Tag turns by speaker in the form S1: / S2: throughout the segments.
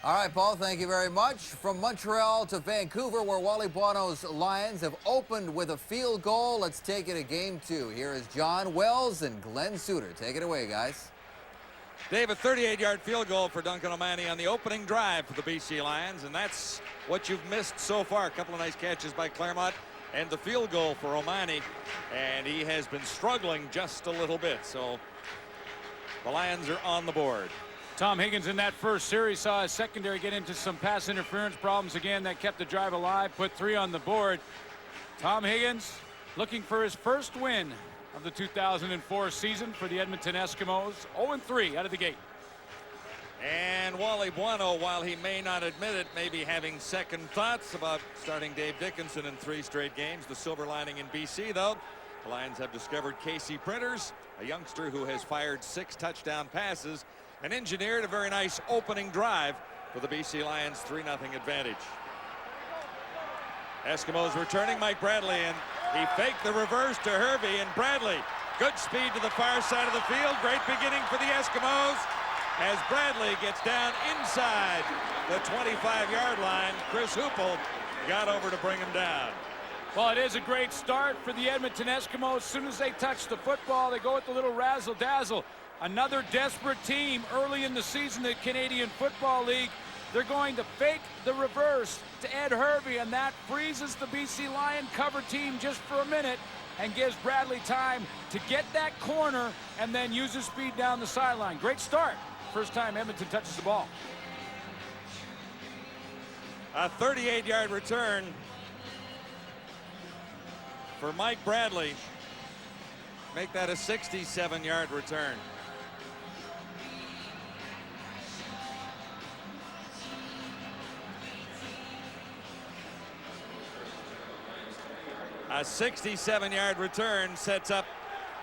S1: All right, Paul, thank you very much. From Montreal to Vancouver, where Wally Buono's Lions have opened with a field goal. Let's take it to game two. Here is John Wells and Glenn Suter. Take it away, guys.
S2: Dave, a 38-yard field goal for Duncan O'Mahony on the opening drive for the BC Lions, and that's what you've missed so far. A couple of nice catches by Claremont and the field goal for O'Mahony, and he has been struggling just a little bit. So the Lions are on the board.
S3: Tom Higgins in that first series saw his secondary get into some pass interference problems again that kept the drive alive, put 3 on the board. Tom Higgins looking for his first win of the 2004 season for the Edmonton Eskimos. 0-3 out of the gate.
S2: And Wally Buono, while he may not admit it, may be having second thoughts about starting Dave Dickinson in 3 straight games. The silver lining in BC, though, the Lions have discovered Casey Printers, a youngster who has fired 6 touchdown passes and engineered a very nice opening drive for the BC Lions 3-0 advantage. Eskimos returning, Mike Bradley, and he faked the reverse to Hervey, and Bradley, good speed to the far side of the field. Great beginning for the Eskimos as Bradley gets down inside the 25-yard line. Chris Hoople got over to bring him down.
S3: Well, it is a great start for the Edmonton Eskimos. As soon as they touch the football, they go with the little razzle-dazzle. Another desperate team early in the season, the Canadian Football League. They're going to fake the reverse to Ed Hervey, and that freezes the BC Lion cover team just for a minute and gives Bradley time to get that corner and then use his speed down the sideline. Great start. First time Edmonton touches the ball.
S2: A 38-yard return for Mike Bradley. Make that a 67-yard return. A 67-yard return sets up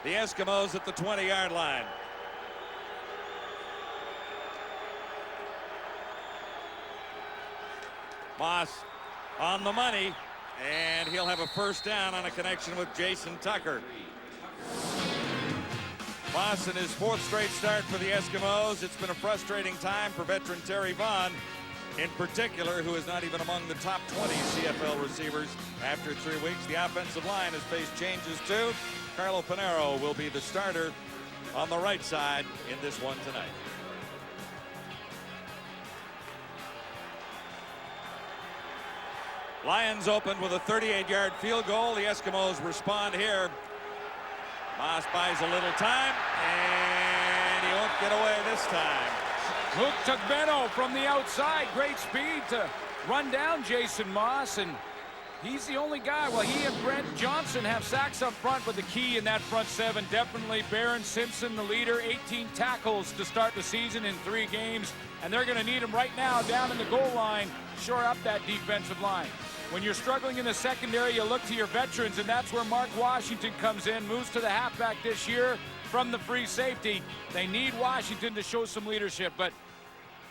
S2: the Eskimos at the 20-yard line. Moss on the money, and he'll have a first down on a connection with Jason Tucker. Moss in his 4th straight start for the Eskimos. It's been a frustrating time for veteran Terry Vaughn, in particular, who is not even among the top 20 CFL receivers after 3 weeks. The offensive line has faced changes too. Carlo Pinero will be the starter on the right side in this one tonight. Lions opened with a 38-yard field goal. The Eskimos respond here. Moss buys a little time, and he won't get away this time.
S3: Luke Tugbeno from the outside. Great speed to run down Jason Moss, and he's the only guy. Well, he and Brent Johnson have sacks up front, but the key in that front 7, definitely Barron Simpson, the leader. 18 tackles to start the season in 3 games, and they're going to need him right now down in the goal line, shore up that defensive line. When you're struggling in the secondary, you look to your veterans, and that's where Mark Washington comes in, moves to the halfback this year from the free safety. They need Washington to show some leadership, but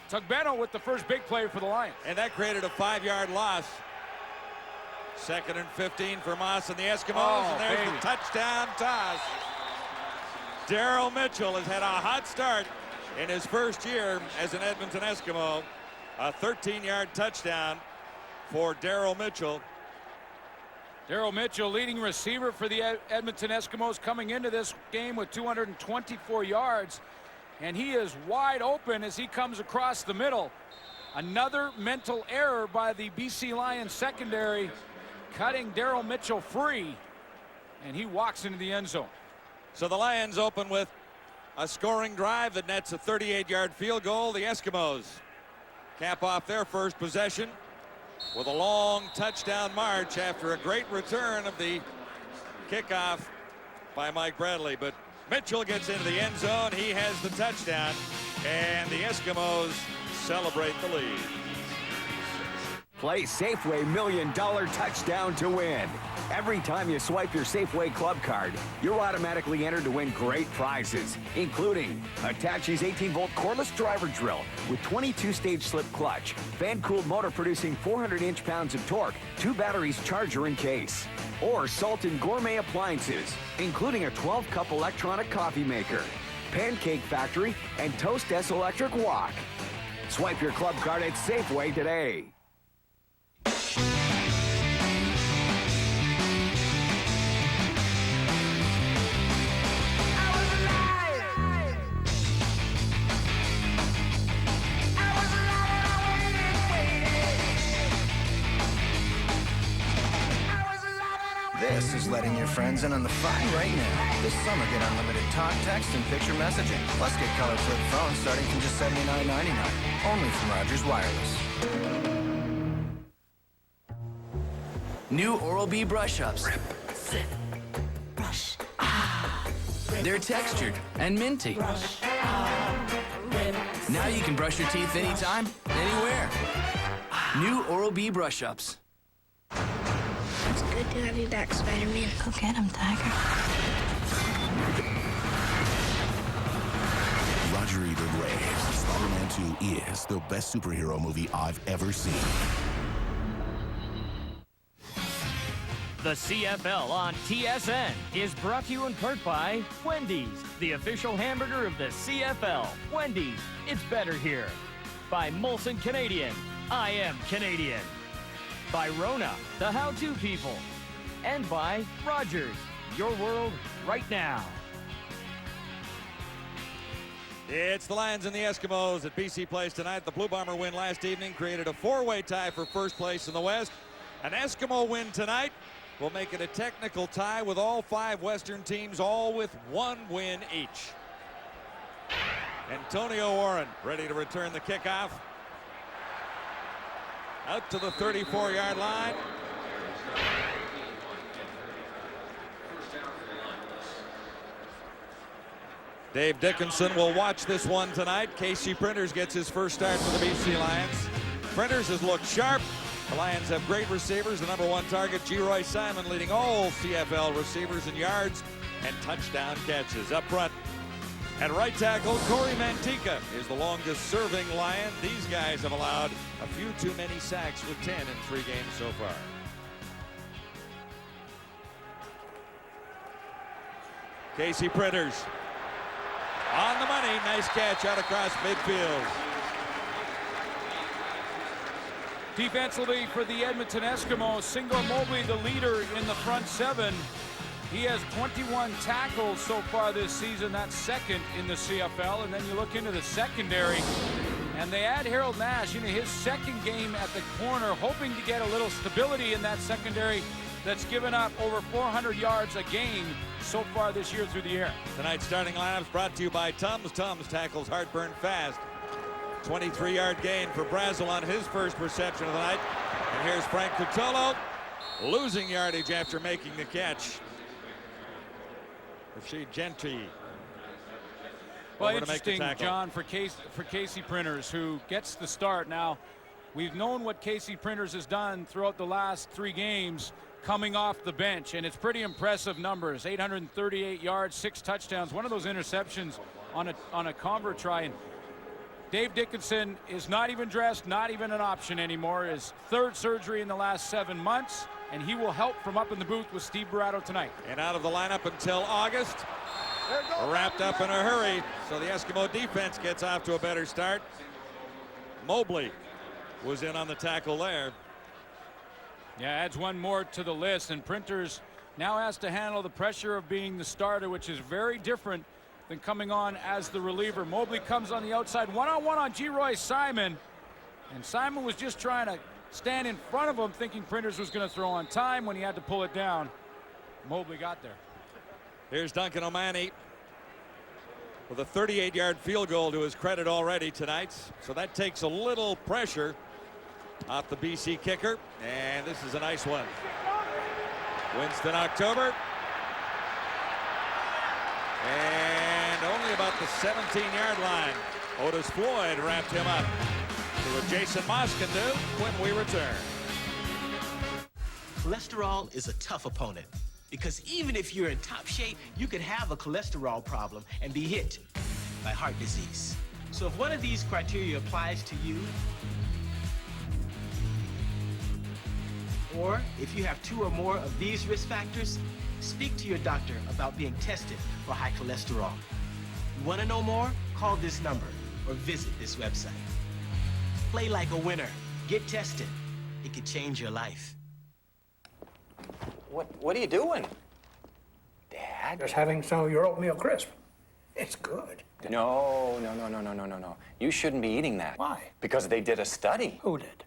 S3: Tugbeno with the first big play for the Lions.
S2: And that created a 5-yard loss. 2nd and 15 for Moss and the Eskimos, and there's the touchdown toss. Daryl Mitchell has had a hot start in his first year as an Edmonton Eskimo. A 13-yard touchdown for Daryl Mitchell.
S3: Daryl Mitchell, leading receiver for the Edmonton Eskimos, coming into this game with 224 yards. And he is wide open as he comes across the middle. Another mental error by the BC Lions secondary, cutting Daryl Mitchell free, and he walks into the end zone.
S2: So the Lions open with a scoring drive that nets a 38-yard field goal. The Eskimos cap off their first possession with a long touchdown march after a great return of the kickoff by Mike Bradley. But Mitchell gets into the end zone. He has the touchdown, and the Eskimos celebrate the lead.
S4: Play Safeway $1 Million Touchdown to win. Every time you swipe your Safeway Club card, you're automatically entered to win great prizes, including Hitachi's 18-volt cordless driver drill with 22-stage slip clutch, fan-cooled motor producing 400 inch-pounds of torque, 2 batteries, charger, and case. Or Sultan Gourmet appliances, including a 12-cup electronic coffee maker, Pancake Factory, and Toast S electric wok. Swipe your club card at Safeway today.
S5: This is letting your friends in on the fun right now. This summer, get unlimited talk, text, and picture messaging. Plus, get color flip phones starting from just $79.99. Only from Rogers Wireless.
S6: New Oral-B brush-ups.
S7: Rip, sit, brush.
S6: They're textured and minty.
S7: Brush, rip,
S6: Now you can brush your teeth anytime, anywhere. New Oral-B brush-ups.
S8: It's good to have you back, Spider-Man. Go get him, Tiger.
S9: Roger Ebert raves Spider-Man 2 is the best superhero movie I've ever seen.
S10: The CFL on TSN is brought to you in part by Wendy's, the official hamburger of the CFL. Wendy's, it's better here. By Molson Canadian, I am Canadian. By Rona, the how-to people. And by Rogers, your world right now.
S2: It's the Lions and the Eskimos at BC Place tonight. The Blue Bomber win last evening created a four-way tie for first place in the West. An Eskimo win tonight will make it a technical tie with all five Western teams, all with one win each. Antonio Warren ready to return the kickoff. Out to the 34-yard line. Dave Dickinson will watch this one tonight. Casey Printers gets his first start for the BC Lions. Printers has looked sharp. The Lions have great receivers. The number one target, Geroy Simon, leading all CFL receivers in yards and touchdown catches. Up front, at right tackle, Corey Mantica is the longest serving Lion. These guys have allowed a few too many sacks with 10 in 3 games so far. Casey Printers on the money. Nice catch out across midfield.
S3: Defensively for the Edmonton Eskimos, Singo Mobley, the leader in the front seven. He has 21 tackles so far this season. That's second in the CFL. And then you look into the secondary, and they add Harold Nash into his second game at the corner, hoping to get a little stability in that secondary that's given up over 400 yards a game so far this year through the air.
S2: Tonight's starting lineups brought to you by Tums. Tums tackles heartburn fast. 23-yard gain for Brazel on his first reception of the night. And here's Frank Cutolo losing yardage after making the catch. Rashid Gentry.
S3: Well, interesting, John, for Casey Printers, who gets the start. Now, we've known what Casey Printers has done throughout the last 3 games coming off the bench, and it's pretty impressive numbers. 838 yards, 6 touchdowns, one of those interceptions on a convert try. And Dave Dickinson is not even dressed, not even an option anymore. His 3rd surgery in the last 7 months, and he will help from up in the booth with Steve Barato tonight.
S2: And out of the lineup until August. Wrapped up in a hurry, so the Eskimo defense gets off to a better start. Mobley was in on the tackle there.
S3: Yeah, adds one more to the list, and Printers now has to handle the pressure of being the starter, which is very different than coming on as the reliever. Mobley comes on the outside, one-on-one on Geroy Simon, and Simon was just trying to stand in front of him, thinking Printers was going to throw on time. When he had to pull it down, Mobley got there.
S2: Here's Duncan O'Mahony with a 38-yard field goal to his credit already tonight. So that takes a little pressure off the BC kicker. And this is a nice one. Winston October. And only about the 17-yard line. Otis Floyd wrapped him up. See what Jason Moss can do when we return.
S11: Cholesterol is a tough opponent, because even if you're in top shape, you could have a cholesterol problem and be hit by heart disease. So if one of these criteria applies to you, or if you have 2 or more of these risk factors, speak to your doctor about being tested for high cholesterol. You want to know more? Call this number or visit this website. Play like a winner. Get tested. It could change your life.
S12: What are you doing? Dad?
S13: Just having some of your oatmeal crisp. It's good.
S12: No. You shouldn't be eating that.
S13: Why?
S12: Because they did a study.
S13: Who did?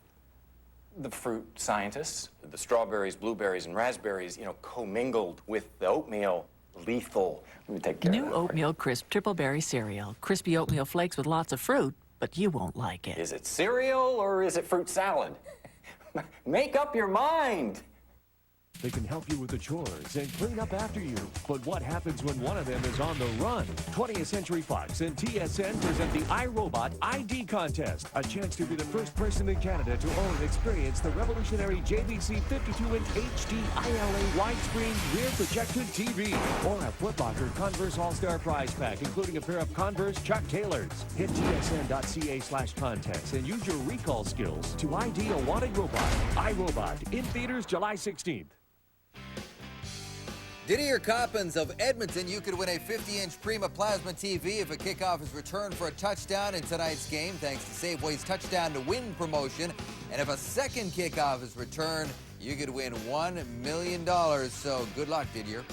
S12: The fruit scientists, the strawberries, blueberries, and raspberries, commingled with the oatmeal. Lethal. Let me take care of
S14: New
S12: that.
S14: oatmeal crisp triple berry cereal. Crispy oatmeal flakes with lots of fruit, but you won't like it.
S12: Is it cereal or is it fruit salad? Make up your mind.
S15: They can help you with the chores and clean up after you. But what happens when one of them is on the run? 20th Century Fox and TSN present the iRobot ID Contest. A chance to be the first person in Canada to own and experience the revolutionary JVC 52-inch HD ILA widescreen rear projected TV. Or a Foot Locker Converse All-Star prize pack, including a pair of Converse Chuck Taylors. Hit tsn.ca/contest and use your recall skills to ID a wanted robot. iRobot, in theaters July 16th.
S1: Didier Coppins of Edmonton, you could win a 50-inch Prima Plasma TV if a kickoff is returned for a touchdown in tonight's game, thanks to Safeway's Touchdown to Win promotion. And if a second kickoff is returned, you could win $1 million. So good luck, Didier.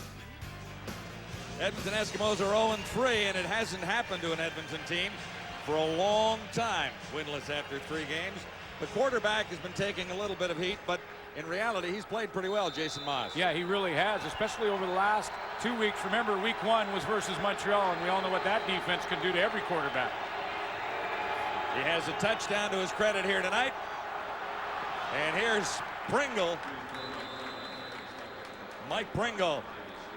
S2: Edmonton Eskimos are 0-3, and it hasn't happened to an Edmonton team for a long time. Winless after 3 games. The quarterback has been taking a little bit of heat, but in reality, he's played pretty well, Jason Moss.
S3: Yeah, he really has, especially over the last 2 weeks. Remember, week 1 was versus Montreal, and we all know what that defense can do to every quarterback.
S2: He has a touchdown to his credit here tonight. And here's Pringle. Mike Pringle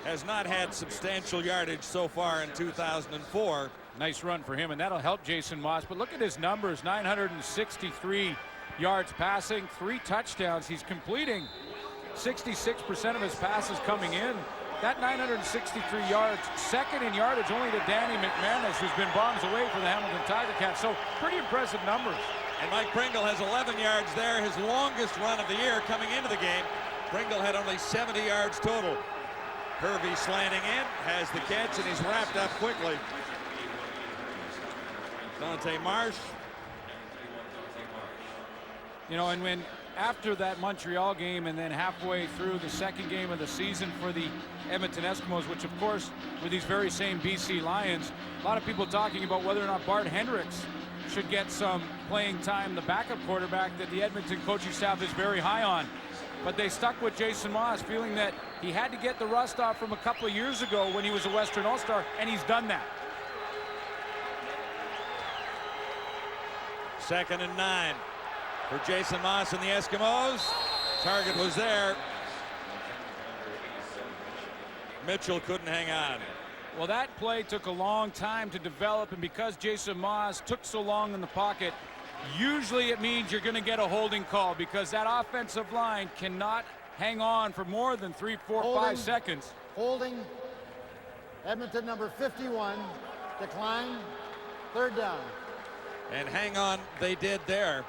S2: has not had substantial yardage so far in 2004.
S3: Nice run for him, and that'll help Jason Moss. But look at his numbers, 963 yards passing, 3 touchdowns. He's completing 66% of his passes coming in. That 963 yards, second in yardage only to Danny McManus, who's been bombs away for the Hamilton Tiger Cats. So pretty impressive numbers.
S2: And Mike Pringle has 11 yards there, his longest run of the year coming into the game. Pringle had only 70 yards total. Hervey slanting in, has the catch, and he's wrapped up quickly. Dante Marsh.
S3: And when after that Montreal game and then halfway through the second game of the season for the Edmonton Eskimos, which of course were these very same BC Lions, a lot of people talking about whether or not Bart Hendricks should get some playing time, the backup quarterback that the Edmonton coaching staff is very high on. But they stuck with Jason Moss, feeling that he had to get the rust off from a couple of years ago when he was a Western All-Star, and he's done that.
S2: 2nd and 9 for Jason Moss and the Eskimos. Target was there. Mitchell couldn't hang on.
S3: Well, that play took a long time to develop, and because Jason Moss took so long in the pocket, usually it means you're going to get a holding call, because that offensive line cannot hang on for more than 3, 4, 5 seconds.
S16: Holding. Edmonton number 51. Decline. 3rd down.
S2: And hang on, they did there.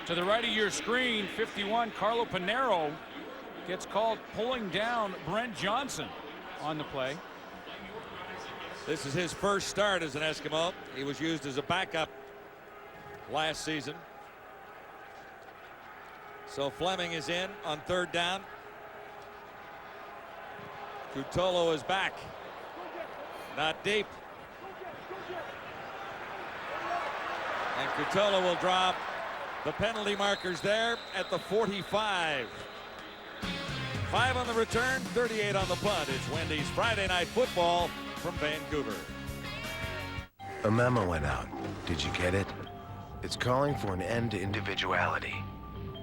S3: To the right of your screen, 51, Carlo Pinero gets called pulling down Brent Johnson on the play.
S2: This is his first start as an Eskimo. He was used as a backup last season. So Fleming is in on 3rd down. Cutolo is back. Not deep. And Cutolo will drop the penalty markers there at the 45. 5 on the return, 38 on the punt. It's Wendy's Friday Night Football from Vancouver.
S17: A memo went out. Did you get it? It's calling for an end to individuality.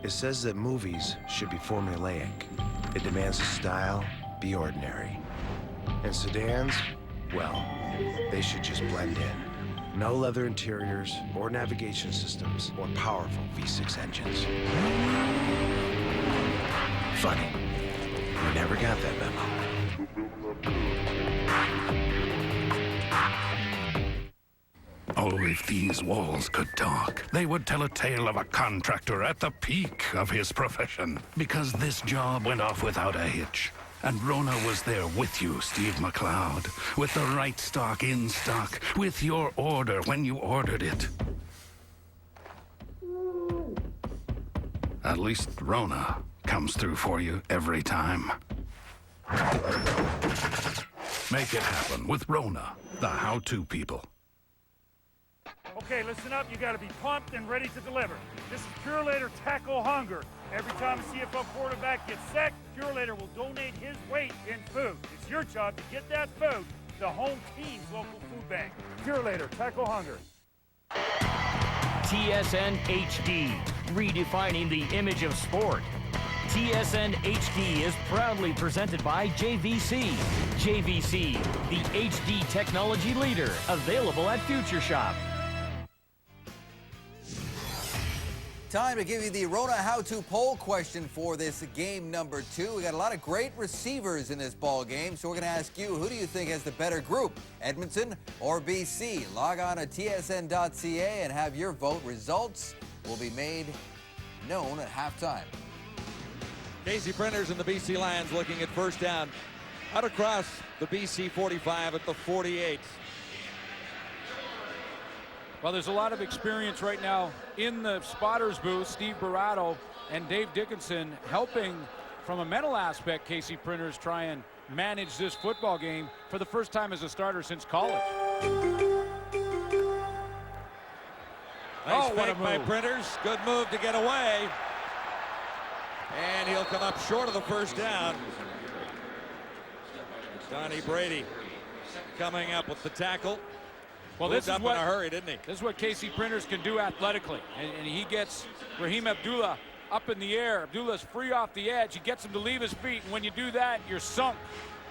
S17: It says that movies should be formulaic. It demands a style be ordinary. And sedans, well, they should just blend in. No leather interiors or navigation systems or powerful V6 engines. Funny, we never got that memo.
S18: Oh, if these walls could talk, they would tell a tale of a contractor at the peak of his profession. Because this job went off without a hitch. And Rona was there with you, Steve McLeod. With the right stock in stock. With your order when you ordered it. At least Rona comes through for you every time. Make it happen with Rona, the how-to people.
S19: Okay, listen up. You got to be pumped and ready to deliver. This is Purelator Tackle Hunger. Every time a CFL quarterback gets sacked, Purelator will donate his weight in food. It's your job to get that food to the home team's local food bank. Purelator Tackle Hunger.
S10: TSN HD, redefining the image of sport. TSN HD is proudly presented by JVC. JVC, the HD technology leader, available at Future Shop.
S1: Time to give you the Rona how-to poll question for this game number 2. We got a lot of great receivers in this ball game, so we're going to ask you, who do you think has the better group, Edmonton or BC? Log on to tsn.ca and have your vote. Results will be made known at halftime.
S2: Casey Printers and the BC Lions looking at first down out across the BC 45 at the 48.
S3: Well, there's a lot of experience right now in the spotters booth. Steve Barato and Dave Dickinson helping from a mental aspect. Casey Printers try and manage this football game for the first time as a starter since college.
S2: Nice fake by Printers. Good move to get away. And he'll come up short of the first down. Donnie Brady coming up with the tackle.
S3: Well,
S2: Moved
S3: this is
S2: up
S3: what
S2: in a hurry, didn't he?
S3: This is what Casey Printers can do athletically, and he gets Raheem Abdullah up in the air. Abdullah's free off the edge. He gets him to leave his feet, and when you do that, you're sunk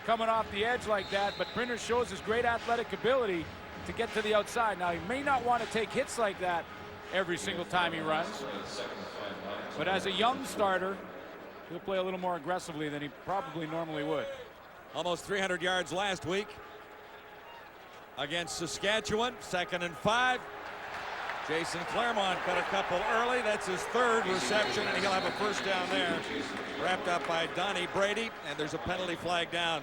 S3: coming off the edge like that. But Printers shows his great athletic ability to get to the outside. Now, he may not want to take hits like that every single time he runs, but as a young starter, he'll play a little more aggressively than he probably normally would.
S2: Almost 300 yards last week against Saskatchewan. 2nd and 5. Jason Claremont got a couple early. That's his 3rd reception, and he'll have a first down there. Wrapped up by Donnie Brady, and there's a penalty flag down.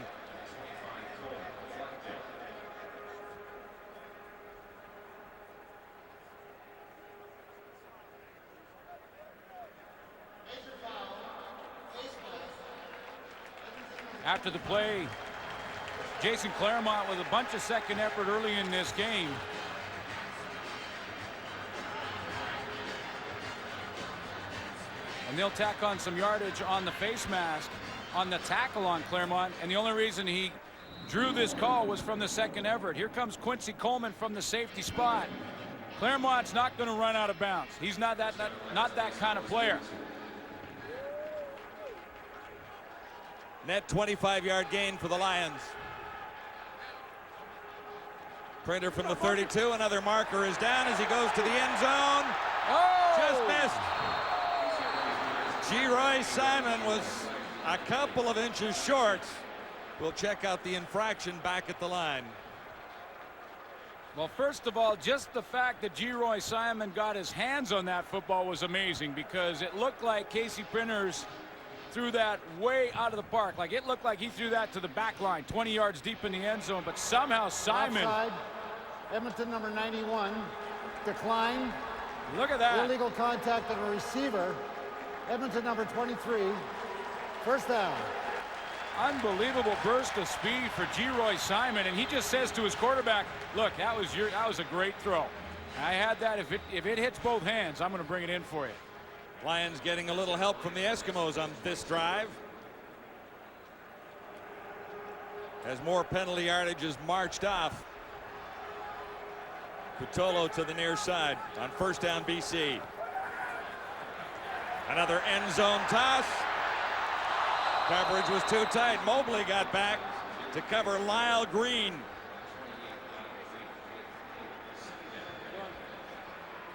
S3: After the play, Jason Claremont with a bunch of second effort early in this game. And they'll tack on some yardage on the face mask on the tackle on Claremont. And the only reason he drew this call was from the second effort. Here comes Quincy Coleman from the safety spot. Claremont's not going to run out of bounds. He's not that kind of player.
S2: Net 25-yard gain for the Lions. Printer from the 32. Another marker is down as he goes to the end zone.
S3: Oh!
S2: Just missed. G. Simon was a couple of inches short. We'll check out the infraction back at the line.
S3: Well, first of all, just the fact that G. Simon got his hands on that football was amazing, because it looked like Casey Printers threw that way out of the park. Like, it looked like he threw that to the back line, 20 yards deep in the end zone, but somehow Simon...
S16: Offside. Edmonton number 91 declined.
S3: Look at that.
S16: Illegal contact on a receiver. Edmonton number 23. First down.
S3: Unbelievable burst of speed for G. Simon, and he just says to his quarterback, look, that was a great throw. I had that. If it hits both hands, I'm going to bring it in for you.
S2: Lions getting a little help from the Eskimos on this drive, as more penalty yardage is marched off. Patolo to the near side on first down BC. Another end zone toss. Coverage was too tight. Mobley got back to cover Lyle Green.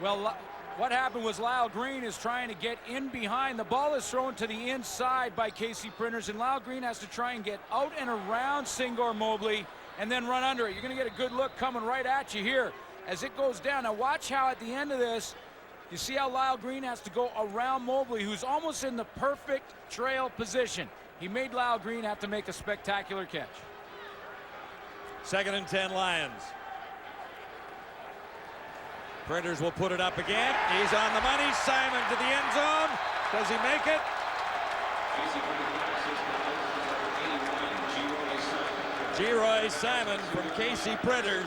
S3: Well, what happened was Lyle Green is trying to get in behind. The ball is thrown to the inside by Casey Printers, and Lyle Green has to try and get out and around Singor Mobley and then run under it. You're going to get a good look coming right at you here as it goes down. Now watch how at the end of this, you see how Lyle Green has to go around Mobley, who's almost in the perfect trail position. he made Lyle Green have to make a spectacular catch.
S2: 2nd and 10 Lions. Printers will put it up again. He's on the money. Simon to the end zone. Does he make it? Geroy Simon from Casey Printers.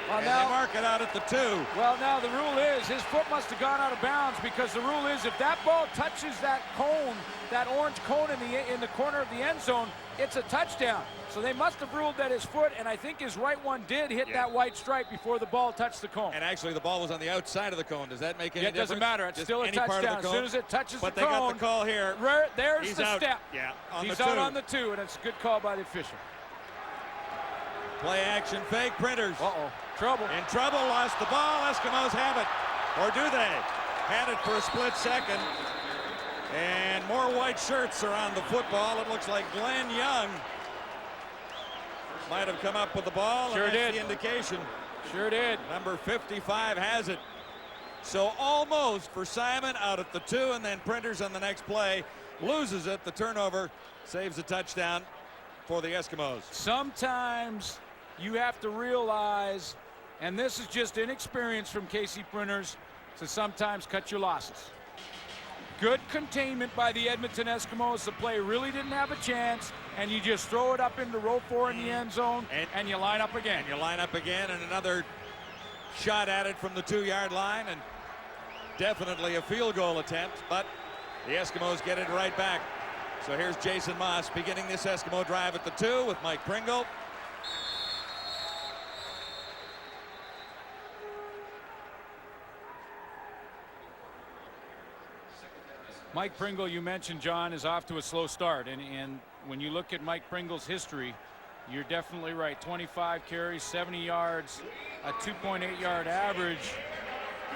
S3: Well,
S2: and
S3: now,
S2: they mark it out at the 2.
S3: Well, now the rule is his foot must have gone out of bounds, because the rule is if that ball touches that cone, that orange cone in the corner of the end zone, it's a touchdown. So they must have ruled that his foot, and I think his right one did hit that white stripe before the ball touched the cone.
S2: And actually, the ball was on the outside of the cone. Does that make any difference?
S3: It doesn't matter. It's
S2: Just
S3: still a touchdown. As soon as it touches the cone.
S2: But they got the call here.
S3: There's
S2: He's
S3: the
S2: out.
S3: step.
S2: Yeah,
S3: He's out on the 2, and it's a good call by the official.
S2: Play action fake. Printers.
S3: Uh-oh. Trouble.
S2: In trouble. Lost the ball. Eskimos have it. Or do they? Had it for a split second. And more white shirts are on the football. It looks like Glenn Young might have come up with the ball.
S3: Sure
S2: and that's
S3: did.
S2: The indication.
S3: Sure did.
S2: Number 55 has it. So almost for Simon out at the 2, and then Printers on the next play loses it. The turnover saves a touchdown for the Eskimos.
S3: Sometimes you have to realize, and this is just inexperience from Casey Printers, to sometimes cut your losses. Good containment by the Edmonton Eskimos. The play really didn't have a chance, and you just throw it up into row 4 in the end zone, and you line up again.
S2: And you line up again, and another shot at it from the 2-yard line, and definitely a field goal attempt, but the Eskimos get it right back. So here's Jason Moss beginning this Eskimo drive at the 2 with Mike Pringle.
S3: Mike Pringle, you mentioned, John, is off to a slow start, and when you look at Mike Pringle's history, you're definitely right. 25 carries, 70 yards, a 2.8-yard average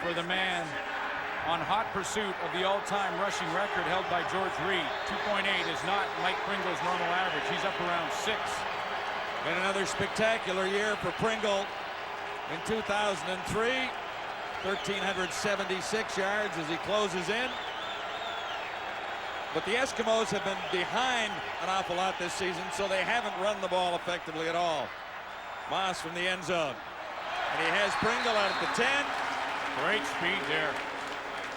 S3: for the man on hot pursuit of the all-time rushing record held by George Reed. 2.8 is not Mike Pringle's normal average. He's up around 6.
S2: And another spectacular year for Pringle in 2003. 1,376 yards as he closes in. But the Eskimos have been behind an awful lot this season, so they haven't run the ball effectively at all. Moss from the end zone. And he has Pringle out at the 10.
S3: Great speed there.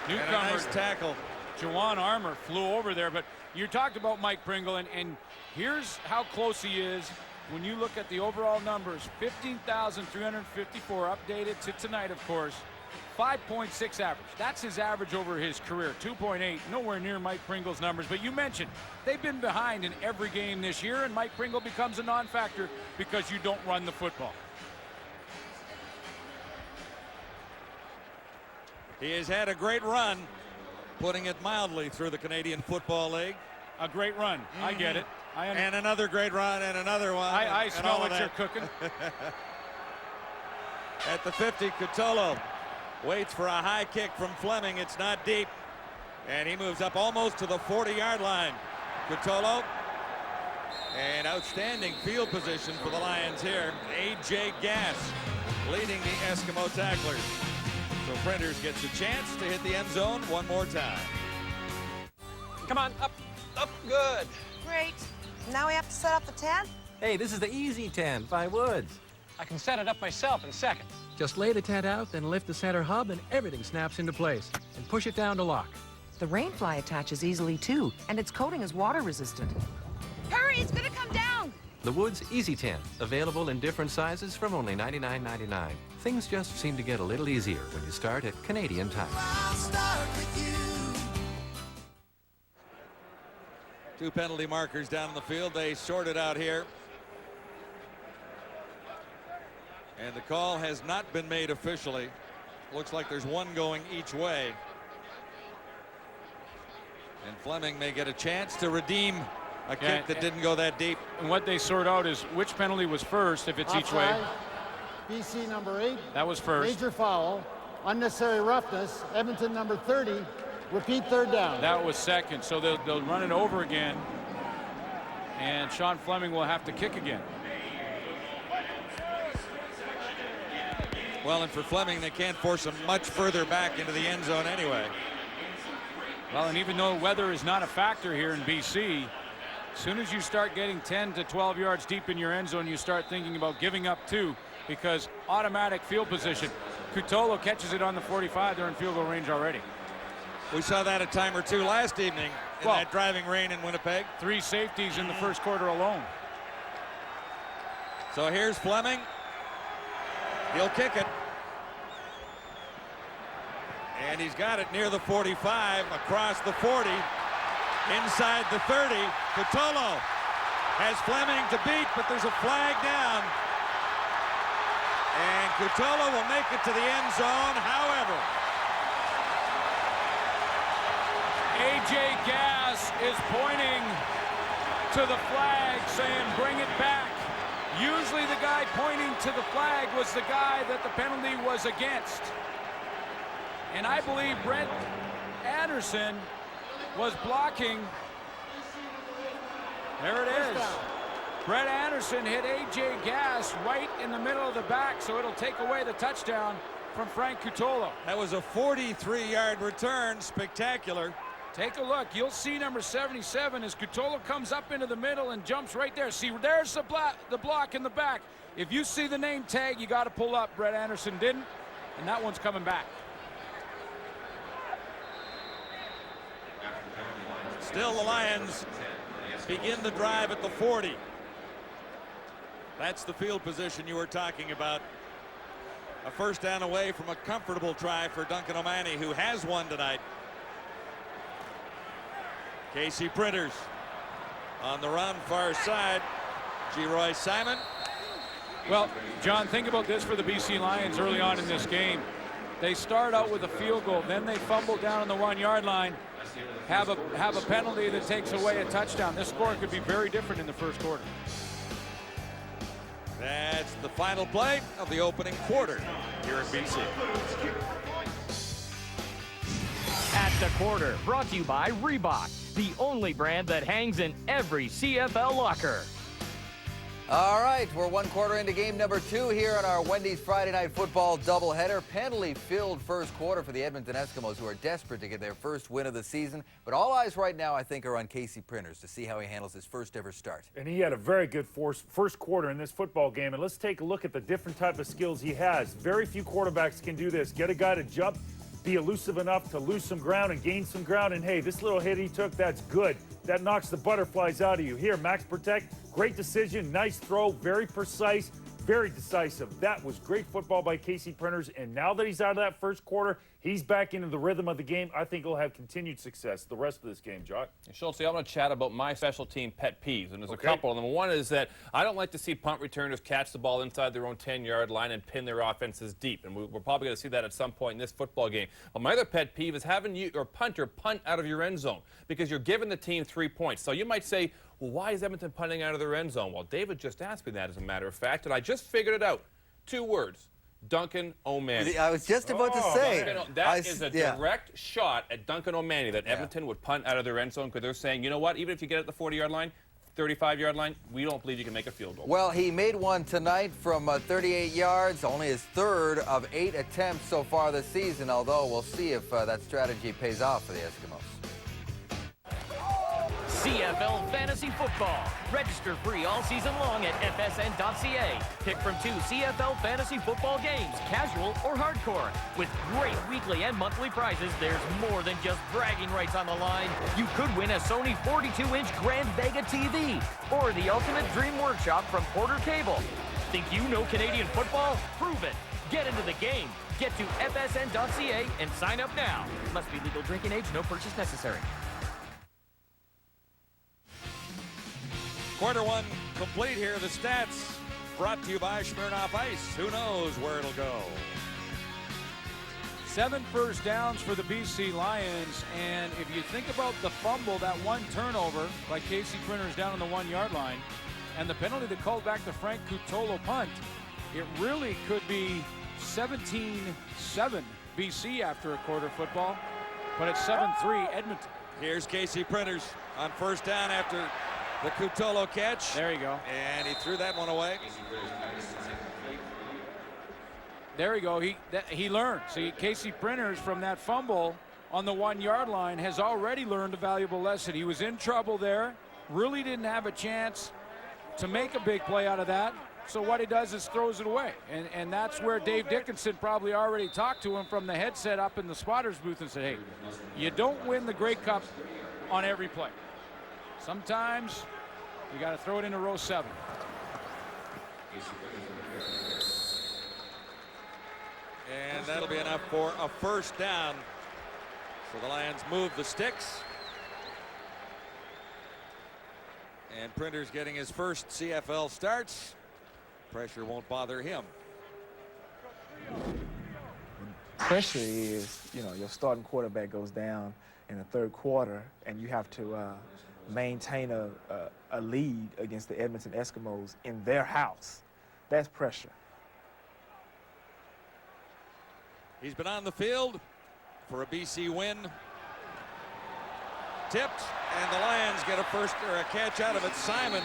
S3: Newcomer.
S2: And a nice tackle.
S3: Jawan Armour flew over there, but you talked about Mike Pringle, and here's how close he is when you look at the overall numbers. 15,354 updated to tonight, of course. 5.6 average. That's his average over his career. 2.8, nowhere near Mike Pringle's numbers. But you mentioned they've been behind in every game this year, and Mike Pringle becomes a non-factor because you don't run the football.
S2: He has had a great run, putting it mildly, through the Canadian Football League.
S3: A great run. I get it.
S2: And another great run, and another one.
S3: I smell what you're cooking.
S2: At the 50, Cutolo waits for a high kick from Fleming. It's not deep. And he moves up almost to the 40-yard line. Cutolo. And outstanding field position for the Lions here. A.J. Gass leading the Eskimo tacklers. So Printers gets a chance to hit the end zone one more time.
S20: Come on, up, good.
S21: Great. Now we have to set up the tent?
S20: Hey, this is the easy tent by Woods. I can set it up myself in seconds.
S22: Just lay the tent out, then lift the center hub, and everything snaps into place. And push it down to lock.
S23: The rainfly attaches easily, too, and its coating is water resistant.
S21: Hurry, it's gonna come down!
S20: The Woods Easy Tent, available in different sizes from only $99.99. Things just seem to get a little easier when you start at Canadian Tire.
S2: Two penalty markers down in the field. They sort it out here. And the call has not been made officially. Looks like there's one going each way. And Fleming may get a chance to redeem a kick that didn't go that deep.
S3: And what they sort out is which penalty was first if it's each way.
S16: BC number 8.
S3: That was first.
S16: Major foul. Unnecessary roughness. Edmonton number 30. Repeat third down.
S3: That was second. So they'll run it over again. And Sean Fleming will have to kick again.
S2: Well, and for Fleming, they can't force him much further back into the end zone anyway.
S3: Well, and even though weather is not a factor here in BC, As soon as you start getting 10 to 12 yards deep in your end zone, you start thinking about giving up 2 because automatic field position. Cutolo catches it on the 45. They're in field goal range already.
S2: We saw that a time or two last evening in that driving rain in Winnipeg.
S3: 3 safeties in the first quarter alone.
S2: So here's Fleming. He'll kick it. And he's got it near the 45, across the 40, inside the 30. Cutolo has Fleming to beat, but there's a flag down. And Cutolo will make it to the end zone. However,
S3: A.J. Gass is pointing to the flag, saying, bring it back. Usually the guy pointing to the flag was the guy that the penalty was against. And I believe Brett Anderson was blocking. There it is. Brett Anderson hit A.J. Gass right in the middle of the back, so it'll take away the touchdown from Frank Cutolo.
S2: That was a 43-yard return. Spectacular.
S3: Take a look. You'll see number 77 as Cutolo comes up into the middle and jumps right there. See, there's the block in the back. If you see the name tag, you got to pull up. Brett Anderson didn't, and that one's coming back.
S2: Still the Lions begin the drive at the 40. That's the field position you were talking about. A first down away from a comfortable try for Duncan O'Mahony, who has one tonight. Casey Printers on the run, far side. G. Simon.
S3: Well, John, think about this for the BC Lions early on in this game. They start out with a field goal, then they fumble down on the 1-yard line, have a penalty that takes away a touchdown. This score could be very different in the first quarter.
S2: That's the final play of the opening quarter here at BC.
S10: At the quarter, brought to you by Reebok, the only brand that hangs in every CFL locker.
S1: All right, we're 1 quarter into game number 2 here on our Wendy's Friday Night Football doubleheader. Penalty-filled first quarter for the Edmonton Eskimos, who are desperate to get their first win of the season. But all eyes right now, I think, are on Casey Printers to see how he handles his first ever start.
S19: And he had a very good first quarter in this football game. And let's take a look at the different type of skills he has. Very few quarterbacks can do this. Get a guy to jump, be elusive enough to lose some ground and gain some ground. And hey, this little hit he took, that's good. That knocks the butterflies out of you. Here, max protect, great decision, nice throw, very precise, very decisive. That was great football by Casey Printers. And now that he's out of that first quarter, he's back into the rhythm of the game. I think he'll have continued success the rest of this game, Jock.
S4: Schultz, I'm going to chat about my special team pet peeves, and there's a couple of them. One is that I don't like to see punt returners catch the ball inside their own 10-yard line and pin their offenses deep, and we're probably going to see that at some point in this football game. But my other pet peeve is having your punter punt out of your end zone because you're giving the team 3 points. So you might say, well, why is Edmonton punting out of their end zone? Well, David just asked me that, as a matter of fact, and I just figured it out. 2 words. Duncan O'Mahony.
S1: I was just about to say.
S4: That is a direct shot at Duncan O'Mahony that Edmonton would punt out of their end zone because they're saying, you know what, even if you get at the 40-yard line, 35-yard line, we don't believe you can make a field goal.
S1: Well, he made one tonight from 38 yards, only his 3rd of 8 attempts so far this season, although we'll see if that strategy pays off for the Eskimos.
S10: CFL Fantasy Football. Register free all season long at fsn.ca. Pick from 2 CFL Fantasy Football games, casual or hardcore. With great weekly and monthly prizes, there's more than just bragging rights on the line. You could win a Sony 42-inch Grand Vega TV or the Ultimate Dream Workshop from Porter Cable. Think you know Canadian football? Prove it. Get into the game. Get to fsn.ca and sign up now. Must be legal drinking age, no purchase necessary.
S2: Quarter 1 complete here. The stats brought to you by Smirnoff Ice. Who knows where it'll go?
S3: 7 first downs for the BC Lions. And if you think about the fumble, that 1 turnover by Casey Printers down on the 1-yard line, and the penalty that called back the Frank Cutolo punt, it really could be 17-7 BC after a quarter football. But it's 7-3 Edmonton.
S2: Here's Casey Printers on first down after the Cutolo catch.
S3: There you go.
S2: And he threw that one away.
S3: There you go. He learned. See, Casey Printers from that fumble on the 1-yard line has already learned a valuable lesson. He was in trouble there. really didn't have a chance to make a big play out of that. So what he does is throws it away. And that's where Dave Dickinson probably already talked to him from the headset up in the spotter's booth and said, hey, you don't win the Grey Cup on every play. Sometimes you got to throw it into row 7.
S2: And that'll be enough for a first down. So the Lions move the sticks. And Printer's getting his first CFL starts. Pressure won't bother him.
S5: Pressure is, your starting quarterback goes down in the third quarter, and you have to maintain a lead against the Edmonton Eskimos in their house. That's pressure.
S2: He's been on the field for a BC win. Tipped, and the Lions get a catch out of it. Simon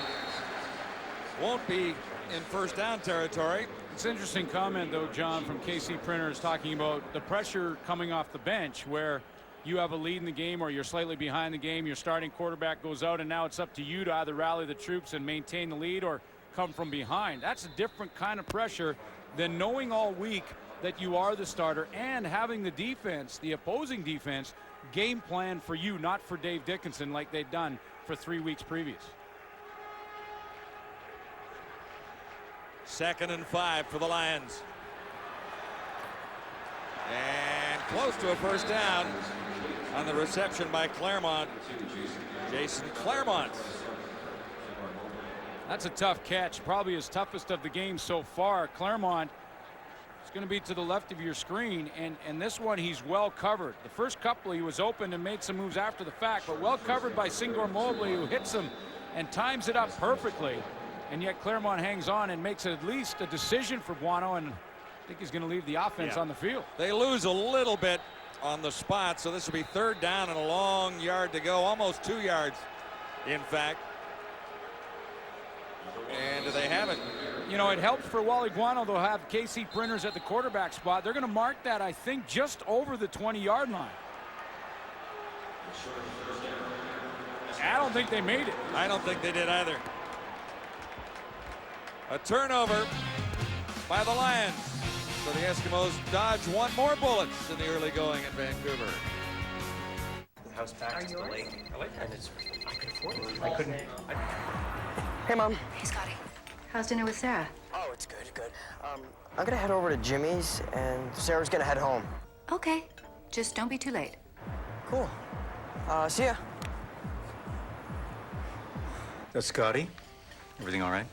S2: won't be in first down territory.
S3: It's an interesting comment, though, John, from KC Printers talking about the pressure coming off the bench where you have a lead in the game or you're slightly behind the game, your starting quarterback goes out, and now it's up to you to either rally the troops and maintain the lead or come from behind. That's a different kind of pressure than knowing all week that you are the starter and having the defense, the opposing defense, game plan for you, not for Dave Dickinson like they'd done for 3 weeks previous.
S2: 2nd and 5 for the Lions. And close to a first down on the reception by Claremont. Jason Claremont.
S3: That's a tough catch, probably his toughest of the game so far. Claremont is going to be to the left of your screen, and this one he's well covered. The first couple he was open and made some moves after the fact, but well covered by Singor Mobley, who hits him and times it up perfectly. And yet Claremont hangs on and makes at least a decision for Buono, and I think he's going to leave the offense on the field.
S2: They lose a little bit on the spot, so this will be 3rd down and a long yard to go, almost 2 yards, in fact. And they have it.
S3: It helps for Wally Buono, they'll have KC Printers at the quarterback spot. They're going to mark that, I think, just over the 20-yard line. I don't think they made it.
S2: I don't think they did either. A turnover by the Lions. So the Eskimos dodge one more bullets in the early going in Vancouver.
S11: The house back to the lake. I like that. I could afford it. I couldn't.
S6: Hey, Mom.
S8: Hey, Scotty. How's dinner with Sarah?
S6: Oh, it's good, good. I'm gonna head over to Jimmy's, and Sarah's gonna head home.
S8: Okay. Just don't be too late.
S6: Cool. See ya.
S7: That's Scotty. Everything all right?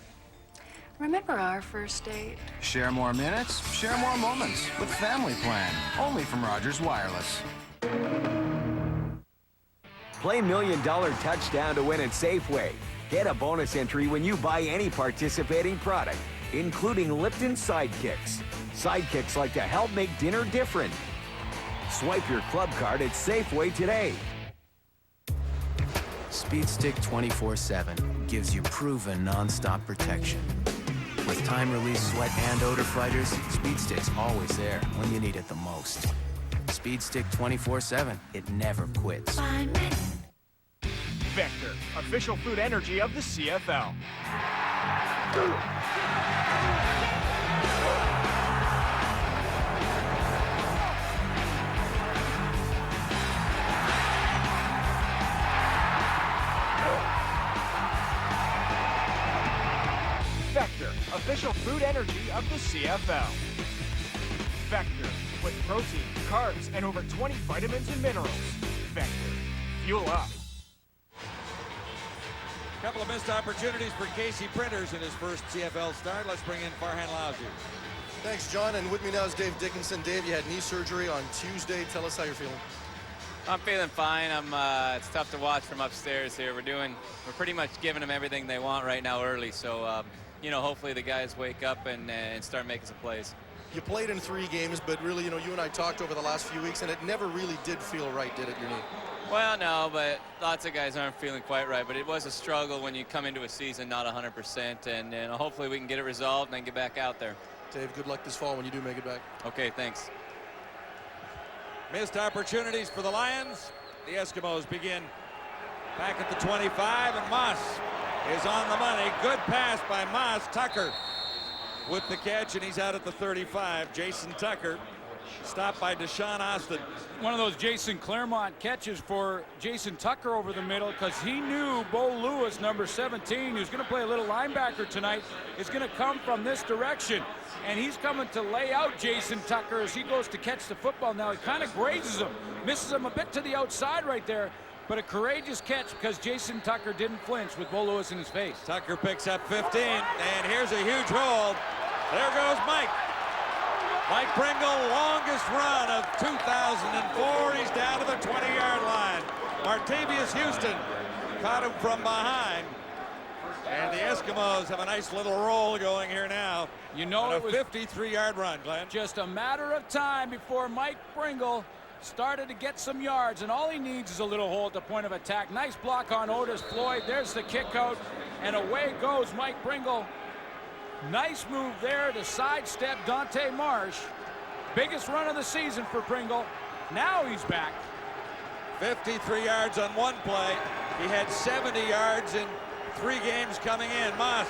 S8: Remember our first date?
S7: Share more minutes, share more moments with Family Plan. Only from Rogers Wireless.
S24: Play $1 Million Touchdown to win at Safeway. Get a bonus entry when you buy any participating product, including Lipton Sidekicks. Sidekicks like to help make dinner different. Swipe your club card at Safeway today.
S25: Speed Stick 24/7 gives you proven non-stop protection. With time-release sweat and odor fighters, Speed Stick's always there when you need it the most. Speed Stick 24/7, it never quits.
S26: Vector, official food energy of the CFL. Vector, official food energy of the CFL. Vector, with protein, carbs, and over 20 vitamins and minerals. Vector, fuel up.
S2: Couple of missed opportunities for KC Printers in his first CFL start. Let's bring in Farhan Lousi.
S27: Thanks, John. And with me now is Dave Dickinson. Dave, you had knee surgery on Tuesday. Tell us how you're feeling.
S28: I'm feeling fine. It's tough to watch from upstairs here. We're pretty much giving them everything they want right now early. So, hopefully the guys wake up and start making some plays.
S27: You played in 3 games, but really, you and I talked over the last few weeks, and it never really did feel right, did it, your knee?
S28: Well, no, but lots of guys aren't feeling quite right. But it was a struggle when you come into a season not 100%, and hopefully we can get it resolved and then get back out there.
S27: Dave, good luck this fall when you do make it back.
S28: Okay, thanks.
S2: Missed opportunities for the Lions. The Eskimos begin Back at the 25, and Moss is on the money. Good pass by Moss. Tucker with the catch, and he's out at the 35. Jason Tucker stopped by Deshaun Austin.
S3: One of those Jason Claremont catches for Jason Tucker over the middle, because he knew Bo Lewis, number 17, who's going to play a little linebacker tonight, is going to come from this direction. And he's coming to lay out Jason Tucker as he goes to catch the football. Now he kind of grazes him, misses him a bit to the outside right there, but a courageous catch because Jason Tucker didn't flinch with Bo Lewis in his face.
S2: Tucker picks up 15, and here's a huge hold. There goes Mike. Mike Pringle, longest run of 2004. He's down to the 20-yard line. Martavius Houston caught him from behind. And the Eskimos have a nice little roll going here now.
S3: You know, it was
S2: a 53-yard run, Glenn.
S3: Just a matter of time before Mike Pringle started to get some yards, and all he needs is a little hole at the point of attack. Nice block on Otis Floyd. There's the kick out, and away goes Mike Pringle. Nice move there to sidestep Dante Marsh. Biggest run of the season for Pringle. Now he's back.
S2: 53 yards on one play. He had 70 yards in 3 games coming in. Moss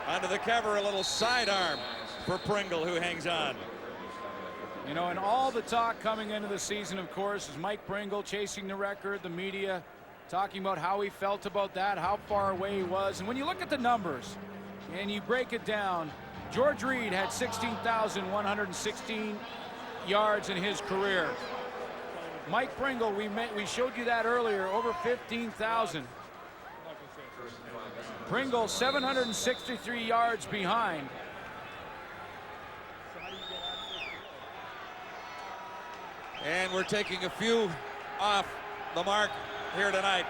S2: under the cover, a little sidearm for Pringle, who hangs on.
S3: You know, and all the talk coming into the season, of course, is Mike Pringle chasing the record, the media talking about how he felt about that, how far away he was. And when you look at the numbers and you break it down, George Reed had 16,116 yards in his career. Mike Pringle, we showed you that earlier, over 15,000. Pringle 763 yards behind.
S2: And we're taking a few off the mark here tonight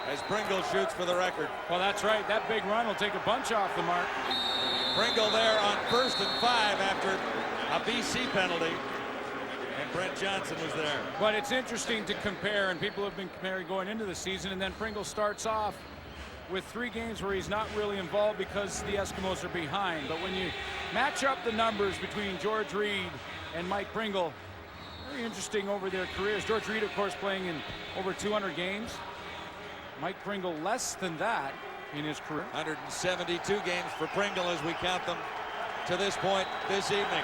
S2: as Pringle shoots for the record.
S3: Well, that's right. That big run will take a bunch off the mark.
S2: Pringle there on 1st and 5 after a BC penalty. And Brent Johnson was there.
S3: But it's interesting to compare, and people have been comparing going into the season, and then Pringle starts off with 3 games where he's not really involved because the Eskimos are behind. But when you match up the numbers between George Reed and Mike Pringle, very interesting over their careers. George Reed, of course, playing in over 200 games. Mike Pringle less than that in his career.
S2: 172 games for Pringle as we count them to this point this evening.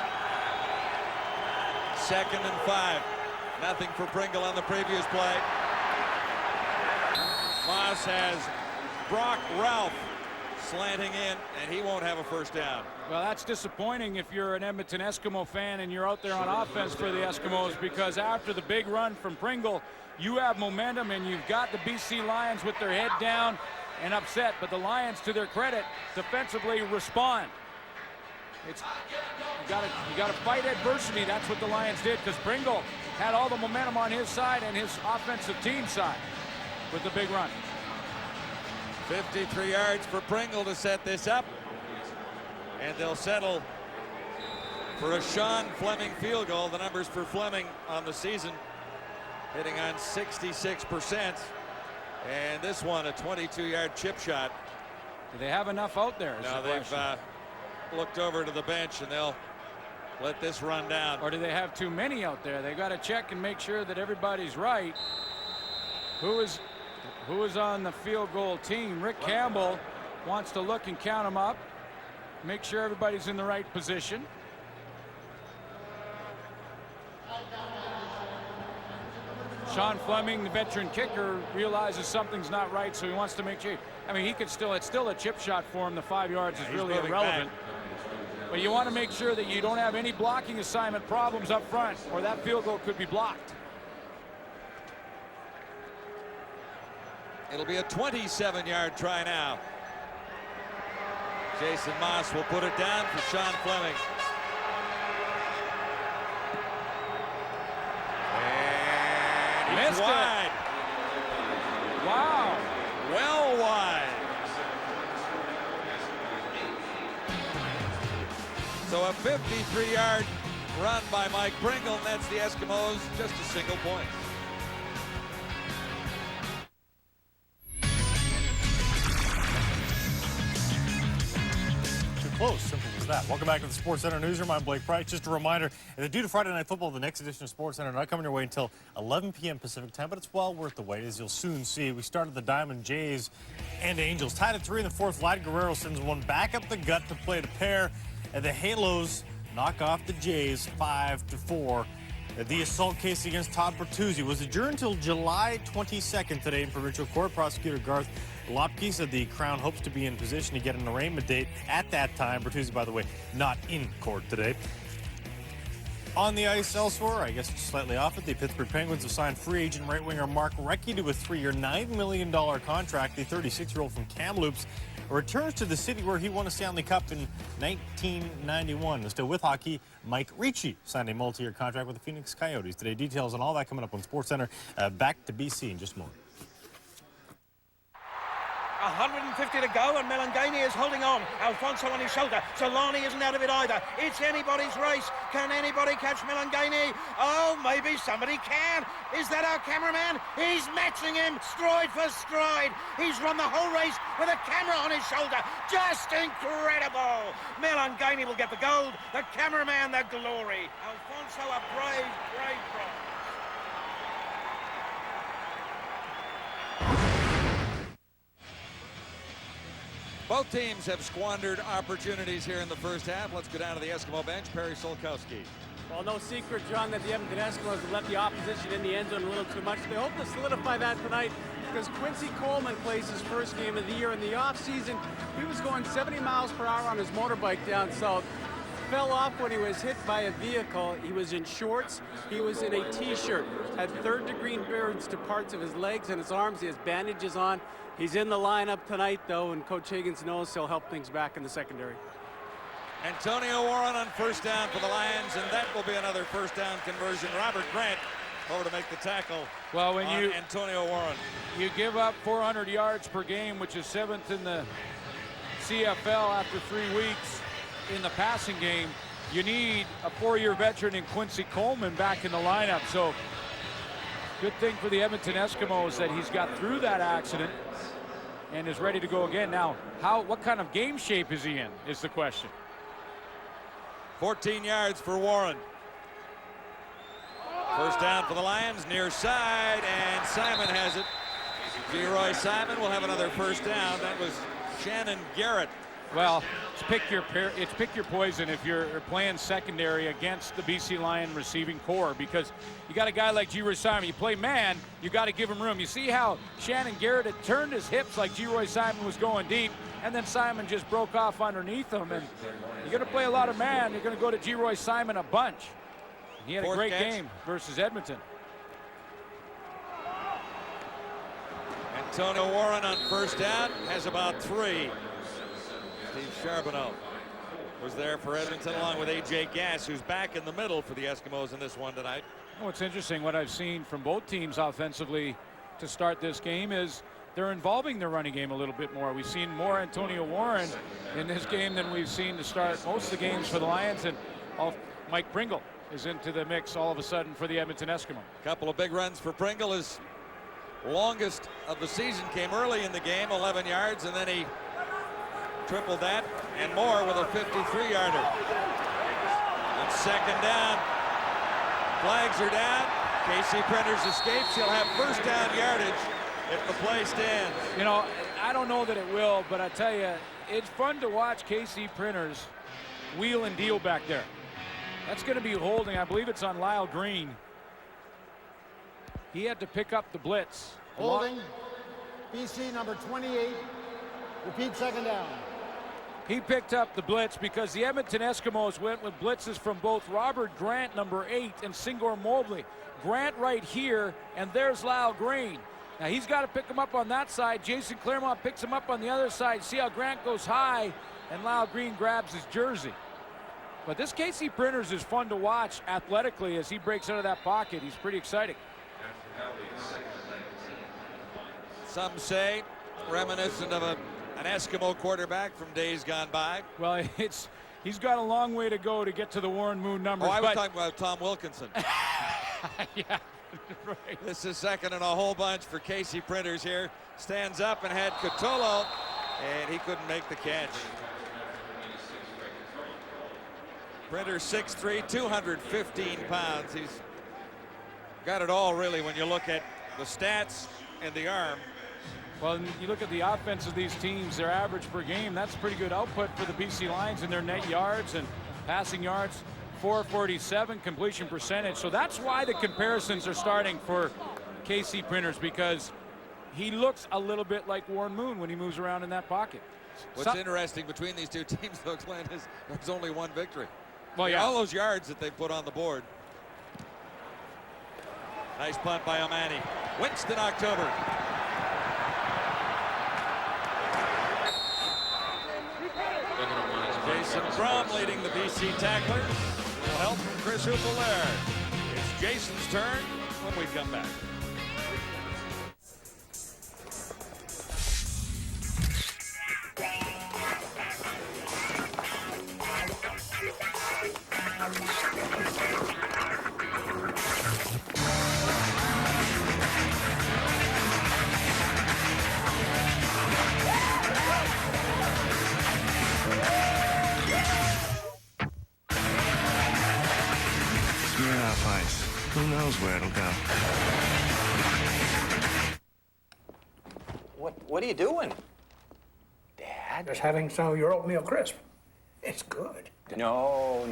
S2: 2nd and 5. Nothing for Pringle on the previous play. Moss has Brock Ralph slanting in, and he won't have a first down.
S3: Well, that's disappointing if you're an Edmonton Eskimo fan and you're out there on offense for the Eskimos, because after the big run from Pringle, you have momentum and you've got the BC Lions with their head down and upset. But the Lions, to their credit, defensively respond. It's you got to fight adversity. That's what the Lions did, because Pringle had all the momentum on his side and his offensive team side with the big run.
S2: 53 yards for Pringle to set this up. And they'll settle for a Sean Fleming field goal. The numbers for Fleming on the season hitting on 66%. And this one, a 22-yard chip shot.
S3: Do they have enough out there?
S2: No, they've looked over to the bench, and they'll let this run down.
S3: Or do they have too many out there? They got to check and make sure that everybody's right. Who is on the field goal team? Rick Campbell wants to look and count them up, make sure everybody's in the right position. Sean Fleming, the veteran kicker, realizes something's not right, so he wants to make sure. I mean, he could still, it's still a chip shot for him. The 5 yards is really irrelevant. But you want to make sure that you don't have any blocking assignment problems up front, or that field goal could be blocked.
S2: It'll be a 27-yard try now. Jason Moss will put it down for Sean Fleming. And he's
S3: missed
S2: wide.
S3: it. Wow.
S2: Well wide. So a 53-yard run by Mike Pringle, and that's the Eskimos just a single point.
S9: Too close, simple as that. Welcome back to the Sports Center Newsroom. I'm Blake Price. Just a reminder, due to Friday Night Football, the next edition of Sports Center not coming your way until 11 p.m. Pacific time, but it's well worth the wait, as you'll soon see. We started the Diamond Jays and Angels. Tied at 3 in the fourth, Vlad Guerrero sends one back up the gut to play the pair, and the Halos knock off the Jays 5-4. The assault case against Todd Bertuzzi was adjourned until July 22nd today in provincial court. Prosecutor Garth Lopke said the Crown hopes to be in position to get an arraignment date at that time. Bertuzzi, by the way, not in court today. On the ice elsewhere, I guess slightly off it, the Pittsburgh Penguins have signed free agent right-winger Mark Recchi to a 3-year, $9 million contract. The 36-year-old from Kamloops returns to the city where he won a Stanley Cup in 1991. Still with hockey, Mike Ricci signed a multi-year contract with the Phoenix Coyotes today. Details on all that coming up on SportsCenter. Back to BC in just a moment.
S12: 150 to go, and Melangani is holding on. Alfonso on his shoulder. Solani isn't out of it either. It's anybody's race. Can anybody catch Melangani? Oh, maybe somebody can. Is that our cameraman? He's matching him stride for stride. He's run the whole race with a camera on his shoulder. Just incredible. Melangani will get the gold. The cameraman, the glory. Alfonso, a brave, brave bronze.
S2: Both teams have squandered opportunities here in the first half. Let's go down to the Eskimo bench. Perry Solkowski.
S13: Well, no secret, John, that the Edmonton Eskimos have let the opposition in the end zone a little too much. They hope to solidify that tonight because Quincy Coleman plays his first game of the year. In the offseason, he was going 70 miles per hour on his motorbike down south. Fell off when he was hit by a vehicle. He was in shorts. He was in a T-shirt. Had third-degree burns to parts of his legs and his arms. He has bandages on. He's in the lineup tonight, though, and Coach Higgins knows he'll help things back in the secondary.
S2: Antonio Warren on first down for the Lions, and that will be another first down conversion. Robert Grant over to make the tackle.
S3: Well, when
S2: on Antonio Warren.
S3: You give up 400 yards per game, which is 7th in the CFL after 3 weeks in the passing game. You need a 4-year veteran in Quincy Coleman back in the lineup. So good thing for the Edmonton Eskimos that he's got through that accident and is ready to go again. Now, what kind of game shape is he in is the question.
S2: 14 yards for Warren. First down for the Lions, near side, and Simon has it. Leroy Simon will have another first down. That was Shannon Garrett.
S3: Well, it's pick your poison if you're playing secondary against the BC Lion receiving core, because you got a guy like Leroy Simon. You play man, you got to give him room. You see how Shannon Garrett had turned his hips like Leroy Simon was going deep, and then Simon just broke off underneath him. And you're going to play a lot of man. You're going to go to Leroy Simon a bunch. He had a great game versus Edmonton.
S2: Antonio Warren on first down has about 3. Steve Charbonneau was there for Edmonton along with A.J. Gass, who's back in the middle for the Eskimos in this one tonight.
S3: Oh, it's interesting what I've seen from both teams offensively to start this game is they're involving their running game a little bit more. We've seen more Antonio Warren in this game than we've seen to start most of the games for the Lions, and Mike Pringle is into the mix all of a sudden for the Edmonton Eskimo.
S2: A couple of big runs for Pringle. His longest of the season came early in the game, 11 yards, and then he tripled that and more with a 53-yarder. On second down, flags are down. KC Printers escapes. He'll have first down yardage if the play stands.
S3: You know, I don't know that it will, but I tell you, it's fun to watch KC Printers wheel and deal back there. That's going to be holding. I believe it's on Lyle Green. He had to pick up the blitz.
S16: Holding, BC number 28. Repeat, second down.
S3: He picked up the blitz because the Edmonton Eskimos went with blitzes from both Robert Grant, number 8, and Singor Mobley. Grant right here, and there's Lyle Green. Now he's got to pick him up on that side. Jason Claremont picks him up on the other side. See how Grant goes high, and Lyle Green grabs his jersey. But this KC Printers is fun to watch athletically as he breaks out of that pocket. He's pretty exciting.
S2: Some say reminiscent of an Eskimo quarterback from days gone by.
S3: Well, he's got a long way to go to get to the Warren Moon numbers.
S2: Oh, I was talking about Tom Wilkinson.
S3: Yeah, right.
S2: This is second and a whole bunch for KC Printers here. Stands up and had Cotolo, and he couldn't make the catch. Printer 6'3", 215 pounds. He's got it all, really, when you look at the stats and the arm.
S3: Well, and you look at the offense of these teams, their average per game, that's pretty good output for the BC Lions in their net yards and passing yards. 447 completion percentage. So that's why the comparisons are starting for KC Printers, because he looks a little bit like Warren Moon when he moves around in that pocket.
S2: What's interesting between these two teams, though, Glenn, is there's only one victory.
S3: Well, yeah.
S2: All those yards that they put on the board. Nice punt by Omani. Winston October. Jason Brum leading the BC tacklers. Help from Chris Hoople there. It's Jason's turn when we come back.
S14: Who knows where it'll go?
S15: What are you doing? Dad?
S17: Just having some of your oatmeal crisp. It's good.
S15: No.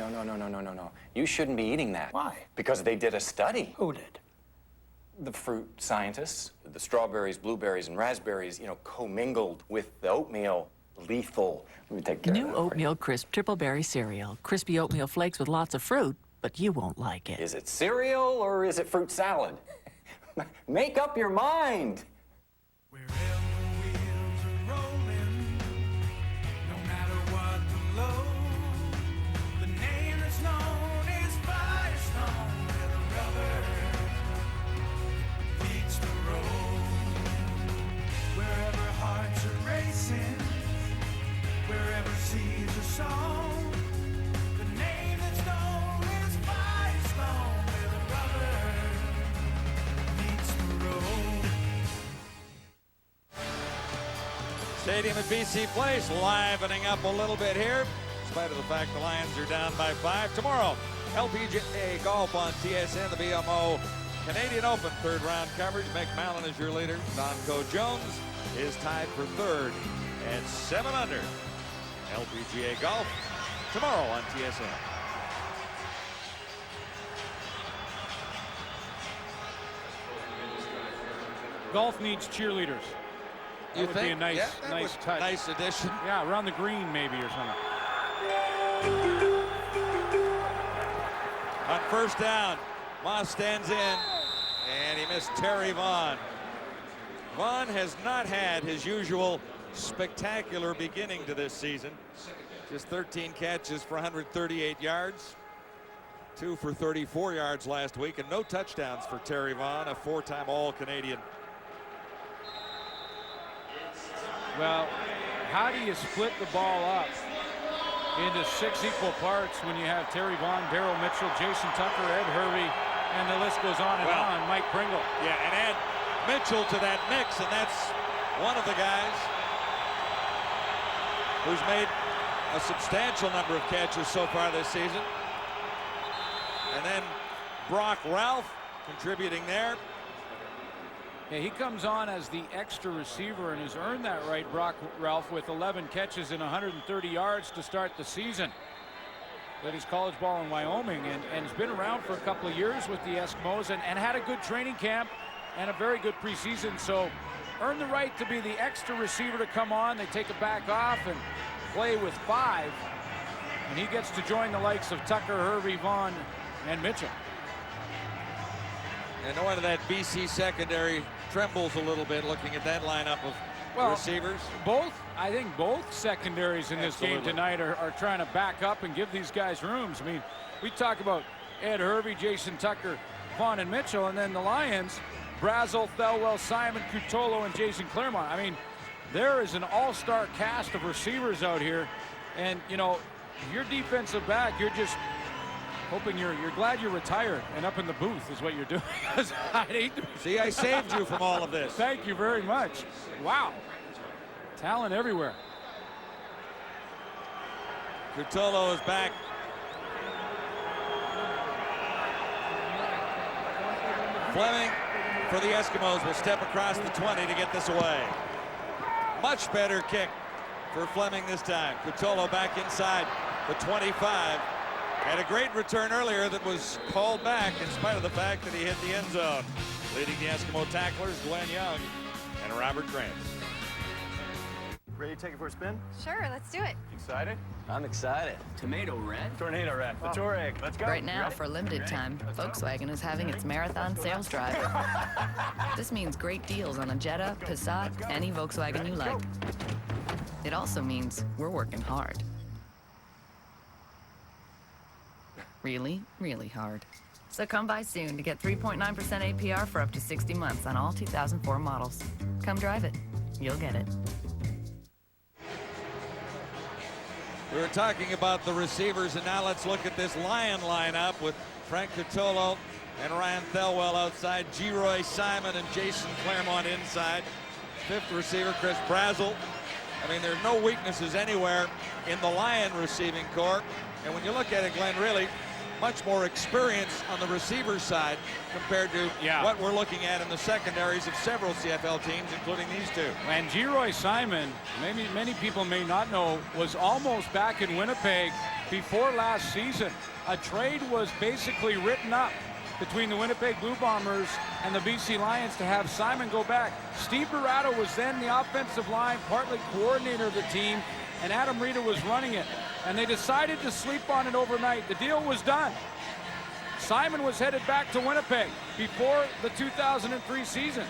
S15: You shouldn't be eating that.
S17: Why?
S15: Because they did a study.
S17: Who did?
S15: The fruit scientists. The strawberries, blueberries, and raspberries, commingled with the oatmeal. Lethal. Let me take care of
S18: New oatmeal crisp triple berry cereal. Crispy oatmeal flakes with lots of fruit, but you won't like it.
S15: Is it cereal or is it fruit salad? Make up your mind.
S2: Stadium at BC Place livening up a little bit here, in spite of the fact the Lions are down by 5. Tomorrow, LPGA golf on TSN, the BMO Canadian Open third round coverage. Mick Mallon is your leader. Donco Jones is tied for third at 7 under. LPGA golf tomorrow on TSN.
S3: Golf needs cheerleaders. That would be a nice, nice touch.
S2: Nice addition.
S3: Yeah, around the green maybe or something.
S2: On first down, Moss stands in, and he missed Terry Vaughn. Vaughn has not had his usual spectacular beginning to this season. Just 13 catches for 138 yards. 2 for 34 yards last week, and no touchdowns for Terry Vaughn, a 4-time All-Canadian.
S3: Well, how do you split the ball up into 6 equal parts when you have Terry Vaughn, Daryl Mitchell, Jason Tucker, Ed Hervey, and the list goes on and on, Mike Pringle.
S2: Yeah, and add Mitchell to that mix, and that's one of the guys who's made a substantial number of catches so far this season. And then Brock Ralph contributing there.
S3: Yeah, he comes on as the extra receiver and has earned that right, Brock Ralph, with 11 catches and 130 yards to start the season. Played his college ball in Wyoming and has been around for a couple of years with the Eskimos and had a good training camp and a very good preseason. So earned the right to be the extra receiver to come on. They take it back off and play with 5. And he gets to join the likes of Tucker, Hervey, Vaughn, and Mitchell.
S2: And no wonder that BC secondary trembles a little bit looking at that lineup of receivers.
S3: I think both secondaries in this game tonight are trying to back up and give these guys rooms. I mean, we talk about Ed Hervey, Jason Tucker, Vaughn, and Mitchell, and then the Lions, Brazel, Thelwell, Simon, Cutolo, and Jason Claremont. I mean, there is an all-star cast of receivers out here, and your defensive back, you're just hoping you're glad you're retired and up in the booth is what you're doing. I hate to
S2: see, I saved you from all of this.
S3: Thank you very much. Wow. Talent everywhere.
S2: Cutolo is back Fleming for the Eskimos will step across the 20 to get this away. Much better kick for Fleming this time. Cutolo back inside the 25. Had a great return earlier that was called back in spite of the fact that he hit the end zone. Leading the Eskimo tacklers, Glenn Young and Robert Grant.
S27: Ready to take it for a spin?
S1: Sure, let's do it.
S27: Excited?
S24: I'm excited.
S25: Tomato red?
S27: Tornado red. The Touareg. Let's go.
S4: Right now,
S27: Ready?
S4: for a limited time, Volkswagen is having its marathon sales drive. This means great deals on a Jetta, Passat, any Volkswagen you like. It also means we're working hard. Really, really hard. So come by soon to get 3.9% APR for up to 60 months on all 2004 models. Come drive it. You'll get it.
S2: We were talking about the receivers, and now let's look at this Lion lineup with Frank Cutolo and Ryan Thelwell outside, Geroy Simon and Jason Claremont inside. Fifth receiver, Chris Brazel. I mean, there's no weaknesses anywhere in the Lion receiving corps. And when you look at it, Glenn, really much more experience on the receiver side compared to what we're looking at in the secondaries of several CFL teams, including these two.
S3: And Geroy Simon, many people may not know, was almost back in Winnipeg before last season. A trade was basically written up between the Winnipeg Blue Bombers and the BC Lions to have Simon go back. Steve Barato was then the offensive line, partly coordinator of the team, and Adam Rita was running it. And they decided to sleep on it overnight. The deal was done. Simon was headed back to Winnipeg before the 2003 season.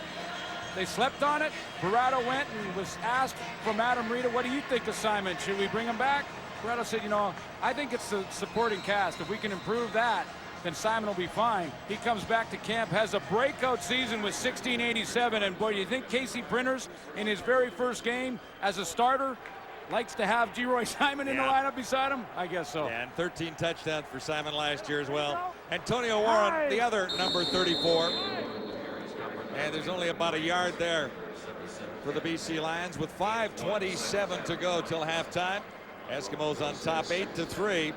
S3: They slept on it. Barato went and was asked from Adam Rita, what do you think of Simon? Should we bring him back? Barato said, you know, I think it's the supporting cast. If we can improve that, then Simon will be fine. He comes back to camp, has a breakout season with 1687. And boy, do you think Casey Printers in his very first game as a starter likes to have Geroy Simon in the lineup beside him? I guess so.
S2: And 13 touchdowns for Simon last year as well. Antonio Warren, the other number 34. And there's only about a yard there for the BC Lions with 5:27 to go till halftime. Eskimos on top 8-3.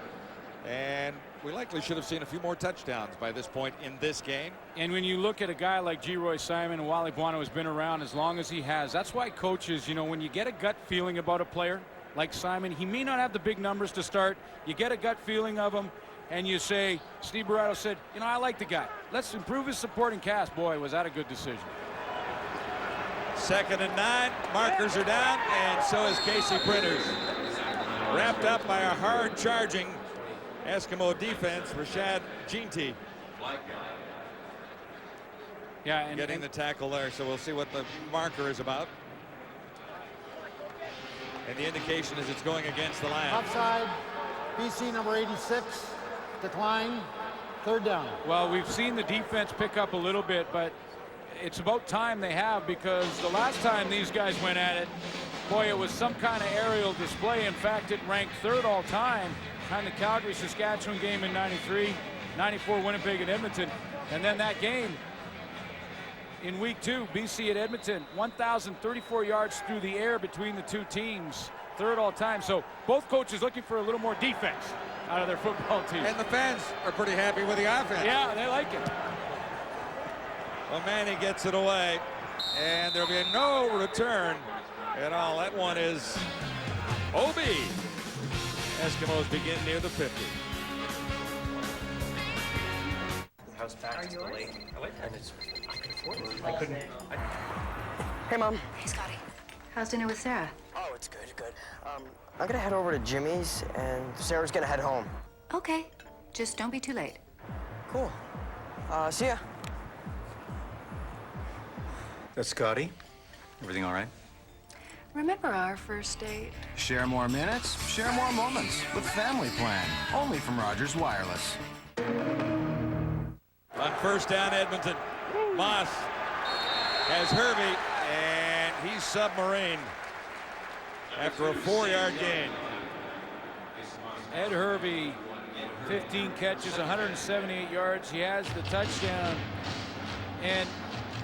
S2: And we likely should have seen a few more touchdowns by this point in this game.
S3: And when you look at a guy like Geroy Simon, and Wally Buono has been around as long as he has, that's why coaches, you know, when you get a gut feeling about a player like Simon, he may not have the big numbers to start. You get a gut feeling of him, and you say, Steve Barato said, you know, I like the guy. Let's improve his supporting cast. Boy, was that a good decision.
S2: 2nd and 9. Markers are down, and so is Casey Printers. Wrapped up by a hard-charging Eskimo defense, Rashad Ginty.
S3: Yeah, and
S2: getting the tackle there, so we'll see what the marker is about. And the indication is it's going against the Lions.
S16: Offside, BC number 86, decline, 3rd down.
S3: Well, we've seen the defense pick up a little bit, but it's about time they have, because the last time these guys went at it, boy, it was some kind of aerial display. In fact, it ranked 3rd all time behind the Calgary-Saskatchewan game in '93, '94 Winnipeg and Edmonton. And then that game in week 2, BC at Edmonton, 1,034 yards through the air between the two teams, 3rd all time. So both coaches looking for a little more defense out of their football team.
S2: And the fans are pretty happy with the offense.
S3: Yeah, they like it.
S2: Well, Manny gets it away, and there'll be no return at all. That one is OB. Eskimos begin near the 50.
S11: House back to the lake. And it's, I could afford it. I couldn't.
S6: Hey, Mom.
S8: Hey, Scotty. How's dinner with Sarah?
S6: Oh, it's good, good. I'm gonna head over to Jimmy's, and Sarah's gonna head home.
S8: Okay. Just don't be too late.
S6: Cool. See ya.
S7: That's Scotty. Everything all right?
S8: Remember our first date?
S7: Share more minutes, share more moments with Family Plan. Only from Rogers Wireless.
S2: On 1st down, Edmonton, Moss has Hervey, and he's submarined after a 4-yard gain.
S3: Ed Hervey, 15 catches, 178 yards. He has the touchdown. And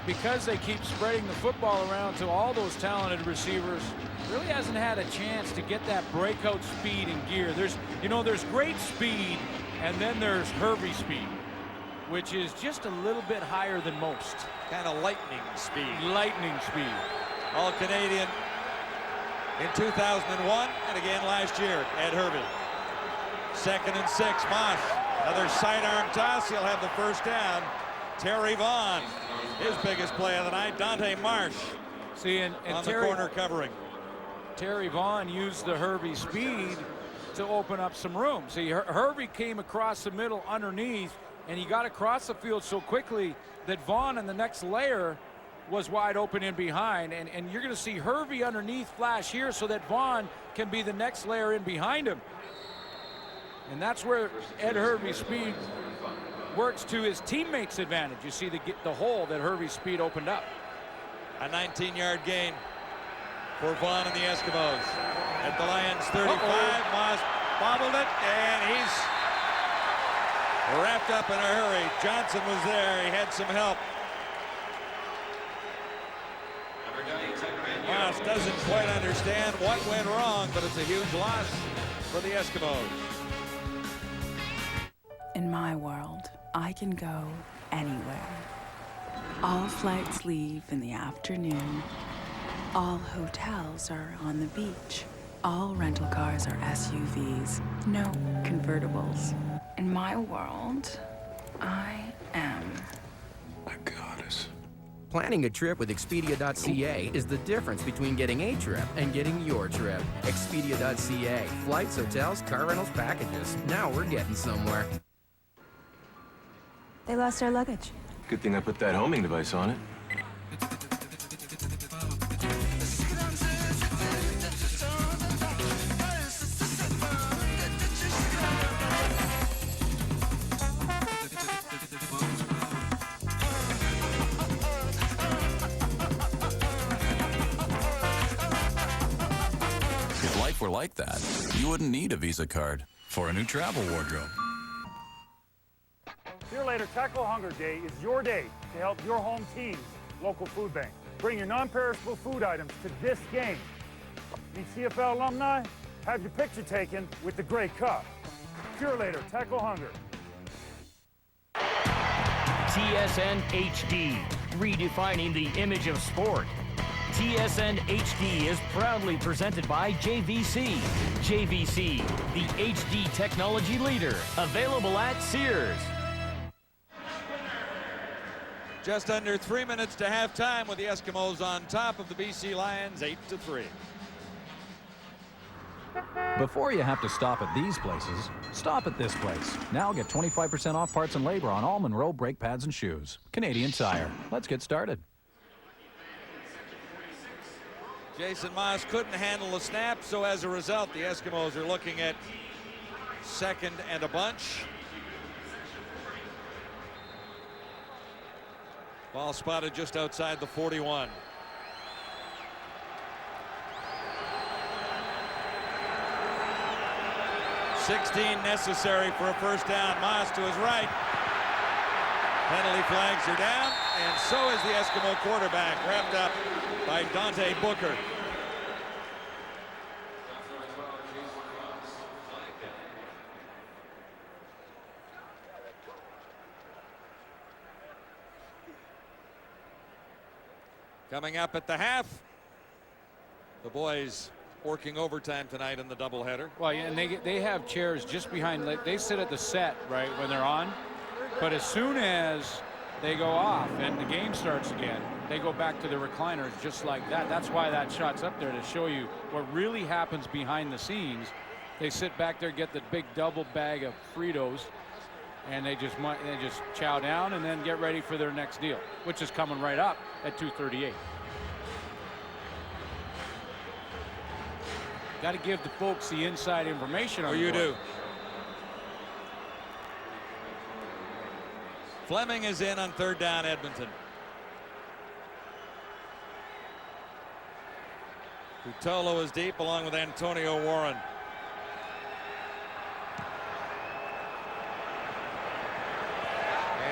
S3: because they keep spreading the football around to all those talented receivers, really hasn't had a chance to get that breakout speed and gear. There's great speed, and then there's Hervey speed. which is just a little bit higher than most.
S2: Kind of lightning speed.
S3: Lightning speed.
S2: All Canadian in 2001 and again last year. Ed Hervey. 2nd and 6. Moss. Another sidearm toss. He'll have the first down. Terry Vaughn. His biggest play of the night. Dante Marsh.
S3: See, and
S2: on
S3: Terry,
S2: the corner covering.
S3: Terry Vaughn used the Hervey speed to open up some room. See, Hervey came across the middle underneath, and he got across the field so quickly that Vaughn in the next layer was wide open in behind. And you're going to see Hervey underneath flash here so that Vaughn can be the next layer in behind him. And that's where Ed Hervey's speed works to his teammates' advantage. You see the hole that Hervey's speed opened up.
S2: A 19-yard gain for Vaughn and the Eskimos. At the Lions 35, Moss bobbled it, and he's wrapped up in a hurry. Johnson was there. He had some help. Moss doesn't quite understand what went wrong, but it's a huge loss for the Eskimos.
S1: In my world, I can go anywhere. All flights leave in the afternoon. All hotels are on the beach. All rental cars are SUVs, no convertibles. In my world, I am
S25: a goddess. Planning a trip with Expedia.ca is the difference between getting a trip and getting your trip. Expedia.ca. Flights, hotels, car rentals, packages. Now we're getting somewhere.
S10: They lost our luggage.
S14: Good thing I put that homing device on it.
S19: If life were like that, you wouldn't need a Visa card for a new travel wardrobe.
S20: Here Later Tackle Hunger Day is your day to help your home team's local food bank. Bring your non-perishable food items to this game. Need CFL alumni? Have your picture taken with the Grey Cup. Later Tackle Hunger.
S21: TSN HD, redefining the image of sport. TSN HD is proudly presented by JVC. JVC, the HD technology leader, available at Sears.
S2: Just under 3 minutes to halftime with the Eskimos on top of the BC Lions 8-3.
S22: Before you have to stop at these places, stop at this place. Now get 25% off parts and labor on all Monroe brake pads and shoes. Canadian Tire. Let's get started.
S2: Jason Moss couldn't handle the snap, so as a result, the Eskimos are looking at 2nd and a bunch. Ball spotted just outside the 41. $16 necessary for a first down. Moss to his right. Penalty flags are down, and so is the Eskimo quarterback, wrapped up by Dante Booker. Coming up at the half, the boys working overtime tonight in the doubleheader.
S3: Well, yeah, and they have chairs just behind. They sit at the set, right, when they're on. But as soon as they go off and the game starts again, they go back to the recliners just like that. That's why that shot's up there, to show you what really happens behind the scenes. They sit back there, get the big double bag of Fritos, and they just chow down and then get ready for their next deal, which is coming right up at 2:38. Got to give the folks the inside information on
S2: you do. Fleming is in on 3rd down, Edmonton. Tutolo is deep along with Antonio Warren.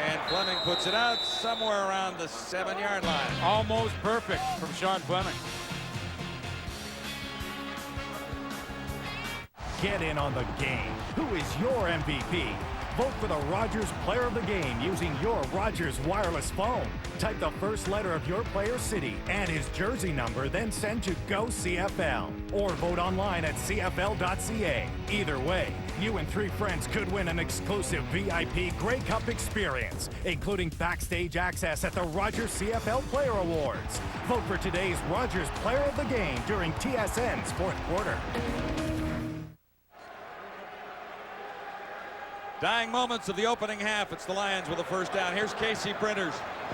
S2: And Fleming puts it out somewhere around the 7-yard line.
S3: Almost perfect from Sean Fleming.
S23: Get in on the game. Who is your MVP?
S5: Vote for the Rogers Player of the Game using your Rogers wireless phone. Type the first letter of your player's city and his jersey number, then send to Go CFL. Or vote online at CFL.ca. Either way, you and 3 friends could win an exclusive VIP Grey Cup experience, including backstage access at the Rogers CFL Player Awards. Vote for today's Rogers Player of the Game during TSN's 4th quarter.
S2: Dying moments of the opening half. It's the Lions with a first down. Here's Casey Printers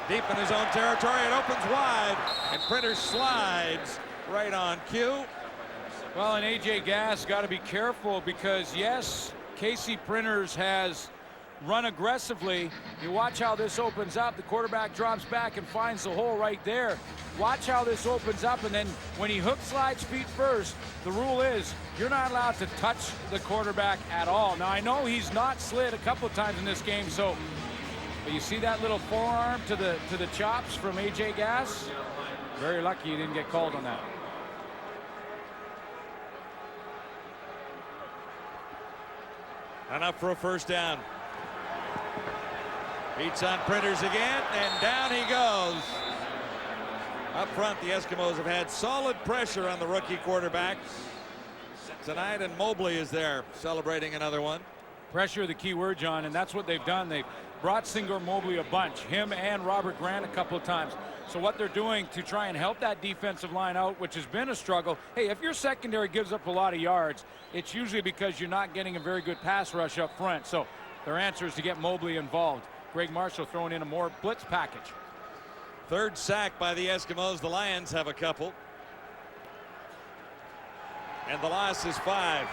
S2: deep in his own territory. It opens wide, and Printers slides right on cue.
S3: Well, and A.J. Gass got to be careful because, yes, Casey Printers has run aggressively. You watch how this opens up. The quarterback drops back and finds the hole right there. Watch how this opens up, and then when he hook slides feet first, the rule is you're not allowed to touch the quarterback at all. Now, I know he's not slid a couple of times in this game, so but you see that little forearm to the chops from A.J. Gass? Very lucky he didn't get called on that.
S2: Enough for a first down. Beats on Printers again, and down he goes. Up front, the Eskimos have had solid pressure on the rookie quarterback tonight, and Mobley is there celebrating another one.
S3: Pressure, the key word, John, and that's what they've done. They've brought Singer Mobley a bunch, him and Robert Grant a couple of times. So what they're doing to try and help that defensive line out, which has been a struggle. Hey, if your secondary gives up a lot of yards, it's usually because you're not getting a very good pass rush up front. So their answer is to get Mobley involved. Greg Marshall throwing in a more blitz package.
S2: 3rd sack by the Eskimos. The Lions have a couple. And the loss is 5.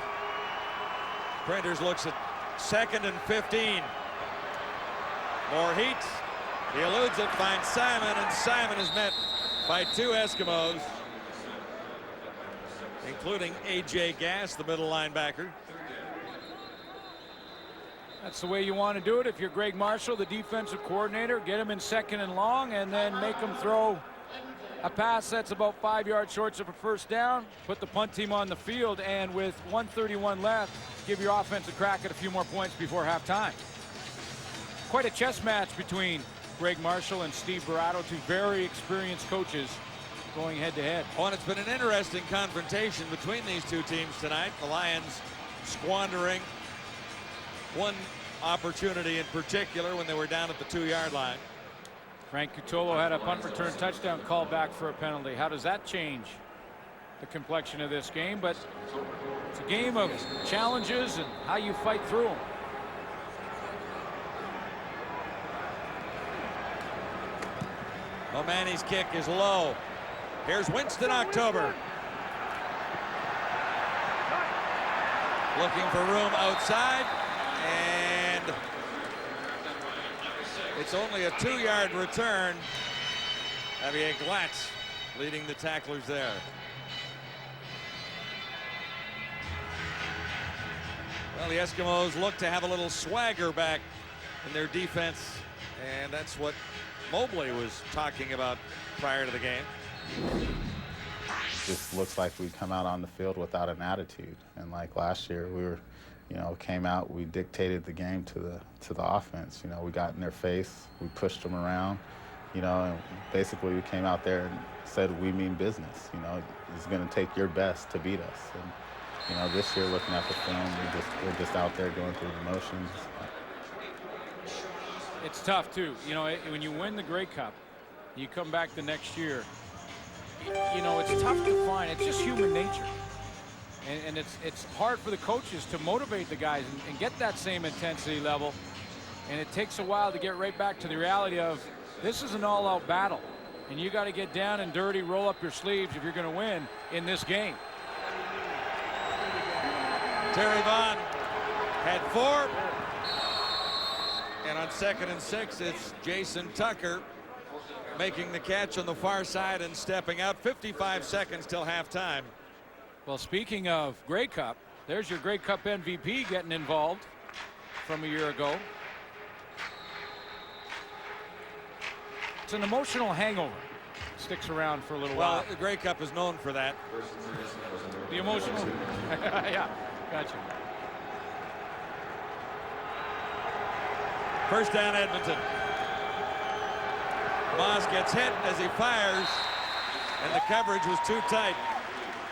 S2: Printers looks at 2nd and 15. More heat. He eludes it, finds Simon, and Simon is met by 2 Eskimos, including A.J. Gass, the middle linebacker.
S3: That's the way you want to do it if you're Greg Marshall, the defensive coordinator. Get him in 2nd and long, and then make him throw a pass that's about 5 yards short of a first down. Put the punt team on the field, and with 1:31 left, give your offense a crack at a few more points before halftime. Quite a chess match between Greg Marshall and Steve Barato, 2 very experienced coaches going head-to-head.
S2: Oh, and it's been an interesting confrontation between these 2 teams tonight. The Lions squandering one opportunity in particular when they were down at the 2-yard line.
S3: Frank Cutolo had a punt return touchdown call back for a penalty. How does that change the complexion of this game? But it's a game of challenges and how you fight through them.
S2: O'Mahony's kick is low. Here's Winston October. Looking for room outside, and it's only a 2-yard return. Javier Glatz leading the tacklers there. Well, the Eskimos look to have a little swagger back in their defense, and that's what Mobley was talking about prior to the game.
S9: Just looks like we come out on the field without an attitude, and like last year we were, came out, we dictated the game to the offense. We got in their face, we pushed them around, and basically we came out there and said we mean business. It's going to take your best to beat us. And this year, looking at the film, we're just out there going through the motions.
S3: It's tough too. When you win the Grey Cup, you come back the next year. It's tough to find. It's just human nature. And it's hard for the coaches to motivate the guys and get that same intensity level. And it takes a while to get right back to the reality of this is an all-out battle. And you got to get down and dirty, roll up your sleeves if you're going to win in this game.
S2: Terry Vaughn had 4. And on 2nd and 6, it's Jason Tucker making the catch on the far side and stepping out. 55 seconds till halftime.
S3: Well, speaking of Grey Cup, there's your Grey Cup MVP getting involved from a year ago. It's an emotional hangover. Sticks around for a little while.
S2: Well, the Grey Cup is known for that.
S3: The emotional? Yeah, gotcha.
S2: First down, Edmonton. Moss gets hit as he fires, and the coverage was too tight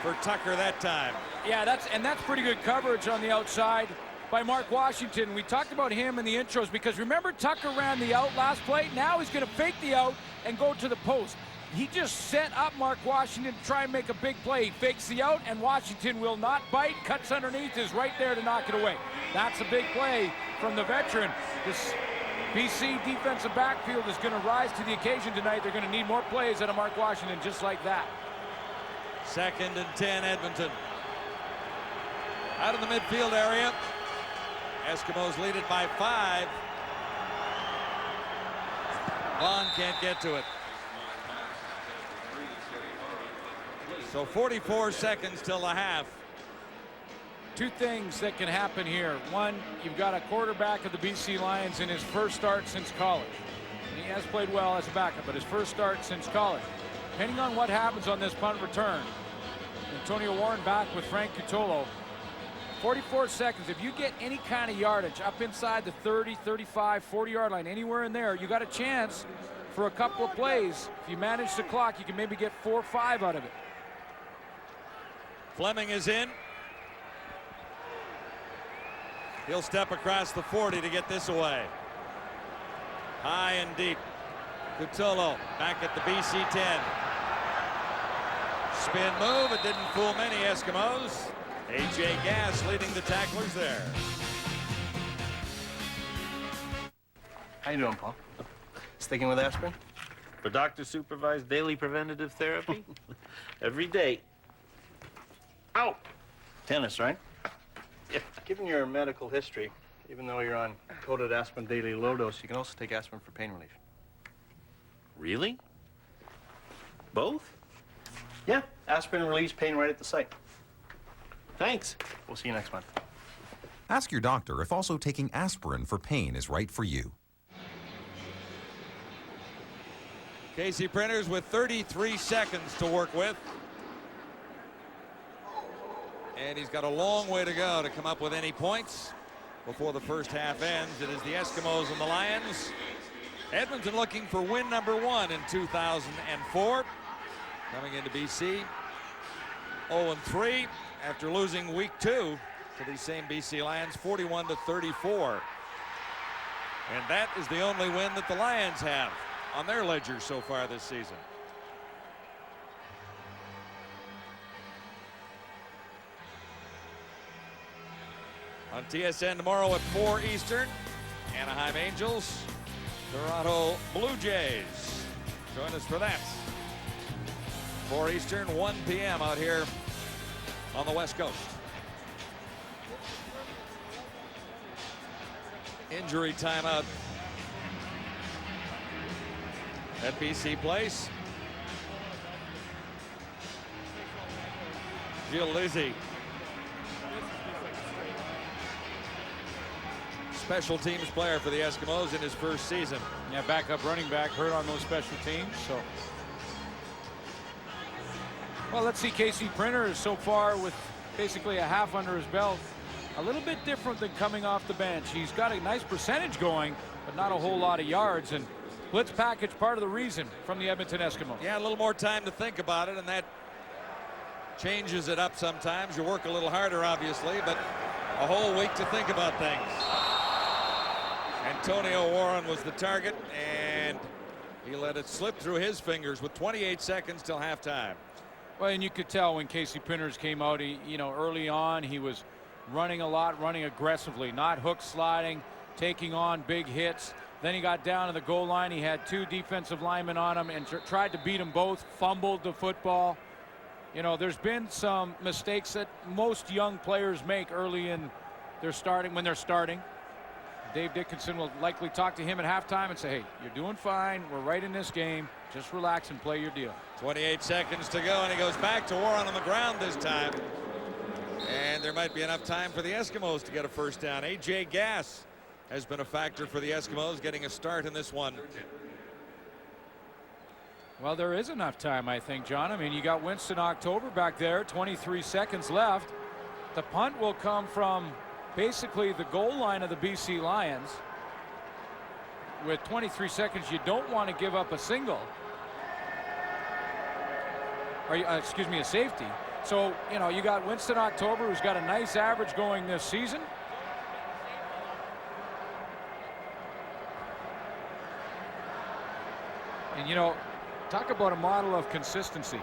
S2: for Tucker that time.
S3: Yeah, that's pretty good coverage on the outside by Mark Washington. We talked about him in the intros because remember Tucker ran the out last play. Now he's going to fake the out and go to the post. He just set up Mark Washington to try and make a big play. He fakes the out, and Washington will not bite. Cuts underneath, is right there to knock it away. That's a big play from the veteran. This BC defensive backfield is going to rise to the occasion tonight. They're going to need more plays out of Mark Washington just like that.
S2: 2nd and 10, Edmonton. Out of the midfield area. Eskimos lead it by 5. Vaughn can't get to it. So 44 seconds till the half.
S3: Two things that can happen here. One, you've got a quarterback of the BC Lions in his first start since college. And he has played well as a backup, but his first start since college. Depending on what happens on this punt return, Antonio Warren back with Frank Cutolo. 44 seconds. If you get any kind of yardage up inside the 30, 35, 40-yard line, anywhere in there, you got a chance for a couple of plays. If you manage the clock, you can maybe get 4 or 5 out of it.
S2: Fleming is in. He'll step across the 40 to get this away. High and deep. Cutolo back at the BC 10. Spin move. It didn't fool many Eskimos. A.J. Gass leading the tacklers there.
S10: How you doing, Paul? Sticking with aspirin?
S12: For doctor-supervised daily preventative therapy? Every day.
S10: Ow! Tennis, right? Yeah. Given your medical history, even though you're on coated aspirin daily low dose, you can also take aspirin for pain relief.
S12: Really? Both?
S10: Yeah, aspirin relieves pain right at the site. Thanks. We'll see you next month.
S13: Ask your doctor if also taking aspirin for pain is right for you.
S2: Casey Printers with 33 seconds to work with. And he's got a long way to go to come up with any points before the first half ends. It is the Eskimos and the Lions. Edmonton looking for win number 1 in 2004. Coming into BC 0-3 after losing week 2 to these same BC Lions 41-34. And that is the only win that the Lions have on their ledger so far this season. On TSN tomorrow at 4 Eastern, Anaheim Angels, Toronto Blue Jays. Join us for that. 4 Eastern, 1 p.m. out here on the West Coast. Injury timeout at BC Place. Gil Lizzie. Special teams player for the Eskimos in his first season.
S3: Yeah, backup running back hurt on those special teams. So, well, let's see Casey Printers so far with basically a half under his belt. A little bit different than coming off the bench. He's got a nice percentage going, but not a whole lot of yards. And blitz package part of the reason from the Edmonton Eskimos.
S2: Yeah, a little more time to think about it, and that changes it up sometimes. You work a little harder, obviously, but a whole week to think about things. Antonio Warren was the target, and he let it slip through his fingers with 28 seconds till halftime.
S3: Well, and you could tell when Casey Printers came out, early on, he was running a lot, running aggressively, not hook sliding, taking on big hits. Then he got down to the goal line. He had 2 defensive linemen on him and tried to beat them both, fumbled the football. There's been some mistakes that most young players make early in their starting, when they're starting. Dave Dickinson will likely talk to him at halftime and say, hey, you're doing fine. We're right in this game. Just relax and play your deal.
S2: 28 seconds to go, and he goes back to Warren on the ground this time. And there might be enough time for the Eskimos to get a first down. A.J. Gass has been a factor for the Eskimos getting a start in this one.
S3: Well, there is enough time, I think, John. I mean, you got Winston October back there, 23 seconds left. The punt will come from basically the goal line of the BC Lions. with 23 seconds, you don't want to give up a single. Or, excuse me, a safety. So, you know, you got Winston October, who's got a nice average going this season. And, you know, talk about a model of consistency.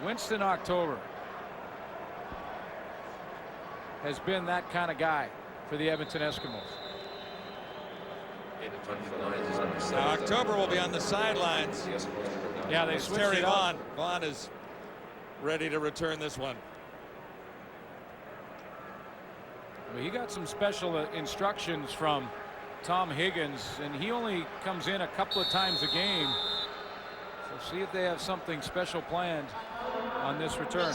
S3: Winston October has been that kind of guy for the Edmonton Eskimos.
S2: Now October will be on the sidelines.
S3: Yeah, they
S2: It's
S3: switched
S2: Terry
S3: it up.
S2: Vaughn. Vaughn is ready to return this one.
S3: Well, he got some special instructions from Tom Higgins, and he only comes in a couple of times a game. So see if they have something special planned on this return.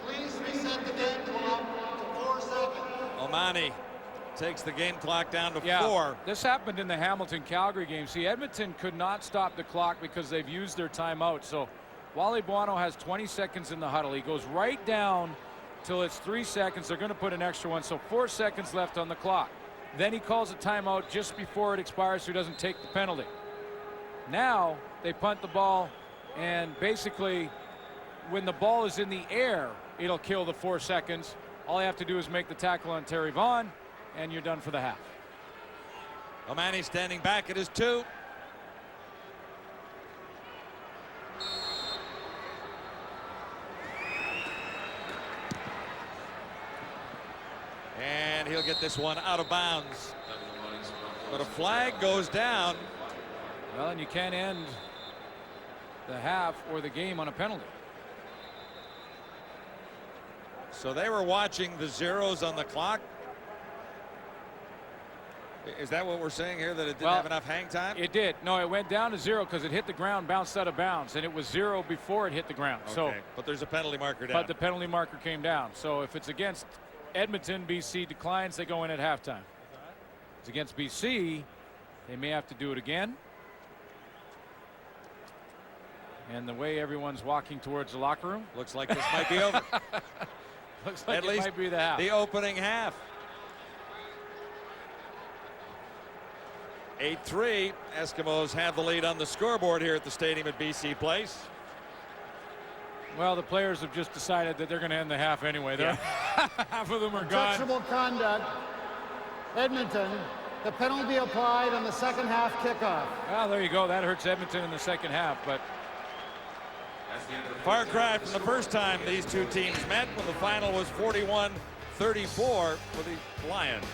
S16: Please reset the game clock to 4 seconds.
S2: Omani takes the game clock down to 4.
S3: Yeah, this happened in the Hamilton-Calgary game. See, Edmonton could not stop the clock because they've used their timeout. So Wally Buono has 20 seconds in the huddle. He goes right down till it's 3 seconds. They're going to put an extra one, so 4 seconds left on the clock. Then he calls a timeout just before it expires so he doesn't take the penalty. Now they punt the ball, and basically when the ball is in the air, it'll kill the 4 seconds. All you have to do is make the tackle on Terry Vaughn, and you're done for the half.
S2: Omani standing back at his 2. And he'll get this one out of bounds. But a flag goes down.
S3: Well, and you can't end the half or the game on a penalty.
S2: So they were watching the zeros on the clock. Is that what we're saying here, that it didn't have enough hang time?
S3: It did. No, it went down to 0 because it hit the ground, bounced out of bounds, and it was 0 before it hit the ground.
S2: Okay,
S3: So,
S2: but there's a penalty marker down.
S3: but the penalty marker came down. So if it's against Edmonton, BC declines, they go in at halftime. If it's against BC, they may have to do it again. And the way everyone's walking towards the locker room,
S2: looks like this might be over.
S3: Looks like
S2: At
S3: it
S2: least
S3: might be the half.
S2: the opening half. 8-3. Eskimos have the lead on the scoreboard here at the stadium at BC Place.
S3: Well, the players have just decided that they're going to end the half anyway. Half of them are gone.
S16: Objectionable conduct. Edmonton. The penalty applied on the second half kickoff.
S3: Well, there you go. That hurts Edmonton in the second half, but
S2: Far cry from the first time these two teams met when the final was 41-34 for the Lions.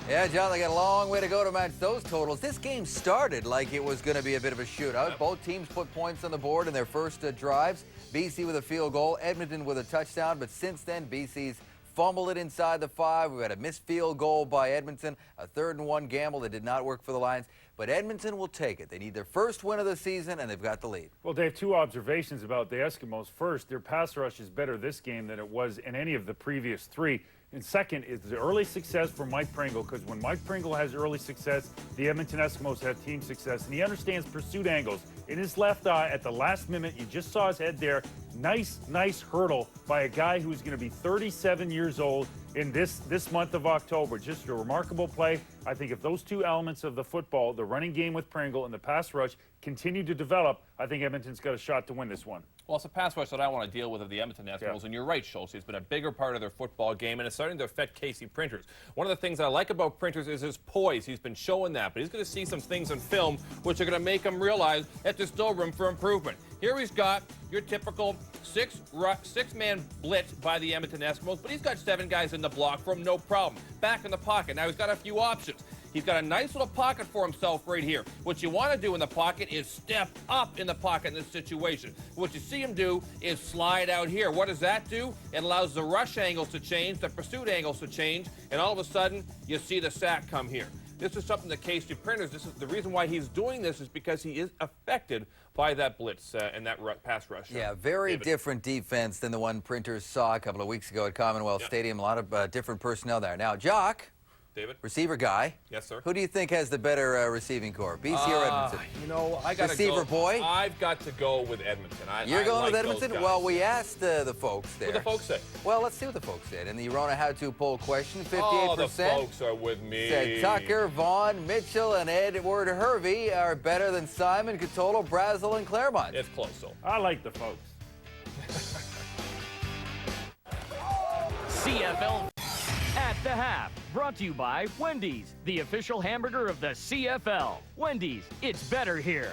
S15: Yeah, John, they got a long way to go to match those totals. This game started like it was going to be a bit of a shootout. Both teams put points on the board in their first drives. BC with a field goal, Edmonton with a touchdown, but since then, BC's fumbled it inside the 5. We've had a missed field goal by Edmonton, a 3rd-and-1 gamble that did not work for the Lions. But Edmonton will take it. They need their first win of the season, and they've got the lead.
S20: Well, Dave, 2 observations about the Eskimos. First, their pass rush is better this game than it was in any of the previous 3. And second is the early success for Mike Pringle, because when Mike Pringle has early success, the Edmonton Eskimos have team success, and he understands pursuit angles. In his left eye, at the last minute, you just saw his head there. Nice hurdle by a guy who's going to be 37 years old in this month of October. Just a remarkable play. I think if those 2 elements of the football, the running game with Pringle and the pass rush, continue to develop, I think Edmonton's got a shot to win this one.
S17: Well, it's a pass rush that I want to deal with of the Edmonton Eskimos, and you're right, Schultz. It's been a bigger part of their football game, and it's starting to affect Casey Printers. One of the things I like about Printers is his poise. He's been showing that, but he's going to see some things in film which are going to make him realize that there's still room for improvement. Here he's got your typical six-man blitz by the Edmonton Eskimos, but he's got 7 guys in the block for him, no problem. Back in the pocket. Now he's got a few options. He's got a nice little pocket for himself right here. What you want to do in the pocket is step up in the pocket in this situation. What you see him do is slide out here. What does that do? It allows the rush angles to change, the pursuit angles to change, and all of a sudden, you see the sack come here. This is something that Casey Printers, this is the reason why he's doing this is because he is affected by that blitz and that pass rush.
S15: Yeah, very different defense than the one Printers saw a couple of weeks ago at Commonwealth Stadium. A lot of different personnel there. Now, Jock,
S17: David?
S15: Receiver guy.
S17: Yes, sir.
S15: Who do you think has the better receiving core, BC or Edmonton?
S17: You know, I got to
S15: Receiver boy?
S17: I've got to go with Edmonton.
S15: You're going
S17: like
S15: with Edmonton?
S17: those guys.
S15: Well, we asked the folks there.
S17: What the folks say?
S15: Well, let's see what the folks said. In the Rona How-To poll question, 58%
S17: Oh, the folks are with me.
S15: said Tucker, Vaughn, Mitchell, and Edward Hervey are better than Simon, Catolo, Brazel, and Claremont.
S17: It's close, though.
S20: I like the folks.
S21: CFL at the half, brought to you by Wendy's, the official hamburger of the CFL. Wendy's, it's better here.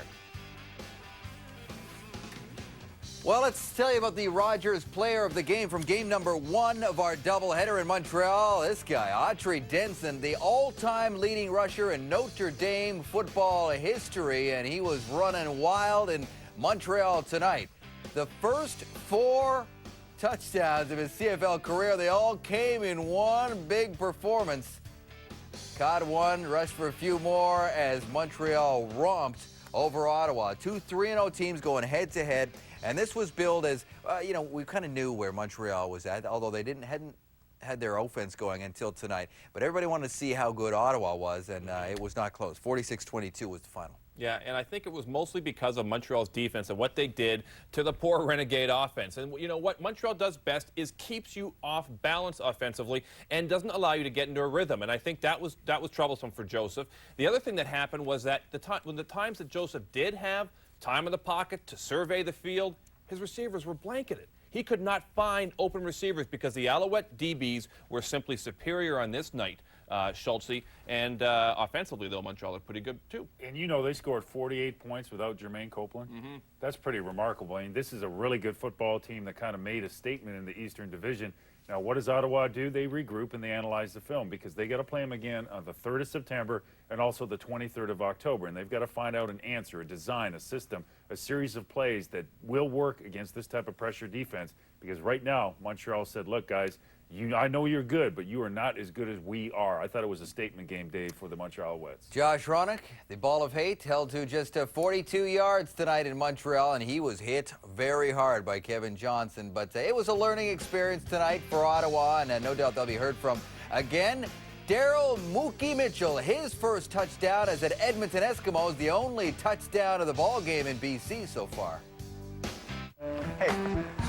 S15: Well, let's tell you about the Rogers player of the game from game number 1 of our doubleheader in Montreal. This guy, Autry Denson, the all-time leading rusher in Notre Dame football history, and he was running wild in Montreal tonight. The first 4 touchdowns of his CFL career, they all came in one big performance. Caught one, rushed for a few more as Montreal romped over Ottawa. 2 3-0 teams going head-to-head. And this was billed as, you know, we kind of knew where Montreal was at, although they hadn't had their offense going until tonight. But everybody wanted to see how good Ottawa was, and it was not close. 46-22 was the final.
S17: Yeah, and I think it was mostly because of Montreal's defense and what they did to the poor Renegade offense. And you know what Montreal does best is keeps you off balance offensively and doesn't allow you to get into a rhythm. And I think that was troublesome for Joseph. The other thing that happened was that when the times that Joseph did have time in the pocket to survey the field, his receivers were blanketed. He could not find open receivers because the Alouette DBs were simply superior on this night, Schultze. And offensively, though, Montreal looked pretty good, too.
S20: And you know they scored 48 points without Jermaine Copeland. That's pretty remarkable. I mean, this is a really good football team that kind of made a statement in the Eastern Division. Now, what does Ottawa do? They regroup and they analyze the film because they got to play them again on the 3rd of September and also the 23rd of October. And they've got to find out an answer, a design, a system, a series of plays that will work against this type of pressure defense. Because right now, Montreal said, look, guys, I know you're good, but you are not as good as we are. I thought it was a statement game, Dave, for the Montreal Alouettes.
S15: Josh Ronick, the ball of hate, held to just 42 yards tonight in Montreal, and he was hit very hard by Kevin Johnson. But it was a learning experience tonight for Ottawa, and no doubt they'll be heard from again. Daryl Mookie Mitchell, his first touchdown as an Edmonton Eskimos, the only touchdown of the ball game in BC so far.
S4: Hey,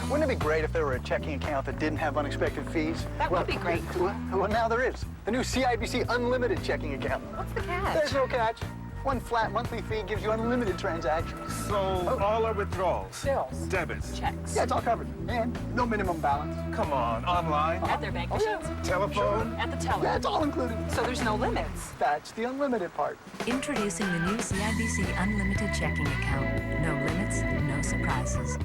S4: wouldn't it be great if there were a checking account that didn't have unexpected fees?
S11: That would be great.
S4: Well, now there is. The new CIBC Unlimited checking account.
S11: What's the catch?
S4: There's no catch. One flat monthly fee gives you unlimited transactions.
S18: So all our withdrawals,
S11: bills,
S18: debits,
S11: checks.
S4: Yeah, it's all covered. And no minimum balance.
S18: Come on, online,
S11: At their bank machines?
S18: telephone.
S11: At the teller?
S4: Yeah, it's all included.
S11: So there's no limits?
S4: That's the unlimited part.
S23: Introducing the new CIBC Unlimited Checking Account. No limits, no surprises.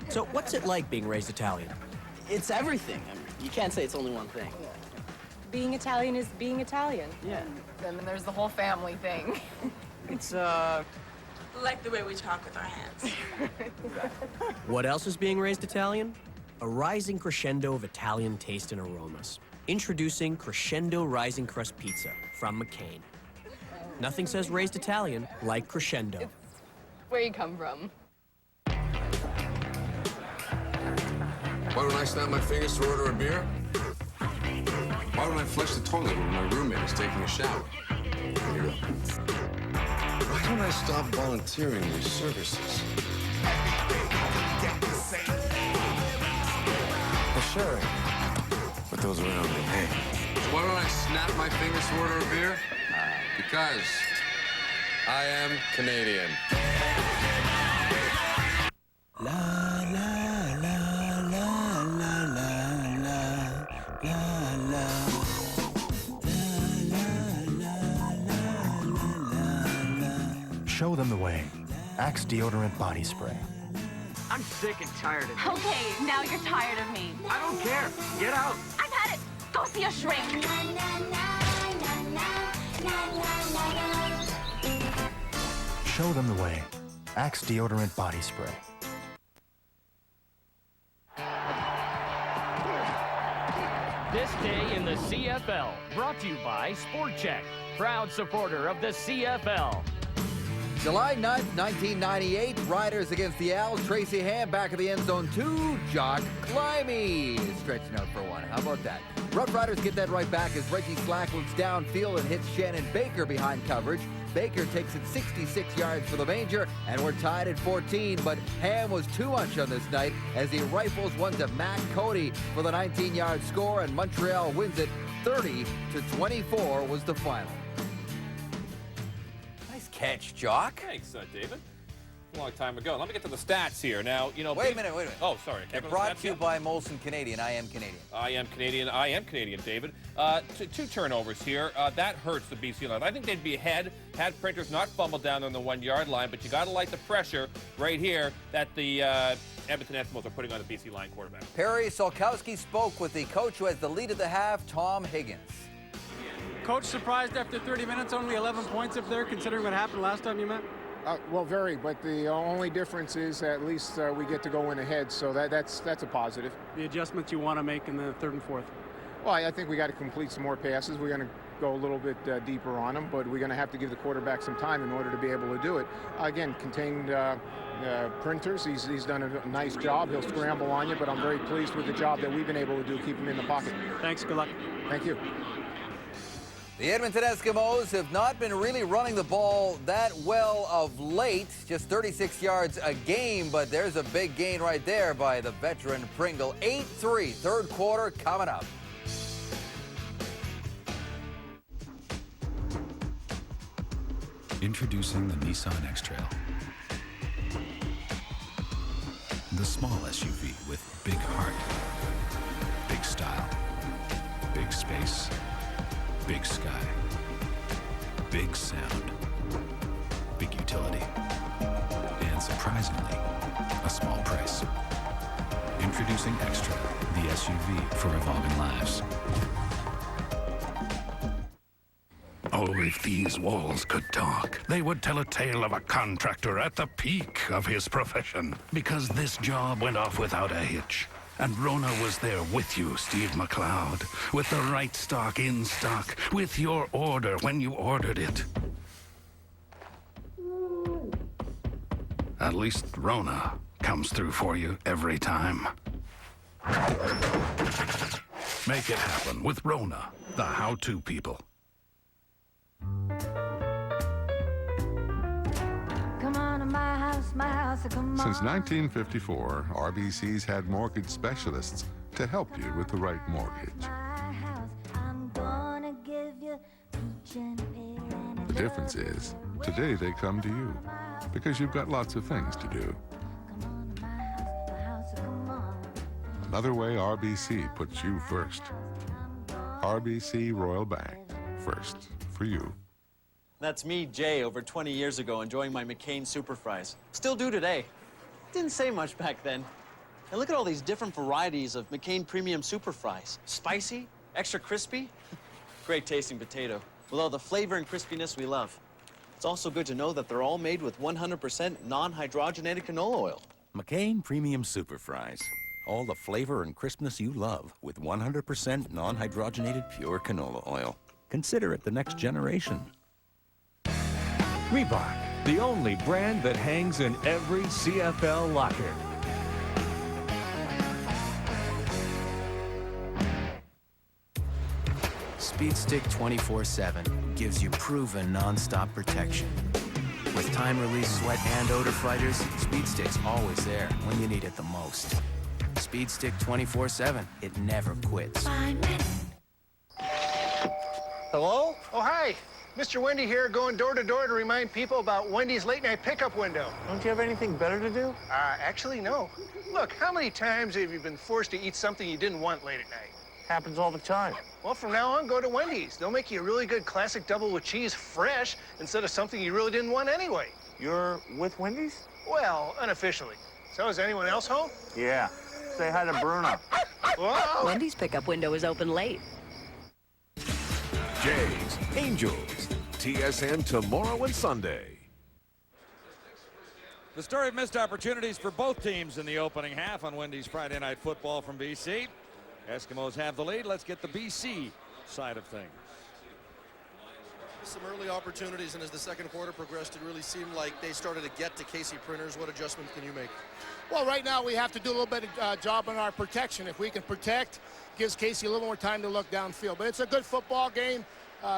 S24: So what's it like being raised Italian?
S26: It's everything. I mean, you can't say it's only one thing.
S27: Being Italian is being Italian.
S26: Yeah.
S27: And then there's the whole family thing.
S26: It's,
S27: Like the way we talk with our hands.
S24: What else is being raised Italian? A rising crescendo of Italian taste and aromas. Introducing Crescendo Rising Crust Pizza from McCain. Nothing says raised Italian like crescendo.
S27: Where you come from.
S28: Why don't I snap my fingers to order a beer? Why don't I flush the toilet when my roommate is taking a shower? Here you go. Why don't I stop volunteering these services? Well, sure. But those around me, hey. Why don't I snap my fingers to order a beer? Because I am Canadian.
S5: Show them the way. Axe deodorant body spray.
S24: I'm sick and tired of it.
S27: Okay, now you're tired of me.
S24: I don't care. Get out.
S27: I've had it. Go see a shrink.
S5: Show them the way. Axe deodorant body spray.
S21: This day in the CFL, brought to you by Sport Check, proud supporter of the CFL.
S15: July 9th, 1998, Riders against the Owls. Tracy Ham back of the end zone 2. Jock Climby stretching out for one. How about that? Rough Riders get that right back as Reggie Slack looks downfield and hits Shannon Baker behind coverage. Baker takes it 66 yards for the Manger, and we're tied at 14, but Ham was too much on this night as he rifles one to Matt Cody for the 19-yard score, and Montreal wins it 30-24 was the final. Nice catch, Jock.
S17: Thanks, David. A long time ago. Let me get to the stats here. Now, you know...
S15: Wait a minute.
S17: Oh, sorry.
S15: It brought to you by Molson Canadian. I am Canadian.
S17: I am Canadian, David. Two turnovers here. That hurts the BC line. I think they'd be ahead had Printers not fumbled down on the 1-yard line, but you got to like the pressure right here that the Edmonton Eskimos are putting on the BC line quarterback.
S15: Perry Solkowski spoke with the coach who has the lead at the half, Tom Higgins.
S1: Coach, surprised after 30 minutes, only 11 points up there, considering what happened last time you met?
S6: Well, very, but the only difference is at least we get to go in ahead, so that's a positive.
S1: The adjustments you want to make in the third and fourth?
S6: Well, I think we got to complete some more passes. We're going to go a little bit deeper on them, but we're going to have to give the quarterback some time in order to be able to do it. Again, contained Printers. He's done a nice job. He'll scramble on you, but I'm very pleased with the job that we've been able to do, keep him in the pocket.
S1: Thanks. Good luck.
S6: Thank you.
S15: The Edmonton Eskimos have not been really running the ball that well of late, just 36 yards a game, but there's a big gain right there by the veteran Pringle. 8-3, third quarter coming up.
S7: Introducing the Nissan X-Trail. The small SUV with big heart, big style, big space, big sky, big sound, big utility, and surprisingly, a small price. Introducing Extra, the SUV for evolving lives.
S8: Oh, if these walls could talk, they would tell a tale of a contractor at the peak of his profession. Because this job went off without a hitch. And Rona was there with you, Steve McLeod, with the right stock in stock, with your order when you ordered it. At least Rona comes through for you every time. Make it happen with Rona, the how-to people.
S14: Come on to my house, come on.
S19: Since 1954, RBC's had mortgage specialists to help you with the right mortgage.
S14: I'm gonna give you peach and pear and
S19: The difference is, today they come to you because you've got lots of things to do. Another way RBC puts you first. RBC Royal Bank, first for you.
S26: That's me, Jay, over 20 years ago, enjoying my McCain Super Fries. Still do today. Didn't say much back then. And look at all these different varieties of McCain Premium Super Fries. Spicy, extra crispy, great tasting potato, with all the flavor and crispiness we love. It's also good to know that they're all made with 100% non-hydrogenated canola oil.
S22: McCain Premium Super Fries. All the flavor and crispness you love with 100% non-hydrogenated pure canola oil. Consider it the next generation.
S25: Reebok, the only brand that hangs in every CFL locker.
S24: Speed Stick 24/7 gives you proven non-stop protection. With time-release sweat and odor fighters, Speed Stick's always there when you need it the most. Speed Stick 24/7, it never quits.
S4: Hello? Oh, hi. Mr. Wendy here, going door to door to remind people about Wendy's late night pickup window.
S10: Don't you have anything better to do?
S4: Actually, no. Look, how many times have you been forced to eat something you didn't want late at night?
S10: Happens all the time.
S4: Well, from now on, go to Wendy's. They'll make you a really good classic double with cheese fresh instead of something you really didn't want anyway.
S10: You're with Wendy's?
S4: Well, unofficially. So is anyone else home?
S10: Yeah. Say hi to Bruno.
S4: Whoa!
S11: Wendy's pickup window is open late.
S29: Jays, Angels, TSN tomorrow and Sunday.
S2: The story of missed opportunities for both teams in the opening half on Wendy's Friday Night Football from BC. Eskimos have the lead. Let's get the BC side of things.
S3: Some early opportunities, and as the second quarter progressed, it really seemed like they started to get to Casey Printers. What adjustments can you make?
S9: Well, right now we have to do a little bit of job on our protection. If we can protect, gives Casey a little more time to look downfield. But it's a good football game.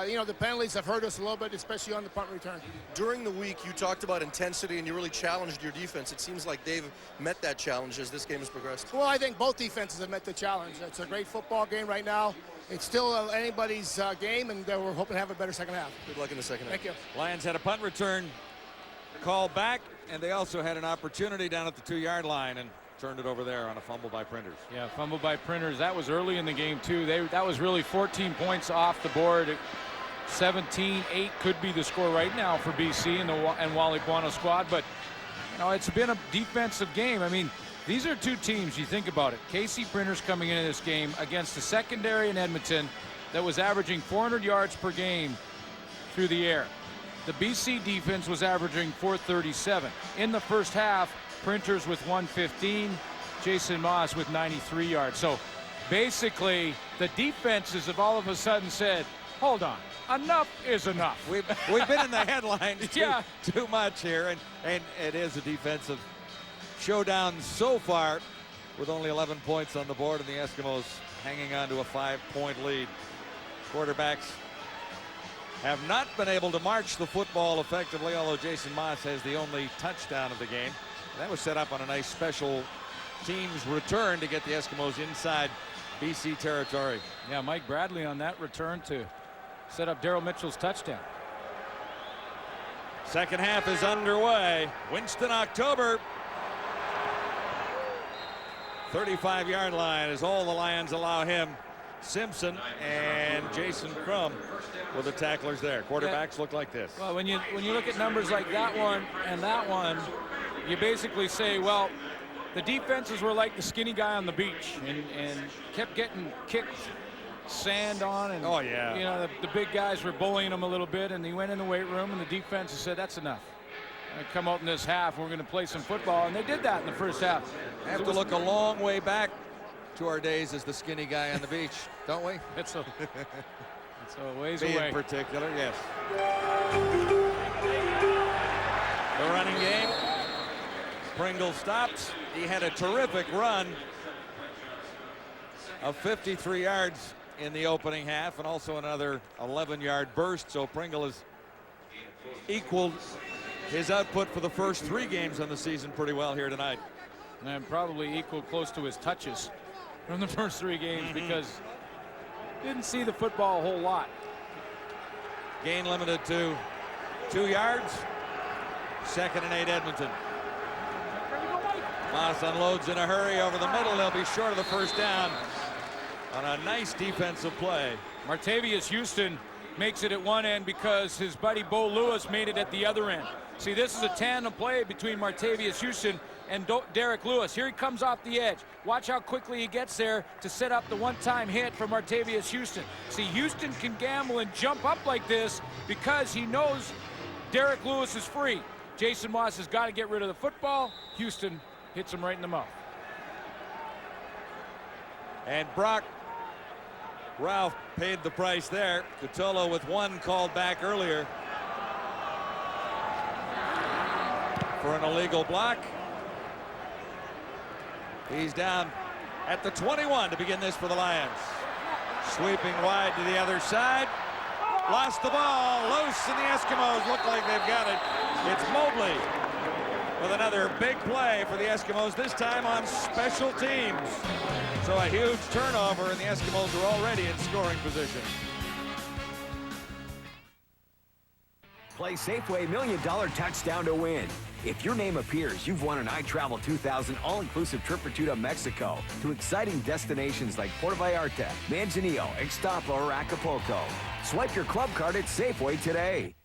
S9: You know, the penalties have hurt us a little bit, especially on the punt return.
S3: During the week, you talked about intensity, and you really challenged your defense. It seems like they've met that challenge as this game has progressed.
S9: Well, I think both defenses have met the challenge. It's a great football game right now. It's still anybody's game, and we're hoping to have a better second half.
S3: Good luck in the second half.
S9: Thank you.
S2: Lions had a punt return called back, and they also had an opportunity down at the 2-yard line and turned it over there on a fumble by Printers.
S12: Yeah, fumble by Printers. That was early in the game, too. That was really 14 points off the board. 17-8 could be the score right now for BC and Wally Buono squad, but you know, it's been a defensive game. I mean, these are two teams, you think about it. Casey Printers coming into this game against the secondary in Edmonton that was averaging 400 yards per game through the air. The BC defense was averaging 437. In the first half, Printers with 115, Jason Moss with 93 yards. So basically, the defenses have all of a sudden said, hold on, enough is enough.
S2: We've been in the headlines too much here, and it is a defensive showdown so far with only 11 points on the board, and the Eskimos hanging on to a 5-point lead. Quarterbacks have not been able to march the football effectively, although Jason Moss has the only touchdown of the game. And that was set up on a nice special teams return to get the Eskimos inside BC territory.
S12: Yeah, Mike Bradley on that return to set up Daryl Mitchell's touchdown.
S2: Second half is underway. Winston October. 35-yard line is all the Lions allow him. Simpson and Jason Crum were the tacklers there. Quarterbacks look like this.
S12: Well, when you look at numbers like that one and that one, you basically say, well, the defenses were like the skinny guy on the beach and kept getting kicked sand on, and
S2: oh yeah,
S12: you know, the big guys were bullying him a little bit, and he went in the weight room and the defense said, that's enough. Come out in this half, we're going to play some football, and they did that in the first half.
S2: Have to look a long way back to our days as the skinny guy on the beach, don't we?
S12: It's a ways
S2: Me
S12: away.
S2: In particular, yes. The running game. Pringle stops. He had a terrific run of 53 yards in the opening half, and also another 11-yard burst. So Pringle has equaled his output for the first 3 games on the season pretty well here tonight.
S12: And probably equal close to his touches from the first 3 games because didn't see the football a whole lot.
S2: Gain limited to 2 yards. 2nd and 8 Edmonton. Moss unloads in a hurry over the middle. They'll be short of the first down on a nice defensive play.
S12: Martavius Houston makes it at one end because his buddy Bo Lewis made it at the other end. See, this is a tandem play between Martavius Houston and Derek Lewis. Here he comes off the edge. Watch how quickly he gets there to set up the one-time hit for Martavius Houston. See, Houston can gamble and jump up like this because he knows Derek Lewis is free. Jason Moss has got to get rid of the football. Houston hits him right in the mouth.
S2: And Brock Ralph paid the price there. Cutolo with 1 called back earlier for an illegal block. He's down at the 21 to begin this for the Lions. Sweeping wide to the other side. Lost the ball. Loose, and the Eskimos look like they've got it. It's Mobley with another big play for the Eskimos, this time on special teams. So a huge turnover, and the Eskimos are already in scoring position.
S13: Play Safeway $1 Million Touchdown to Win. If your name appears, you've won an iTravel 2000 all-inclusive trip or 2 to Mexico to exciting destinations like Puerto Vallarta, Manzanillo, Ixtapa, or Acapulco. Swipe your club card at Safeway today.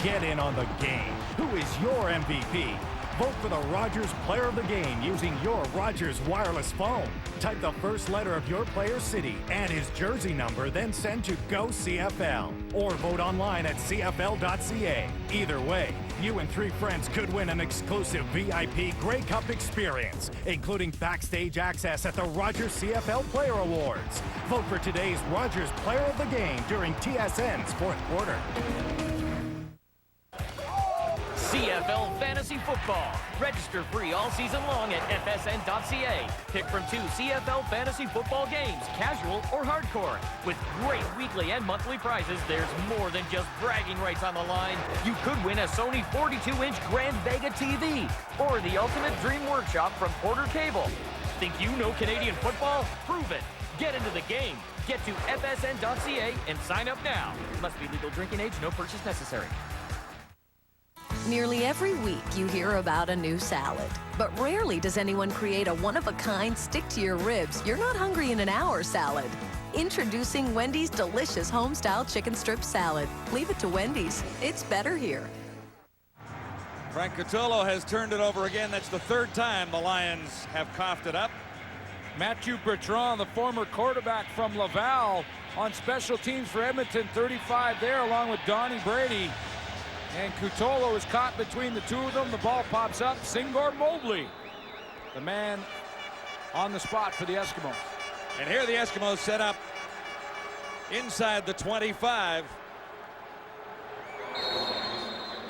S5: Get in on the game. Who is your MVP? Vote for the Rogers Player of the Game using your Rogers wireless phone. Type the first letter of your player's city and his jersey number, then send to Go CFL. Or vote online at CFL.ca. Either way, you and 3 friends could win an exclusive VIP Grey Cup experience, including backstage access at the Rogers CFL Player Awards. Vote for today's Rogers Player of the Game during TSN's 4th quarter.
S1: CFL Fantasy Football. Register free all season long at FSN.ca. Pick from 2 CFL Fantasy Football games, casual or hardcore. With great weekly and monthly prizes, there's more than just bragging rights on the line. You could win a Sony 42-inch Grand Vega TV or the Ultimate Dream Workshop from Porter Cable. Think you know Canadian football? Prove it. Get into the game. Get to FSN.ca and sign up now. Must be legal drinking age, no purchase necessary.
S11: Nearly every week you hear about a new salad, but rarely does anyone create a one-of-a-kind stick-to-your-ribs, you're not hungry in an hour salad. Introducing Wendy's delicious home-style chicken strip salad. Leave it to Wendy's. It's better here.
S2: Frank Cutolo has turned it over again. That's the 3rd time the Lions have coughed it up.
S12: Matthew Bertrand, the former quarterback from Laval, on special teams for Edmonton, 35 there, along with Donnie Brady. And Cutolo is caught between the two of them. The ball pops up. Singor Mobley, the man on the spot for the Eskimos.
S2: And here the Eskimos set up inside the 25.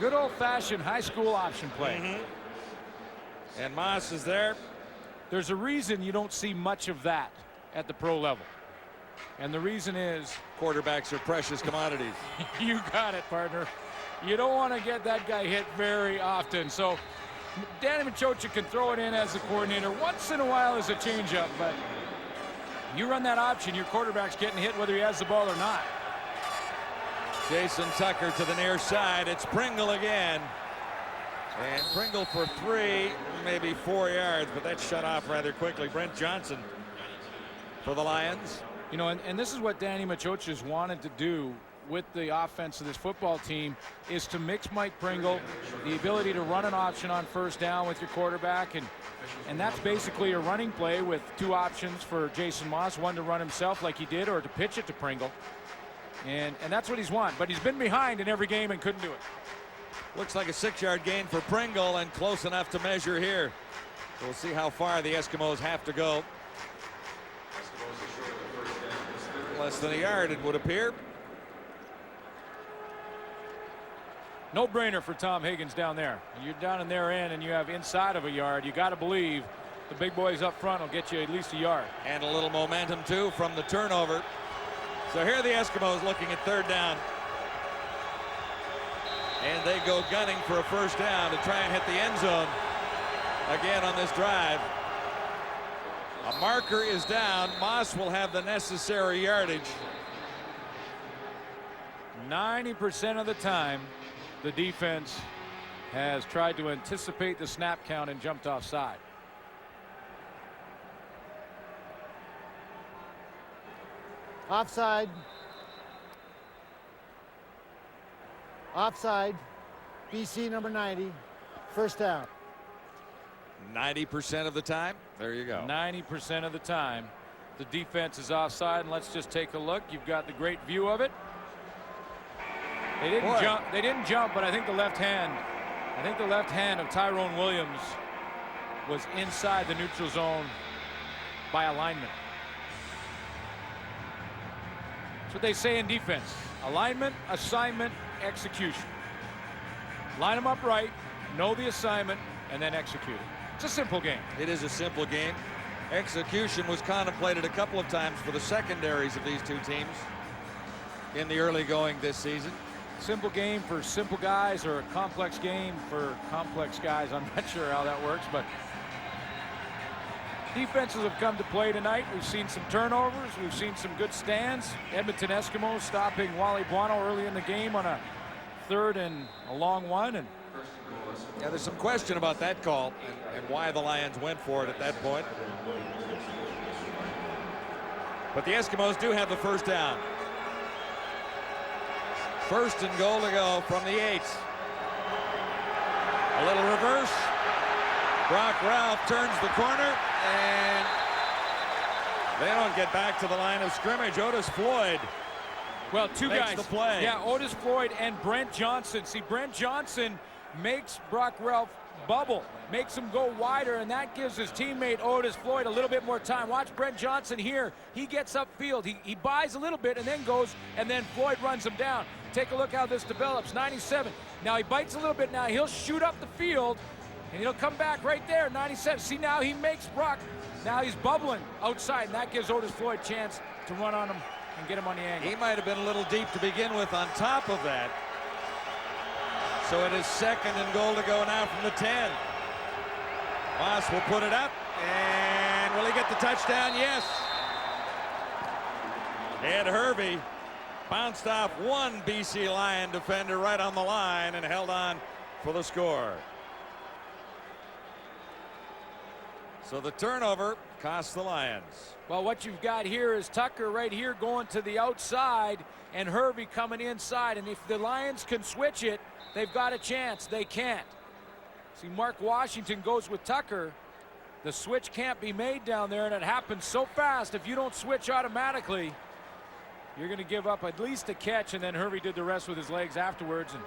S12: Good old-fashioned high school option play.
S2: And Moss is there.
S12: There's a reason you don't see much of that at the pro level. And the reason is
S2: quarterbacks are precious commodities.
S12: You got it, partner. You don't want to get that guy hit very often. So Danny Machocha can throw it in as the coordinator once in a while as a changeup, but you run that option, your quarterback's getting hit whether he has the ball or not.
S2: Jason Tucker to the near side. It's Pringle again. And Pringle for 3, maybe 4 yards, but that's shut off rather quickly. Brent Johnson for the Lions.
S12: You know, and this is what Danny Machocha's wanted to do with the offense of this football team, is to mix Mike Pringle, the ability to run an option on 1st down with your quarterback, and that's basically a running play with 2 options for Jason Moss, one to run himself like he did, or to pitch it to Pringle, and that's what he's want. But he's been behind in every game and couldn't do it.
S2: Looks like a 6-yard gain for Pringle, and close enough to measure here. We'll see how far the Eskimos have to go. Less than a yard, it would appear.
S12: No-brainer for Tom Higgins down there. You're down in their end and you have inside of a yard. You got to believe the big boys up front will get you at least a yard.
S2: And a little momentum too from the turnover. So here are the Eskimos looking at 3rd down. And they go gunning for a 1st down to try and hit the end zone again on this drive. A marker is down. Moss will have the necessary yardage.
S12: 90% of the time, the defense has tried to anticipate the snap count and jumped offside.
S16: Offside. Offside. BC number 90. 1st down.
S2: 90% of the time. There you go.
S12: 90% of the time, the defense is offside, and let's just take a look. You've got the great view of it. They didn't jump. They didn't jump, but I think the left hand. I think the left hand of Tyrone Williams was inside the neutral zone by alignment. That's what they say in defense: alignment, assignment, execution. Line them up right, know the assignment, and then execute it. It's a simple game.
S2: It is a simple game. Execution was contemplated a couple of times for the secondaries of these two teams in the early going this season.
S12: Simple game for simple guys, or a complex game for complex guys. I'm not sure how that works, but defenses have come to play tonight. We've seen some turnovers. We've seen some good stands. Edmonton Eskimos stopping Wally Buono early in the game on a 3rd and a long one. And
S2: yeah, there's some question about that call and why the Lions went for it at that point. But the Eskimos do have the 1st down. 1st and goal to go from the 8. A little reverse, Brock Ralph turns the corner, and they don't get back to the line of scrimmage. Otis Floyd
S12: Well, two
S2: makes
S12: guys.
S2: the play.
S12: Yeah, Otis Floyd and Brent Johnson. See, Brent Johnson makes Brock Ralph bubble, makes him go wider, and that gives his teammate Otis Floyd a little bit more time. Watch Brent Johnson here. He gets upfield. He buys a little bit and then goes, and then Floyd runs him down. Take a look how this develops. 97. Now he bites a little bit. Now he'll shoot up the field, and he'll come back right there. 97. See, now he makes Brock. Now he's bubbling outside, and that gives Otis Floyd a chance to run on him and get him on the angle.
S2: He might have been a little deep to begin with on top of that. So it is 2nd and goal to go now from the 10. Moss will put it up, and will he get the touchdown? Yes. Ed Hervey bounced off one BC Lion defender right on the line and held on for the score. So the turnover costs the Lions.
S12: Well, what you've got here is Tucker right here going to the outside and Hervey coming inside. And if the Lions can switch it, they've got a chance. They can't. See, Mark Washington goes with Tucker. The switch can't be made down there, and it happens so fast. If you don't switch automatically, you're going to give up at least a catch, and then Hervey did the rest with his legs afterwards and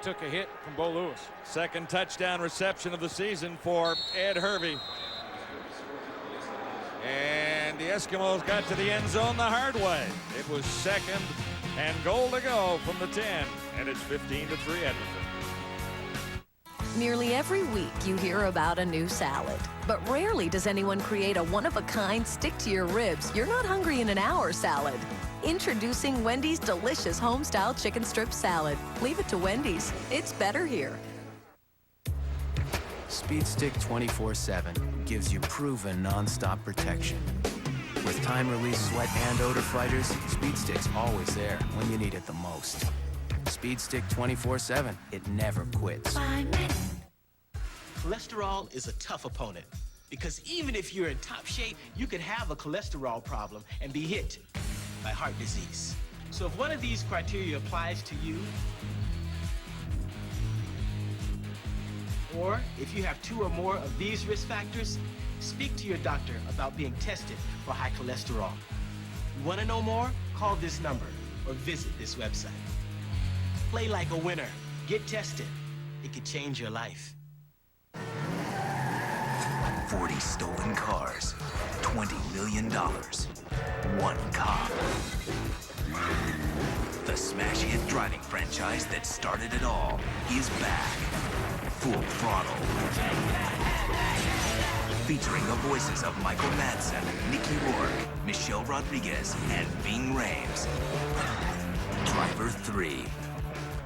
S12: took a hit from Bo Lewis.
S2: Second touchdown reception of the season for Ed Hervey. And the Eskimos got to the end zone the hard way. It was 2nd and goal to go from the 10, and it's 15-3 Edmonton.
S11: Nearly every week you hear about a new salad, but rarely does anyone create a one-of-a-kind stick-to-your-ribs, you're not hungry in an hour salad. Introducing Wendy's delicious home-style chicken strip salad. Leave it to Wendy's. It's better here.
S6: Speed Stick 24/7 gives you proven non-stop protection. With time-release sweat and odor fighters, Speed Stick's always there when you need it the most. Speed Stick 24/7, it never quits.
S15: Cholesterol is a tough opponent because even if you're in top shape, you could have a cholesterol problem and be hit by heart disease. So if one of these criteria applies to you, or if you have 2 or more of these risk factors, speak to your doctor about being tested for high cholesterol. You want to know more? Call this number or visit this website. Play like a winner. Get tested. It could change your life.
S17: 40 stolen cars, $20 million, 1 cop. The smash hit driving franchise that started it all is back. Full Throttle. Featuring the voices of Michael Madsen, Mickey Rourke, Michelle Rodriguez, and Ving Rhames. Driver 3.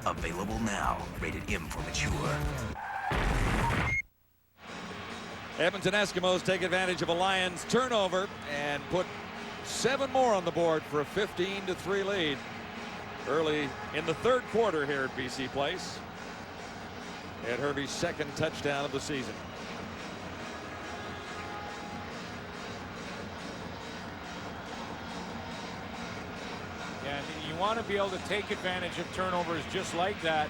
S17: Available now. Rated M for mature.
S2: Edmonton Eskimos take advantage of a Lions turnover and put 7 more on the board for a 15-3 lead early in the 3rd quarter here at BC Place. Ed Hervey's 2nd touchdown of the season.
S12: Yeah, you want to be able to take advantage of turnovers just like that.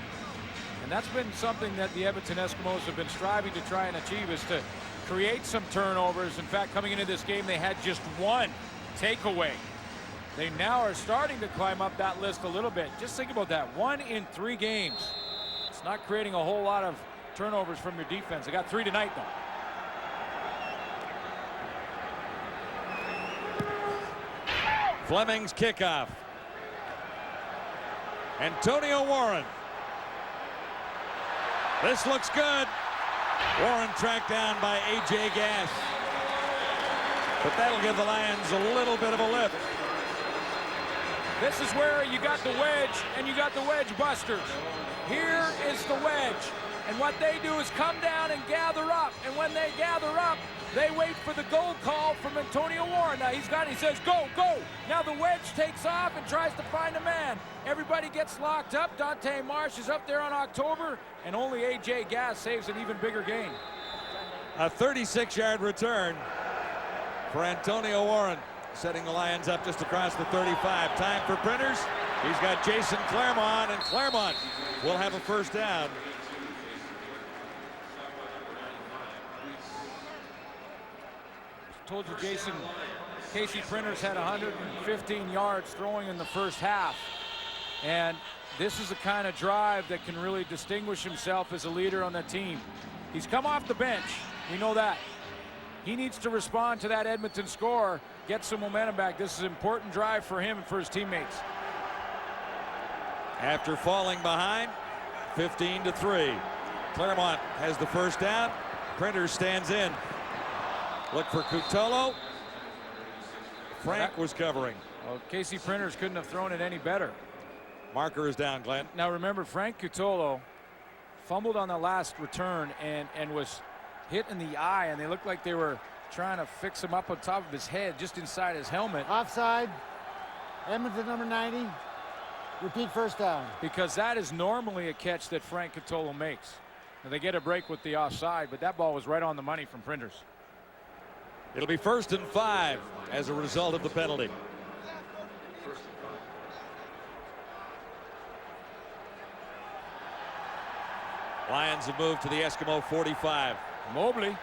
S12: And that's been something that the Edmonton Eskimos have been striving to try and achieve, is to create some turnovers. In fact, coming into this game, they had just 1 takeaway. They now are starting to climb up that list a little bit. Just think about that. 1 in 3 games. It's not creating a whole lot of turnovers from your defense. They got 3 tonight, though.
S2: Fleming's kickoff. Antonio Warren. This looks good. Warren tracked down by A.J. Gass. But that'll give the Lions a little bit of a lift.
S12: This is where you got the wedge, and you got the wedge busters. Here is the wedge. And what they do is come down and gather up. And when they gather up, they wait for the goal call from Antonio Warren. Now he says, go, go. Now the wedge takes off and tries to find a man. Everybody gets locked up. Dante Marsh is up there on October, and only A.J. Gass saves an even bigger gain.
S2: A 36-yard return for Antonio Warren, setting the Lions up just across the 35. Time for Printers. He's got Jason Claremont, and Claremont will have a first down.
S12: told you, Jason, Casey Printers had 115 yards throwing in the first half. And this is the kind of drive that can really distinguish himself as a leader on the team. He's come off the bench. We know that. He needs to respond to that Edmonton score, get some momentum back. This is an important drive for him and for his teammates.
S2: After falling behind, 15-3. Claremont has the first down. Printers stands in. Look for Cutolo. Frank was covering.
S12: Well, Casey Printers couldn't have thrown it any better.
S2: Marker is down, Glenn.
S12: Now remember, Frank Cutolo fumbled on the last return and was hit in the eye, and they looked like they were trying to fix him up on top of his head, just inside his helmet.
S16: Offside. Edmonton number 90. Repeat first down.
S12: Because that is normally a catch that Frank Cutolo makes. Now they get a break with the offside, but that ball was right on the money from Printers.
S2: It'll be 1st and 5 as a result of the penalty. Lions have moved to the Eskimo 45.
S12: Mobley.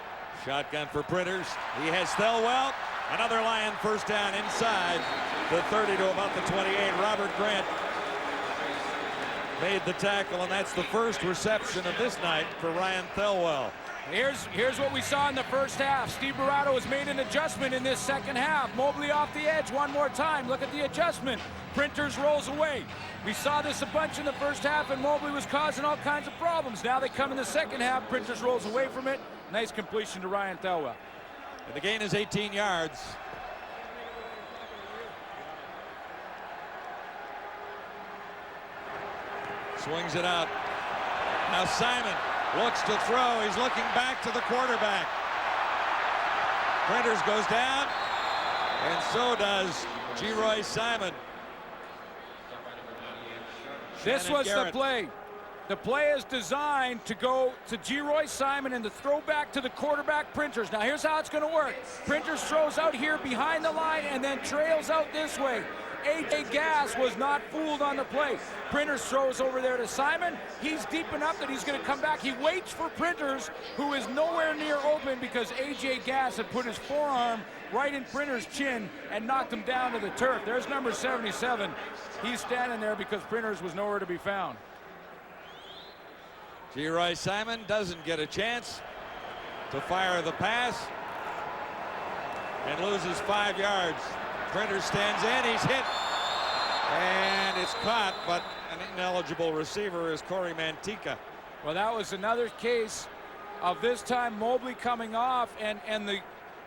S2: Shotgun for Printers. He has Thelwell. Another Lion first down inside the 30 to about the 28. Robert Grant made the tackle, and that's the first reception of this night for Ryan Thelwell.
S12: Here's what we saw in the first half. Steve Barato has made an adjustment in this second half. Mobley off the edge one more time. Look at the adjustment. Printers rolls away. We saw this a bunch in the first half, and Mobley was causing all kinds of problems. Now they come in the second half. Printers rolls away from it. Nice completion to Ryan Thelwell.
S2: And the gain is 18 yards. Swings it out. Now Simon looks to throw. He's looking back to the quarterback. Printers goes down, and so does G. Simon.
S12: This was the play. The play is designed to go to G. Simon and to throw back to the quarterback Printers. Now here's how it's going to work. Printers throws out here behind the line and then trails out this way. A.J. Gass was not fooled on the play. Printers throws over there to Simon. He's deep enough that he's going to come back. He waits for Printers, who is nowhere near open because A.J. Gass had put his forearm right in Printers' chin and knocked him down to the turf. There's number 77. He's standing there because Printers was nowhere to be found.
S2: G. Simon doesn't get a chance to fire the pass and loses 5 yards. Printers stands in, he's hit, and it's caught, but an ineligible receiver is Corey Mantica.
S12: Well, that was another case of this time Mobley coming off, and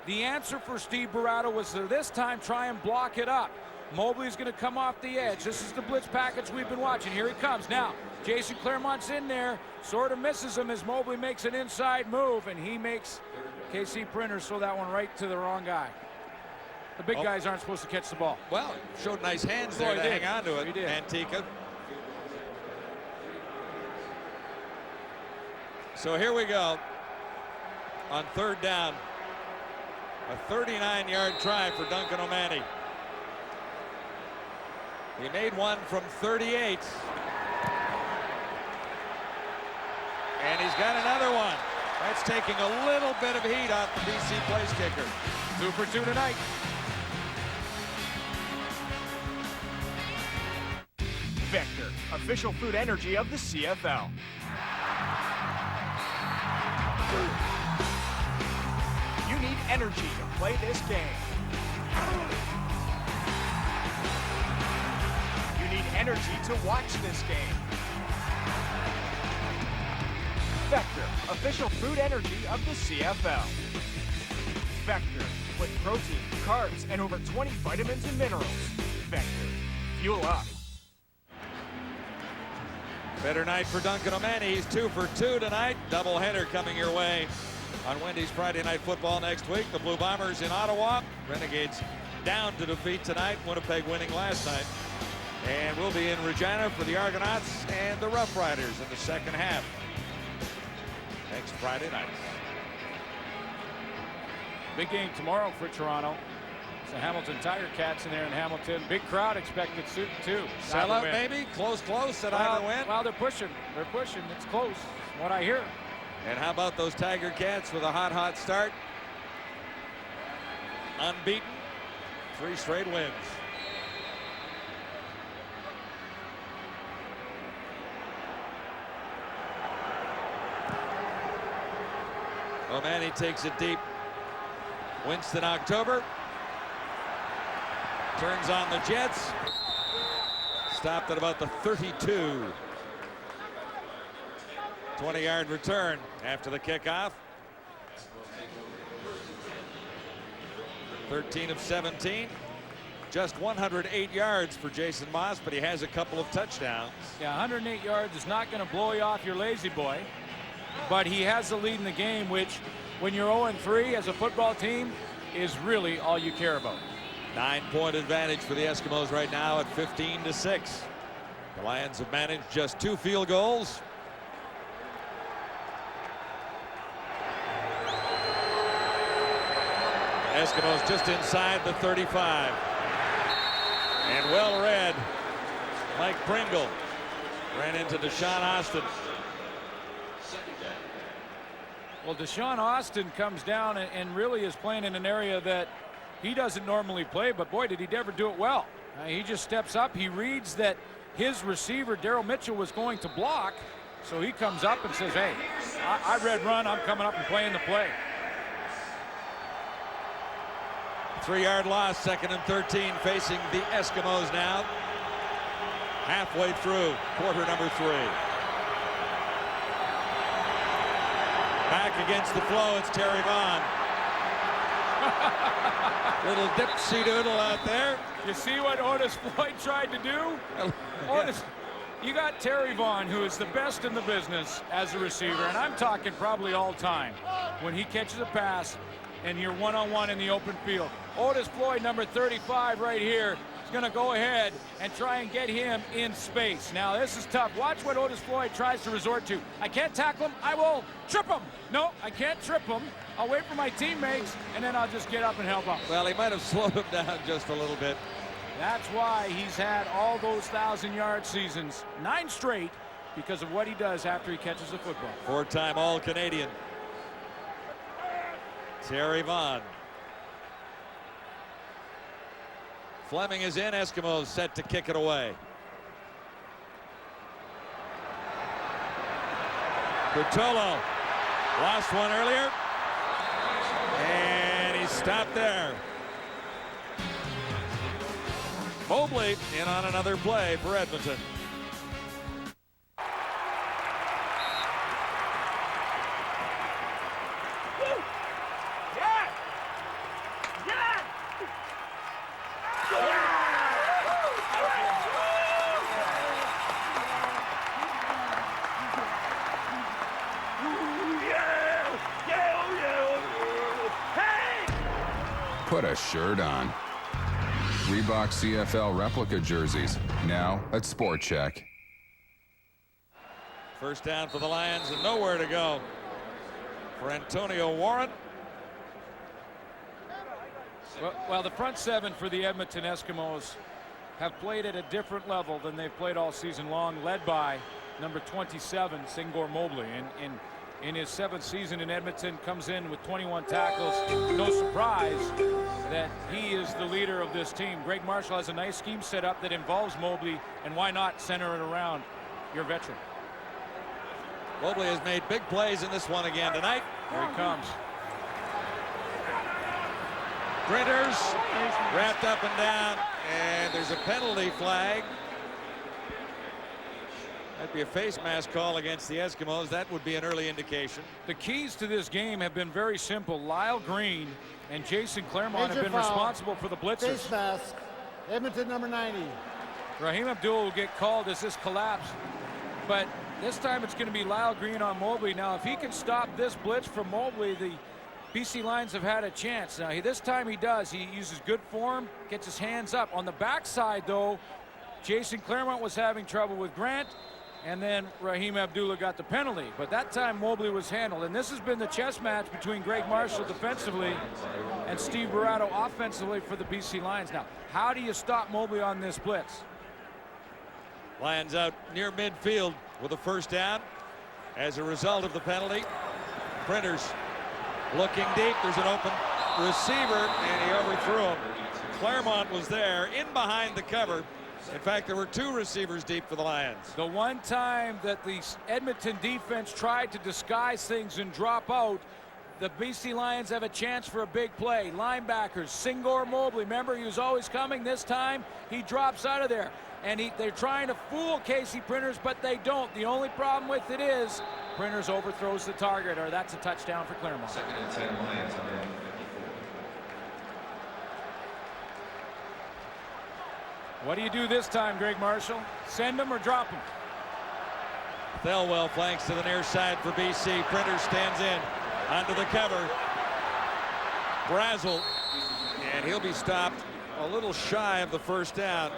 S12: the answer for Steve Barato was to this time try and block it up. Mobley's going to come off the edge. This is the blitz package we've been watching. Here he comes. Now, Jason Claremont's in there, sort of misses him as Mobley makes an inside move, and he makes KC Printers throw that one right to the wrong guy. The big guys aren't supposed to catch the ball.
S2: Well, showed nice hands there to hang on to it.
S12: He did.
S2: Mantica. So here we go on 3rd down. A 39-yard try for Duncan O'Mahony. He made one from 38. And he's got another one. That's taking a little bit of heat off the BC place kicker.
S12: 2 for 2 tonight.
S7: Vector, official food energy of the CFL. You need energy to play this game. You need energy to watch this game. Vector, official food energy of the CFL. Vector, with protein, carbs, and over 20 vitamins and minerals. Vector, fuel up.
S2: Better night for Duncan O'Mahony. He's 2 for 2 tonight. Doubleheader coming your way on Wendy's Friday Night Football next week. The Blue Bombers in Ottawa. Renegades down to defeat tonight. Winnipeg winning last night. And we'll be in Regina for the Argonauts and the Rough Riders in the second half next Friday night.
S12: Big game tomorrow for Toronto. It's the Hamilton Tiger Cats in there in Hamilton. Big crowd expected soon too.
S2: Sellout maybe? Close at either win?
S12: Well, they're pushing. They're pushing. It's close, what I hear.
S2: And how about those Tiger Cats with a hot start? unbeaten, 3 straight wins. O'Mahony takes it deep. Winston October turns on the Jets. Stopped at about the 32. 20-yard return after the kickoff. 13 of 17. Just 108 yards for Jason Moss, but he has a couple of touchdowns.
S12: Yeah, 108 yards is not going to blow you off your lazy boy, but he has the lead in the game, which when you're 0-3 as a football team is really all you care about.
S2: 9-point advantage for the Eskimos right now at 15-6. The Lions have managed just 2 field goals. Eskimos just inside the 35. And well read. Mike Pringle ran into Deshaun Austin.
S12: Well, Deshaun Austin comes down and really is playing in an area that he doesn't normally play, but boy, did he ever do it well. He just steps up. He reads that his receiver, Daryl Mitchell, was going to block, so he comes up and says, hey, I read run. I'm coming up and playing the play.
S2: 3-yard loss, 2nd and 13, facing the Eskimos now. Halfway through quarter number 3. Back against the flow, it's Terry Vaughn. Little dipsy doodle out there.
S12: You see what Otis Floyd tried to do? Otis, you got Terry Vaughn, who is the best in the business as a receiver, and I'm talking probably all time. When he catches a pass and you're one-on-one in the open field, Otis Floyd, number 35 right here, is going to go ahead and try and get him in space. Now, this is tough. Watch what Otis Floyd tries to resort to. I can't tackle him. I will trip him. No, I can't trip him. I'll wait for my teammates, and then I'll just get up and help out.
S2: Well, he might have slowed him down just a little bit.
S12: That's why he's had all those 1,000-yard seasons, 9 straight, because of what he does after he catches the football.
S2: 4-time All-Canadian. Terry Vaughn. Fleming is in. Eskimos set to kick it away. Bertolo lost one earlier, and he stopped there. Mobley in on another play for Edmonton.
S8: Put a shirt on. Reebok CFL replica jerseys, now at Sport Check.
S2: First down for the Lions and nowhere to go for Antonio Warren.
S12: Well, the front 7 for the Edmonton Eskimos have played at a different level than they've played all season long, led by number 27, Singor Mobley. In his 7th season in Edmonton, comes in with 21 tackles. No surprise that he is the leader of this team. Greg Marshall has a nice scheme set up that involves Mobley, and why not center it around your veteran?
S2: Mobley has made big plays in this one again tonight.
S12: Here he comes.
S2: Printers wrapped up and down, and there's a penalty flag. That'd be a face mask call against the Eskimos. That would be an early indication.
S12: The keys to this game have been very simple. Lyle Green and Jason Claremont
S16: Major
S12: have been
S16: foul.
S12: responsible for the blitzers.
S16: Face mask. Edmonton number 90.
S12: Raheem Abdul will get called as this collapse, but this time it's going to be Lyle Green on Mobley. Now, if he can stop this blitz from Mobley, the BC Lions have had a chance. Now, this time he does. He uses good form, gets his hands up. On the backside, though, Jason Claremont was having trouble with Grant, and then Raheem Abdullah got the penalty. But that time Mobley was handled. And this has been the chess match between Greg Marshall defensively and Steve Barato offensively for the BC Lions. Now, how do you stop Mobley on this blitz?
S2: Lions out near midfield with a first down as a result of the penalty. Printers looking deep. There's an open receiver, and he overthrew him. Claremont was there, in behind the cover. In fact, there were 2 receivers deep for the Lions.
S12: The one time that the Edmonton defense tried to disguise things and drop out, the BC Lions have a chance for a big play. Linebackers, Singor Mobley, remember he was always coming. This time he drops out of there. And they're trying to fool Casey Printers, but they don't. The only problem with it is Printers overthrows the target, or that's a touchdown for Claremont.
S14: 2nd and 10 Lions on their own 54.
S12: What do you do this time, Greg Marshall? Send him or drop him?
S2: Thelwell flanks to the near side for BC. Printers stands in onto the cover. Brazel, and he'll be stopped a little shy of the first down.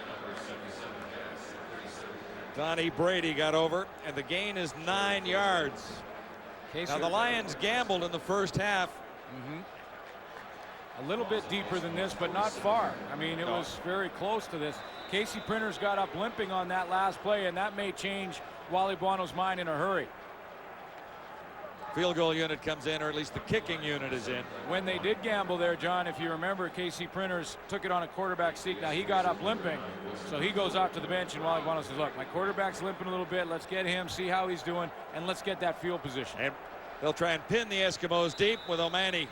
S2: Donnie Brady got over, and the gain is 9 yards. Now the Lions gambled in the first half.
S12: A little bit deeper than this, but not far. I mean, it was very close to this. Casey Printers got up limping on that last play, and that may change Wally Buono's mind in a hurry.
S2: Field goal unit comes in, or at least the kicking unit is in.
S12: When they did gamble there, John, if you remember, Casey Printers took it on a quarterback sneak. Now he got up limping, so he goes out to the bench, and Wally Buono says, look, my quarterback's limping a little bit. Let's get him, see how he's doing, and let's get that field position.
S2: And they'll try and pin the Eskimos deep with O'Mani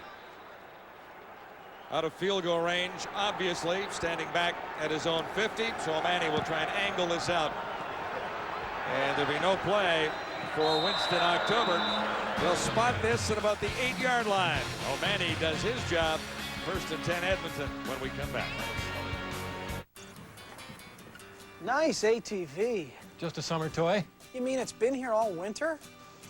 S2: out of field goal range, obviously standing back at his own 50. So O'Mani will try and angle this out. And there'll be no play for Winston October. They'll spot this at about the 8-yard line. O'Mani does his job. 1st and 10 Edmonton when we come back.
S18: Nice ATV.
S19: Just a summer toy?
S18: You mean it's been here all winter?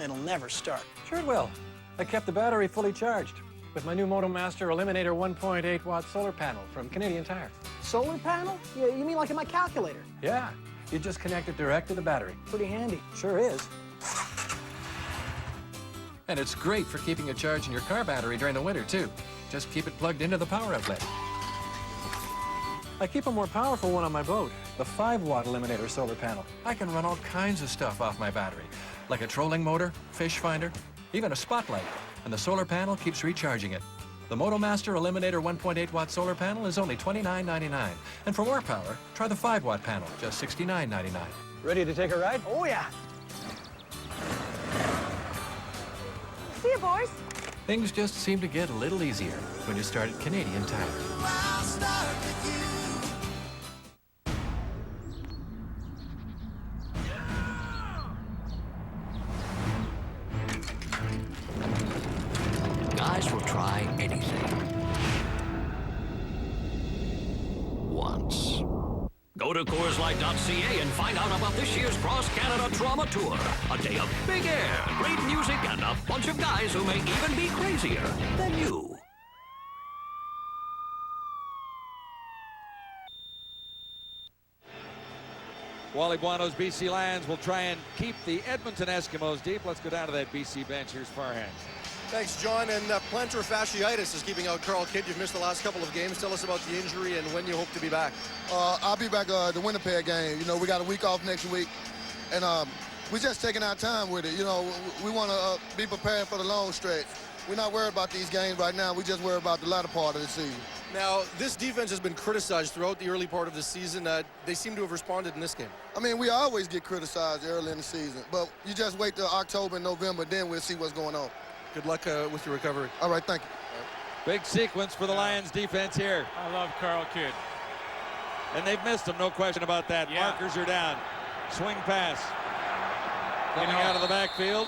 S18: It'll never start.
S19: Sure it will. I kept the battery fully charged with my new MotoMaster Eliminator 1.8 watt solar panel from Canadian Tire.
S18: Solar panel? Yeah, you mean like in my calculator?
S19: Yeah, you just connect it direct to the battery.
S18: Pretty handy. Sure is.
S19: And it's great for keeping a charge in your car battery during the winter, too. Just keep it plugged into the power outlet. I keep a more powerful one on my boat, the 5-watt Eliminator solar panel. I can run all kinds of stuff off my battery, like a trolling motor, fish finder, even a spotlight, and the solar panel keeps recharging it. The MotoMaster Eliminator 1.8 watt solar panel is only $29.99. And for more power, try the 5-watt panel, just $69.99.
S18: Ready to take a ride? Oh, yeah.
S20: See you, boys.
S19: Things just seem to get a little easier when you start at Canadian Tire.
S21: Guys will try anything. Once. Go to CoorsLight.ca and find out about this year's Cross Canada Trauma Tour. A day of big air, great music, and a bunch of guys who may even be crazier than you.
S2: Wally Buono's BC Lions will try and keep the Edmonton Eskimos deep. Let's go down to that BC bench. Here's Farhan.
S3: Thanks, John. And plantar fasciitis is keeping out Carl Kidd. You've missed the last couple of games. Tell us about the injury and when you hope to be back.
S23: I'll be back the Winnipeg game. You know, we got a week off next week. And we're just taking our time with it. You know, we want to be prepared for the long stretch. We're not worried about these games right now. We just worry about the latter part of the season.
S3: Now, this defense has been criticized throughout the early part of the season. They seem to have responded in this game.
S23: I mean, we always get criticized early in the season. But you just wait till October and November, then we'll see what's going on.
S3: Good luck with your recovery.
S23: All right, thank you.
S2: Big sequence for the Lions defense here.
S12: I love Carl Kidd.
S2: And they've missed him, no question about that. Yeah. Markers are down. Swing pass. Coming out of the backfield.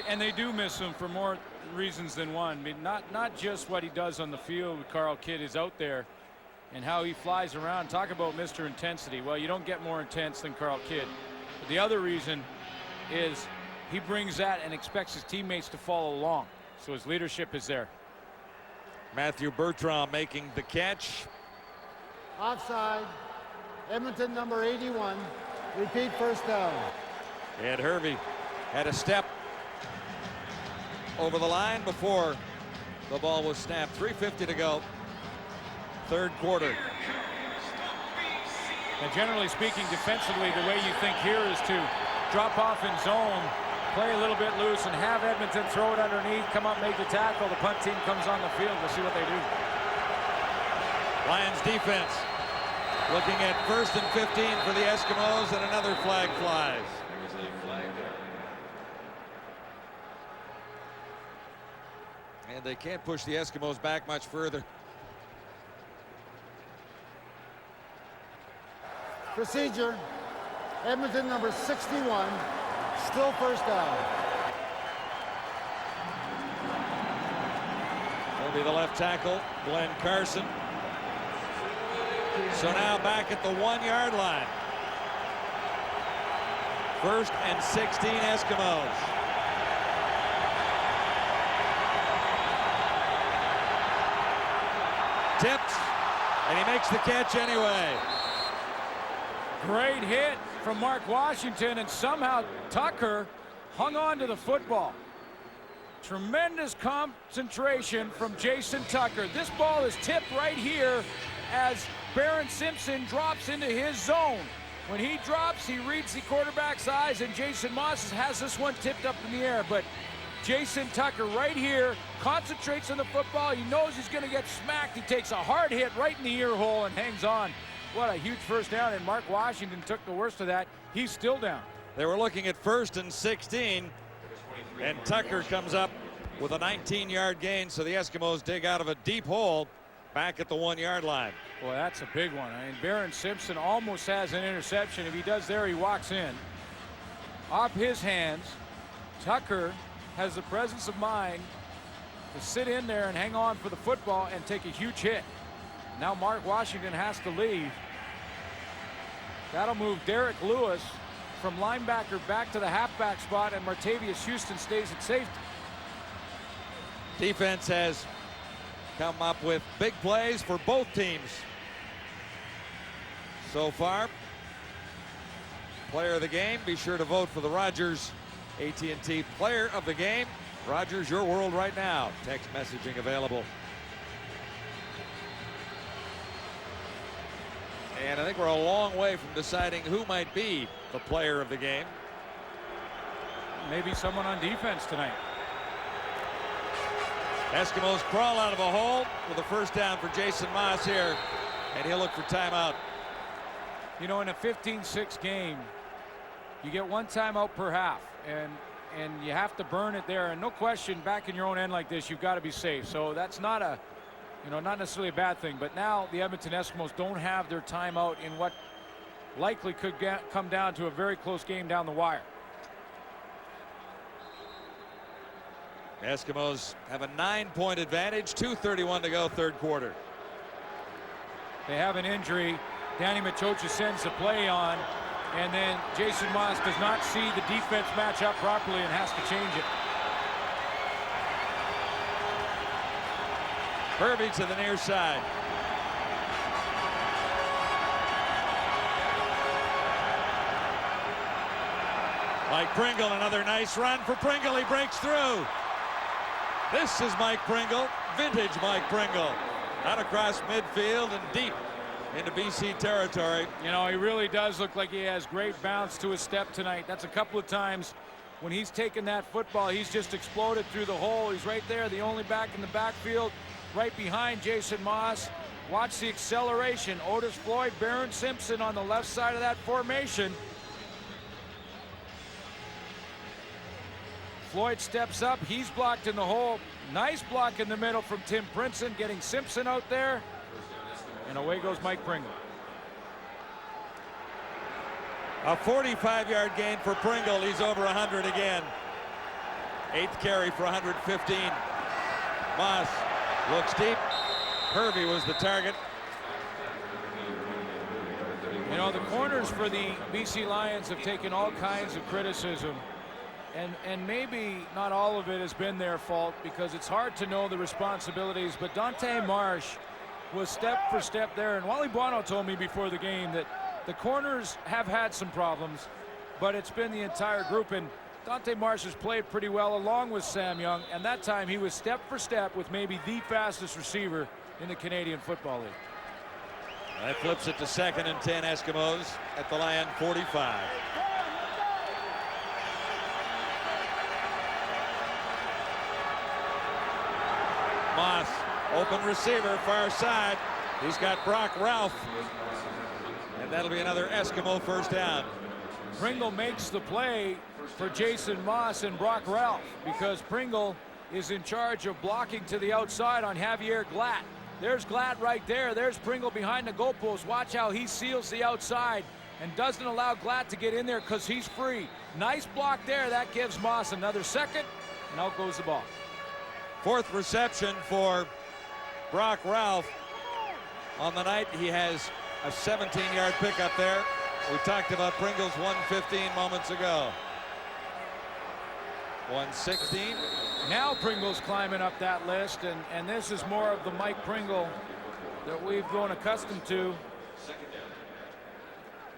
S12: And they do miss him for more reasons than one. I mean, not just what he does on the field. Carl Kidd is out there and how he flies around. Talk about Mr. Intensity. Well, you don't get more intense than Carl Kidd. But the other reason is he brings that and expects his teammates to follow along. So his leadership is there.
S2: Matthew Bertrand making the catch.
S16: Offside. Edmonton number 81. Repeat first down.
S2: Ed Hervey had a step over the line before the ball was snapped. 3:50 to go. Third quarter.
S12: And generally speaking, defensively, the way you think here is to drop off in zone, play a little bit loose, and have Edmonton throw it underneath, come up, make the tackle. The punt team comes on the field. We'll see what they do.
S2: Lions defense looking at 1st and 15 for the Eskimos, and another flag flies. And they can't push the Eskimos back much further.
S16: Procedure. Edmonton number 61. Still first down.
S2: Will be the left tackle, Glenn Carson. So now back at the 1-yard line. 1st and 16 Eskimos. Tipped, and he makes the catch anyway.
S12: Great hit from Mark Washington, and somehow Tucker hung on to the football. Tremendous concentration from Jason Tucker. This ball is tipped right here as Barron Simpson drops into his zone. When he drops, he reads the quarterback's eyes, and Jason Moss has this one tipped up in the air. But Jason Tucker right here concentrates on the football. He knows he's going to get smacked. He takes a hard hit right in the ear hole and hangs on. What a huge first down, and Mark Washington took the worst of that. He's still down.
S2: They were looking at 1st and 16, and Tucker comes up with a 19-yard gain, so the Eskimos dig out of a deep hole back at the 1-yard line.
S12: Boy, that's a big one. I mean, Barron Simpson almost has an interception. If he does there, he walks in. Off his hands, Tucker has the presence of mind to sit in there and hang on for the football and take a huge hit. Now Mark Washington has to leave. That'll move Derek Lewis from linebacker back to the halfback spot, and Martavius Houston stays at safety.
S2: Defense has come up with big plays for both teams so far. Player of the game, be sure to vote for the Rogers AT&T Player of the Game. Rogers, your world right now. Text messaging available. And I think we're a long way from deciding who might be the player of the game.
S12: Maybe someone on defense tonight.
S2: Eskimos crawl out of a hole with a first down for Jason Moss here, and he'll look for timeout.
S12: You know, in a 15-6 game, you get one timeout per half, and you have to burn it there. And no question, back in your own end like this, you've got to be safe. So that's not a, not necessarily a bad thing. But now the Edmonton Eskimos don't have their timeout in what likely could come down to a very close game down the wire.
S2: Eskimos have a 9-point advantage, 2:31 to go, third quarter.
S12: They have an injury. Danny Machocha sends the play on, and then Jason Moss does not see the defense match up properly and has to change it.
S2: Hervey to the near side. Mike Pringle, another nice run for Pringle. He breaks through. This is Mike Pringle, vintage Mike Pringle. Out across midfield and deep into BC territory.
S12: You know, he really does look like he has great bounce to his step tonight. That's a couple of times when he's taken that football, he's just exploded through the hole. He's right there, the only back in the backfield, right behind Jason Moss. Watch the acceleration. Otis Floyd, Barron Simpson on the left side of that formation. Floyd steps up. He's blocked in the hole. Nice block in the middle from Tim Princeton, getting Simpson out there. And away goes Mike Pringle.
S2: A 45-yard gain for Pringle. He's over 100 again. 8th carry for 115. Moss looks deep. Hervey was the target.
S12: You know, the corners for the BC Lions have taken all kinds of criticism. And maybe not all of it has been their fault because it's hard to know the responsibilities. But Dante Marsh was step for step there. And Wally Buono told me before the game that the corners have had some problems, but it's been the entire group. And Dante Marsh has played pretty well along with Sam Young. And that time he was step for step with maybe the fastest receiver in the Canadian Football League.
S2: That flips it to 2nd and 10 Eskimos at the Lion 45. Moss, open receiver, far side. He's got Brock Ralph. And that'll be another Eskimo first down.
S12: Pringle makes the play for Jason Moss and Brock Ralph because Pringle is in charge of blocking to the outside on Javier Glatt. There's Glatt right there. There's Pringle behind the goalpost. Watch how he seals the outside and doesn't allow Glatt to get in there because he's free. Nice block there. That gives Moss another second, and out goes the ball.
S2: Fourth reception for Brock Ralph. On the night, he has a 17-yard pickup there. We talked about Pringle's 115 moments ago. 116.
S12: Now Pringle's climbing up that list, and this is more of the Mike Pringle that we've grown accustomed to. Of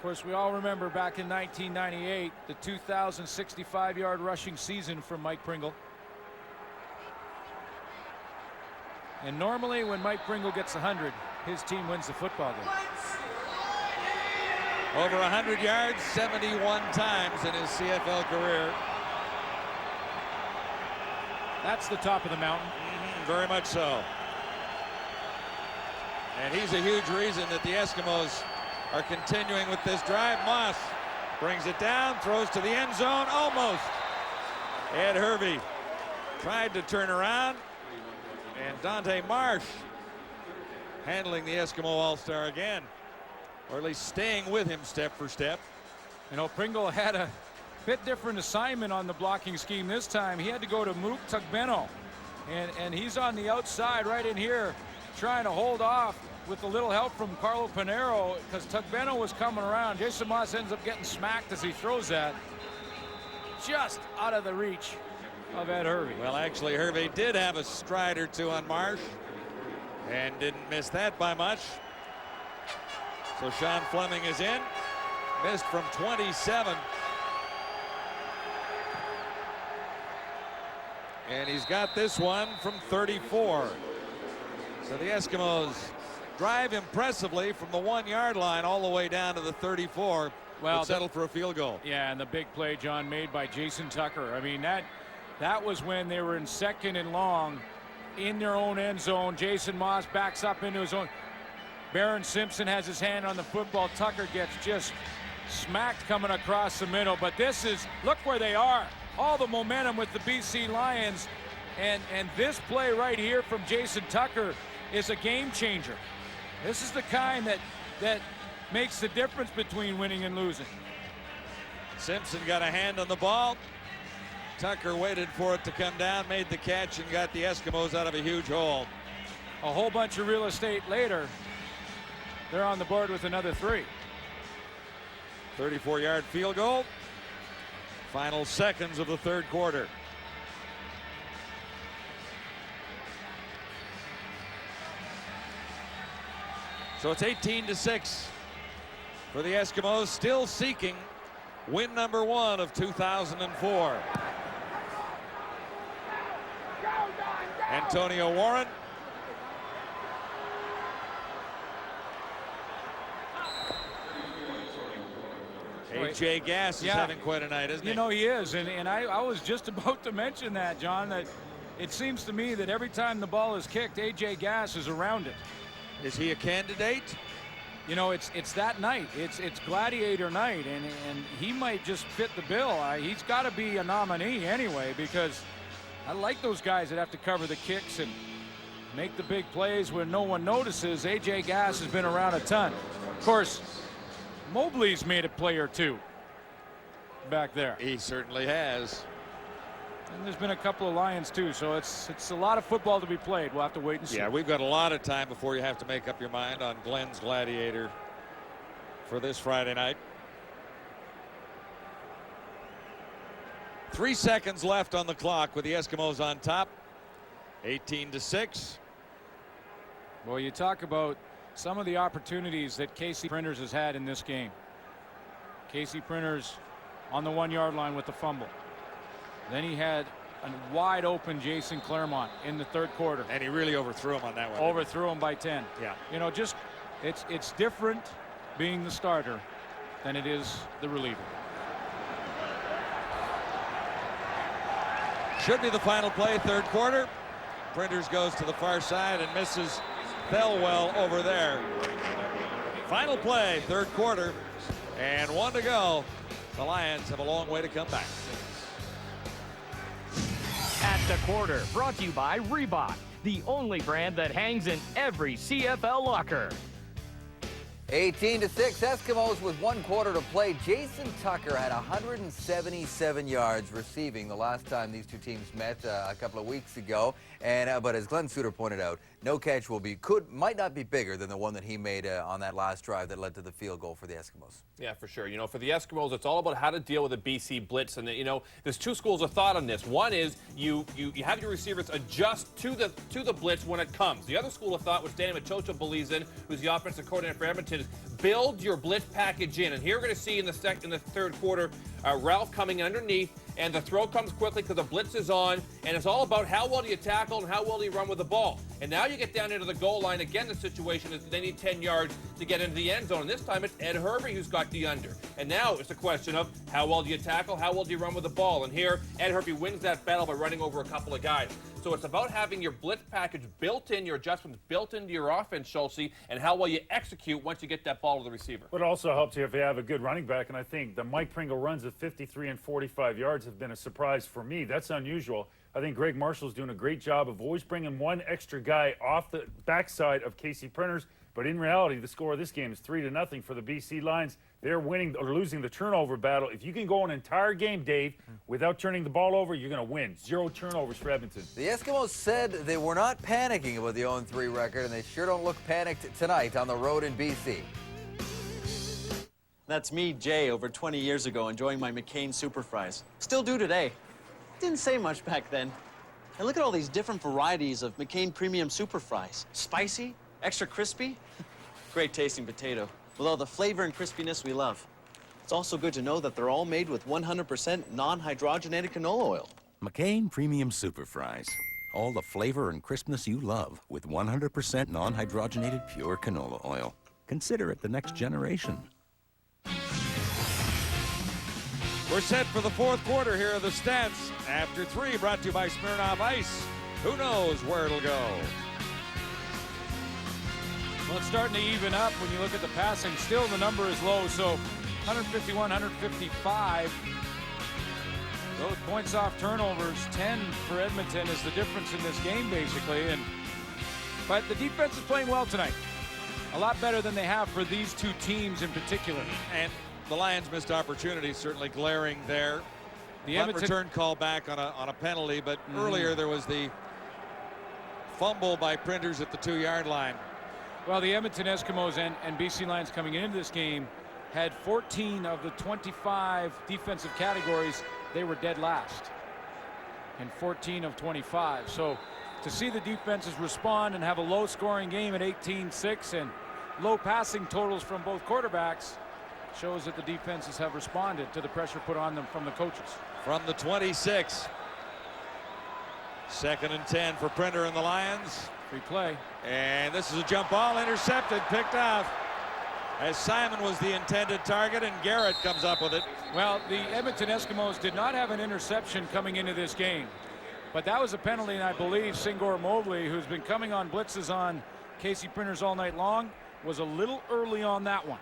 S12: course, we all remember back in 1998, the 2,065-yard rushing season from Mike Pringle. And normally when Mike Pringle gets 100, his team wins the football game.
S2: Over 100 yards 71 times in his CFL career.
S12: That's the top of the mountain.
S2: Very much so. And he's a huge reason that the Eskimos are continuing with this drive. Moss brings it down, throws to the end zone, almost. Ed Hervey tried to turn around, and Dante Marsh handling the Eskimo All-Star again, or at least staying with him step for step.
S12: You know, Pringle had a bit different assignment on the blocking scheme this time. He had to go to Mook Tugbeno, and he's on the outside right in here trying to hold off with a little help from Carlo Pinero because Tugbeno was coming around. Jason Moss ends up getting smacked as he throws that, just out of the reach of Ed Hervey.
S2: Well, actually, Hervey did have a stride or two on Marsh and didn't miss that by much. So Sean Fleming is in, missed from 27. And he's got this one from 34. So the Eskimos drive impressively from the 1-yard line all the way down to the 34.
S12: Well,
S2: settled for a field goal.
S12: Yeah, and the big play, John, made by Jason Tucker. I mean, that was when they were in 2nd and long in their own end zone. Jason Moss backs up into his own. Barron Simpson has his hand on the football. Tucker gets just smacked coming across the middle. But this is, look where they are. All the momentum with the BC Lions. And this play right here from Jason Tucker is a game changer. This is the kind that makes the difference between winning and losing.
S2: Simpson got a hand on the ball. Tucker waited for it to come down, made the catch, and got the Eskimos out of a huge hole.
S12: A whole bunch of real estate later, they're on the board with another 3.
S2: 34-yard field goal. Final seconds of the third quarter. So it's 18-6 for the Eskimos, still seeking win number 1 of 2004. Antonio Warren. A.J. Gass is having quite a night, isn't he?
S12: You know, he is, and I was just about to mention that, John, that it seems to me that every time the ball is kicked, A.J. Gass is around it.
S2: Is he a candidate?
S12: You know, it's that night. It's Gladiator night, and he might just fit the bill. He's got to be a nominee anyway, because I like those guys that have to cover the kicks and make the big plays when no one notices. A.J. Gass has been around a ton. Of course, Mobley's made a play or two back there.
S2: He certainly has.
S12: And there's been a couple of Lions too, so it's a lot of football to be played. We'll have to wait and see.
S2: Yeah, we've got a lot of time before you have to make up your mind on Glenn's Gladiator for this Friday night. 3 seconds left on the clock with the Eskimos on top. 18-6.
S12: Well, you talk about some of the opportunities that Casey Printers has had in this game. Casey Printers on the 1-yard line with the fumble. Then he had a wide open Jason Claremont in the third quarter.
S2: And he really overthrew him on that one.
S12: Overthrew him by 10.
S2: Yeah.
S12: You know, just it's different being the starter than it is the reliever.
S2: Should be the final play, third quarter. Printers goes to the far side and misses Thelwell over there. Final play, third quarter, and 1 to go. The Lions have a long way to come back.
S1: At the quarter, brought to you by Reebok, the only brand that hangs in every CFL locker.
S4: 18-6, Eskimos with 1 quarter to play. Jason Tucker had 177 yards receiving the last time these two teams met a couple of weeks ago. And but as Glenn Suter pointed out, no catch might not be bigger than the one that he made on that last drive that led to the field goal for the Eskimos.
S10: Yeah, for sure. You know, for the Eskimos, it's all about how to deal with a BC blitz. And, you know, there's two schools of thought on this. One is you have your receivers adjust to the blitz when it comes. The other school of thought, which Danny Machocho believes in, who's the offensive coordinator for Edmonton, is build your blitz package in. And here we're going to see in the third quarter, Ralph coming underneath, and the throw comes quickly because the blitz is on, and it's all about how well do you tackle and how well do you run with the ball. And now you get down into the goal line. Again, the situation is they need 10 yards to get into the end zone. And this time it's Ed Hervey who's got the under. And now it's a question of how well do you tackle, how well do you run with the ball. And here, Ed Hervey wins that battle by running over a couple of guys. So it's about having your blitz package built in, your adjustments built into your offense, Schultze, and how well you execute once you get that ball to the receiver.
S22: But it also helps you if you have a good running back, and I think the Mike Pringle runs of 53 and 45 yards have been a surprise for me. That's unusual. I think Greg Marshall's doing a great job of always bringing one extra guy off the backside of Casey Printers, but in reality, the score of this game is 3-0 for the BC Lions. They're winning or losing the turnover battle. If you can go an entire game, Dave, without turning the ball over, you're going to win. 0 turnovers for Edmonton.
S4: The Eskimos said they were not panicking about the 0-3 record, and they sure don't look panicked tonight on the road in BC.
S24: That's me, Jay, over 20 years ago, enjoying my McCain Super Fries. Still do today. Didn't say much back then. And look at all these different varieties of McCain Premium Super Fries. Spicy, extra crispy, great tasting potato, with all the flavor and crispiness we love. It's also good to know that they're all made with 100% non-hydrogenated canola oil.
S25: McCain Premium Super Fries. All the flavor and crispness you love with 100% non-hydrogenated pure canola oil. Consider it the next generation.
S2: We're set for the fourth quarter. Here are the stats. After 3, brought to you by Smirnoff Ice. Who knows where it'll go?
S12: Well, it's starting to even up when you look at the passing. Still, the number is low, so 151, 155. Those points off turnovers, 10 for Edmonton is the difference in this game, basically. But the defense is playing well tonight. A lot better than they have for these two teams in particular.
S2: And the Lions missed opportunities, certainly glaring there. The Edmonton return call back on a penalty, but earlier there was the fumble by Printers at the 2-yard line.
S12: Well, the Edmonton Eskimos and BC Lions coming into this game had 14 of the 25 defensive categories. They were dead last in 14 of 25. So to see the defenses respond and have a low-scoring game at 18-6 and low passing totals from both quarterbacks shows that the defenses have responded to the pressure put on them from the coaches.
S2: From the 26. 2nd and 10 for Printer and the Lions.
S12: Free play.
S2: And this is a jump ball intercepted, picked off as Simon was the intended target, and Garrett comes up with it.
S12: Well, the Edmonton Eskimos did not have an interception coming into this game, but that was a penalty, and I believe Singor Mobley, who's been coming on blitzes on Casey Printers all night long, was a little early on that one.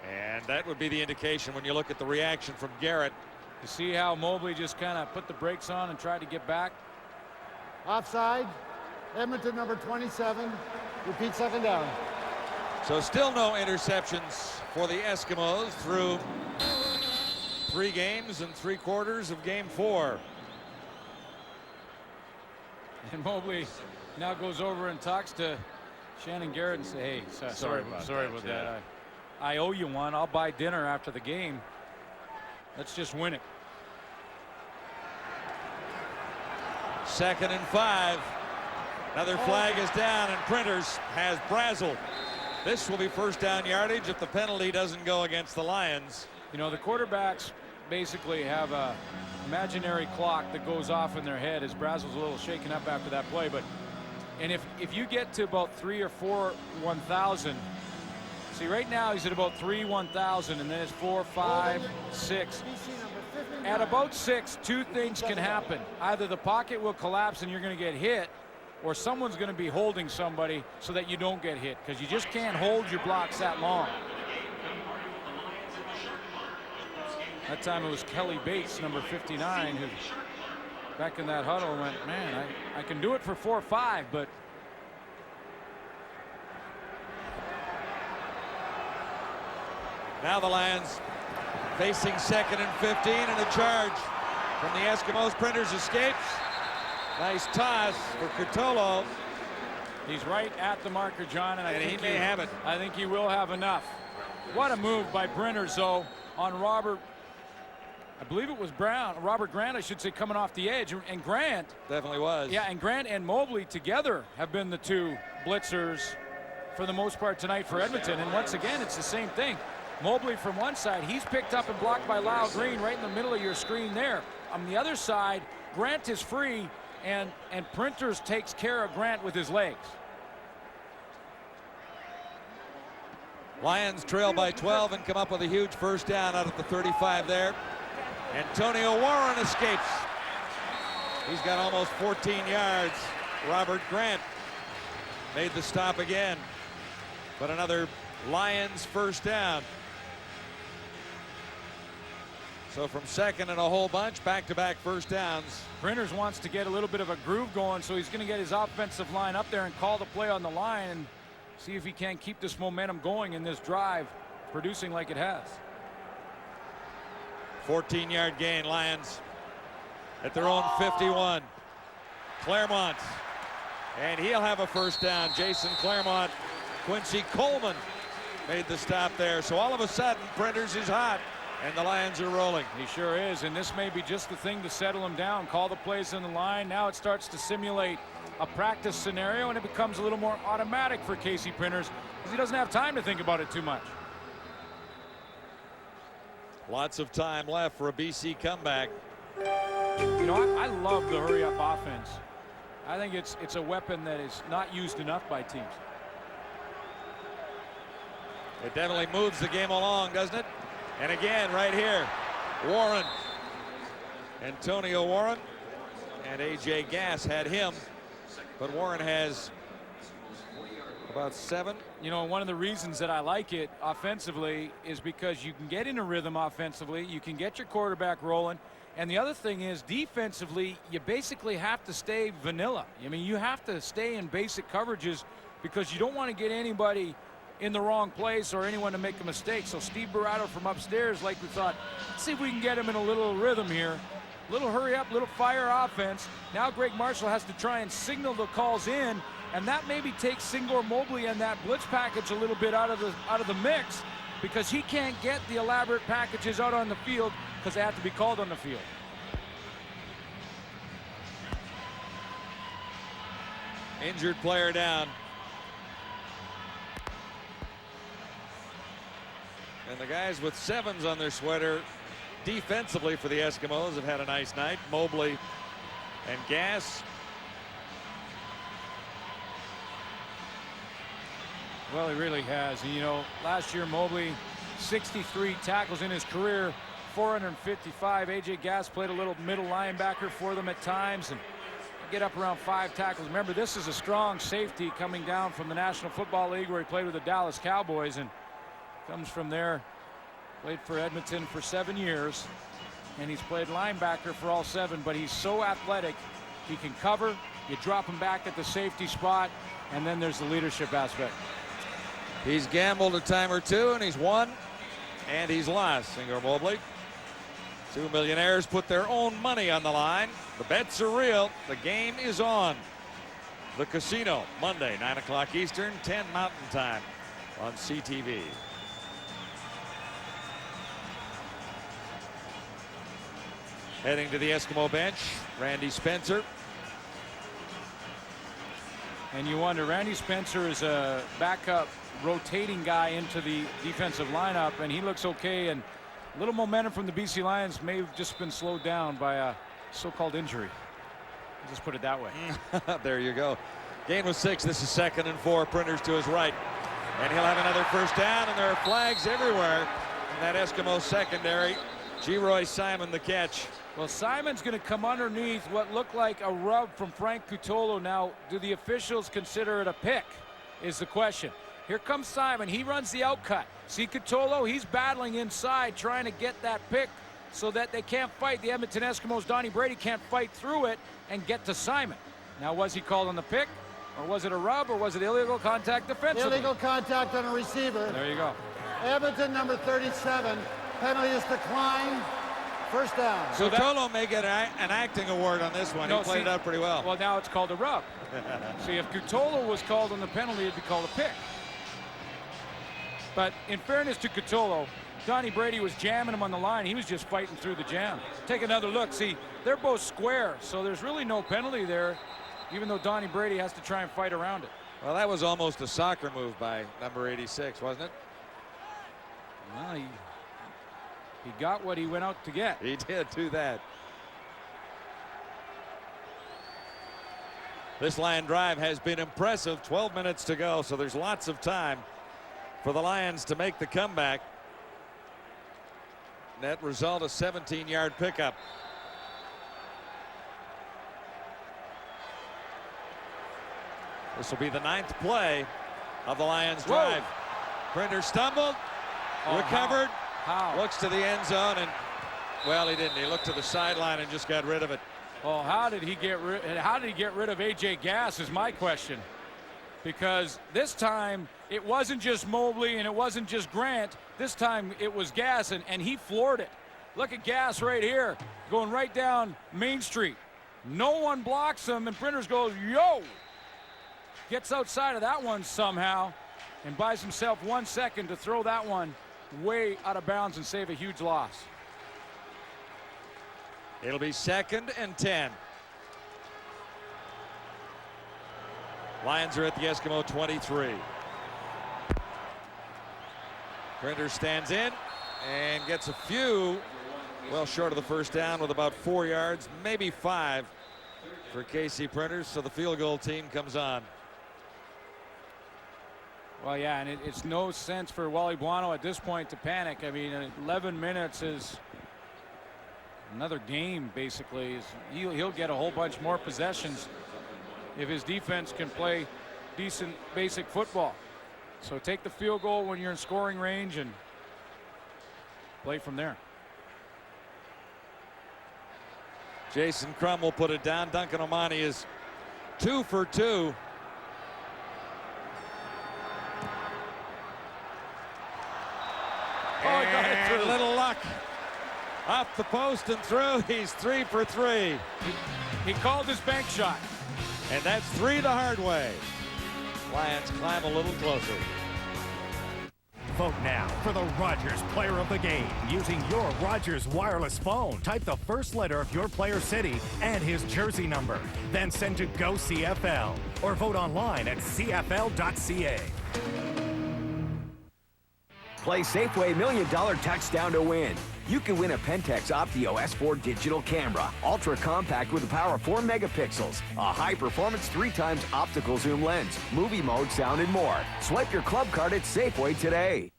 S2: And that would be the indication when you look at the reaction from Garrett.
S12: You see how Mobley just kind of put the brakes on and tried to get back?
S16: Offside. Edmonton number 27. Repeat, 2nd down.
S2: So still no interceptions for the Eskimos through 3 games and 3 quarters of game 4.
S12: And Mobley now goes over and talks to Shannon Garrett and say, hey, sorry about that. I owe you one. I'll buy dinner after the game. Let's just win it.
S2: 2nd and 5. Another flag is down, and Printers has Brazel. This will be 1st down yardage if the penalty doesn't go against the Lions.
S12: You know, the quarterbacks basically have a imaginary clock that goes off in their head as Brazel's a little shaken up after that play. And if you get to about 3 or 4 1,000, see right now he's at about 3 1,000, and then it's 4, 5, 6. At about 6, 2 things can happen. Either the pocket will collapse and you're going to get hit, or someone's going to be holding somebody so that you don't get hit, because you just can't hold your blocks that long. That time it was Kelly Bates, number 59, who back in that huddle went, man, I can do it for 4 or 5, but
S2: now the Lions facing 2nd and 15, and a charge from the Eskimos. Printers escapes. Nice toss for Curtolo.
S12: He's right at the marker, John, and I think
S2: he may have it.
S12: I think he will have enough. What a move by Printers, though, on Robert. I believe it was Robert Grant, I should say, coming off the edge. And Grant.
S2: Definitely was.
S12: Yeah, and Grant and Mobley together have been the 2 blitzers for the most part tonight for Edmonton. And once again, it's the same thing. Mobley from one side, he's picked up and blocked by Lyle Green right in the middle of your screen there. On the other side, Grant is free, and Printers takes care of Grant with his legs.
S2: Lions trail by 12 and come up with a huge first down out at the 35 there. Antonio Warren escapes. He's got almost 14 yards. Robert Grant made the stop again. But another Lions first down. So from 2nd and a whole bunch, back-to-back first downs.
S12: Printers wants to get a little bit of a groove going, so he's going to get his offensive line up there and call the play on the line and see if he can keep this momentum going in this drive, producing like it has.
S2: 14-yard gain, Lions at their own 51. Claremont, and he'll have a first down. Jason Claremont. Quincy Coleman made the stop there. So all of a sudden, Printers is hot, and the Lions are rolling.
S12: He sure is, and this may be just the thing to settle him down. Call the plays in the line. Now it starts to simulate a practice scenario, and it becomes a little more automatic for Casey Printers because he doesn't have time to think about it too much.
S2: Lots of time left for a BC comeback.
S12: You know, I love the hurry-up offense. I think it's a weapon that is not used enough by teams.
S2: It definitely moves the game along, doesn't it? And again, right here, Warren. Antonio Warren and A.J. Gass had him, but Warren has about 7.
S12: You know, one of the reasons that I like it offensively is because you can get in a rhythm offensively. You can get your quarterback rolling. And the other thing is, defensively, you basically have to stay vanilla. I mean, you have to stay in basic coverages because you don't want to get anybody in the wrong place or anyone to make a mistake. So Steve Barato from upstairs, like we thought, let's see if we can get him in a little rhythm here. Little hurry up, little fire offense. Now Greg Marshall has to try and signal the calls in, and that maybe takes Singor Mobley and that blitz package a little bit out of the mix because he can't get the elaborate packages out on the field because they have to be called on the field.
S2: Injured player down. And the guys with 7s on their sweater defensively for the Eskimos have had a nice night. Mobley and Gass.
S12: Well, he really has. And, you know, last year Mobley, 63 tackles in his career, 455. A.J. Gass played a little middle linebacker for them at times and get up around 5 tackles. Remember, this is a strong safety coming down from the National Football League where he played with the Dallas Cowboys and comes from there. Played for Edmonton for 7 years, and he's played linebacker for all 7, but he's so athletic. He can cover, you drop him back at the safety spot, and then there's the leadership aspect.
S2: He's gambled a time or two, and he's won, and he's lost. Singor Mobley. 2 millionaires put their own money on the line. The bets are real. The game is on. The Casino, Monday, 9 o'clock Eastern, 10 Mountain Time on CTV. Heading to the Eskimo bench, Randy Spencer.
S12: And you wonder, Randy Spencer is a backup rotating guy into the defensive lineup, and he looks okay. And a little momentum from the BC Lions may have just been slowed down by a so-called injury. I'll just put it that way.
S2: There you go. Gain was 6. This is 2nd and 4. Printers to his right. And he'll have another first down, and there are flags everywhere in that Eskimo secondary. G. Roy Simon the catch.
S12: Well, Simon's going to come underneath what looked like a rub from Frank Cutolo. Now, do the officials consider it a pick is the question. Here comes Simon. He runs the out cut. See Cutolo, he's battling inside trying to get that pick so that they can't fight. The Edmonton Eskimos, Donnie Brady, can't fight through it and get to Simon. Now, was he called on the pick, or was it a rub, or was it illegal contact defensively?
S16: Illegal contact on a receiver.
S12: There you go.
S16: Edmonton, number 37. Penalty is declined. First down.
S2: So Cutolo may get an acting award on this one. He played it out pretty well.
S12: Well, now it's called a rub. See, if Cutolo was called on the penalty, it'd be called a pick. But in fairness to Cutolo, Donnie Brady was jamming him on the line. He was just fighting through the jam. Take another look. See, they're both square, so there's really no penalty there, even though Donnie Brady has to try and fight around it.
S2: Well, that was almost a soccer move by number 86, wasn't it?
S12: Well, he got what he went out to get.
S2: He did do that. This Lion drive has been impressive. 12 minutes to go, so there's lots of time for the Lions to make the comeback. Net result, a 17-yard pickup. This will be the 9th play of the Lions drive. Printer stumbled, recovered, looks to the end zone, and well, he didn't. He looked to the sideline and just got rid of it.
S12: Well, how did he get rid of AJ Gass is my question. Because this time it wasn't just Mobley and it wasn't just Grant. This time it was Gass, and he floored it. Look at Gass right here, going right down Main Street. No one blocks him, and Printers goes, yo! Gets outside of that one somehow and buys himself 1 second to throw that one way out of bounds and save a huge loss.
S2: It'll be 2nd and 10. Lions are at the Eskimo 23. Printer stands in and gets a few, well short of the first down with about 4 yards, maybe 5 for KC Printers, so the field goal team comes on.
S12: Well, yeah, and it's no sense for Wally Buono at this point to panic. I mean, 11 minutes is another game, basically. He'll get a whole bunch more possessions if his defense can play decent basic football. So take the field goal when you're in scoring range and play from there.
S2: Jason Crum will put it down. Duncan Omani is 2 for 2.
S12: Oh, he got it through.
S2: A little luck. Off the post and through. He's 3 for 3.
S12: He called his bank shot.
S2: And that's 3 the hard way. Lions climb a little closer.
S5: Vote now for the Rogers Player of the Game using your Rogers wireless phone. Type the first letter of your player's city and his jersey number. Then send to Go CFL or vote online at CFL.ca.
S6: Play Safeway $1 Million Touchdown to win. You can win a Pentex Optio S4 digital camera, ultra compact with a power of 4 megapixels, a high-performance 3x optical zoom lens, movie mode, sound, and more. Swipe your club card at Safeway today.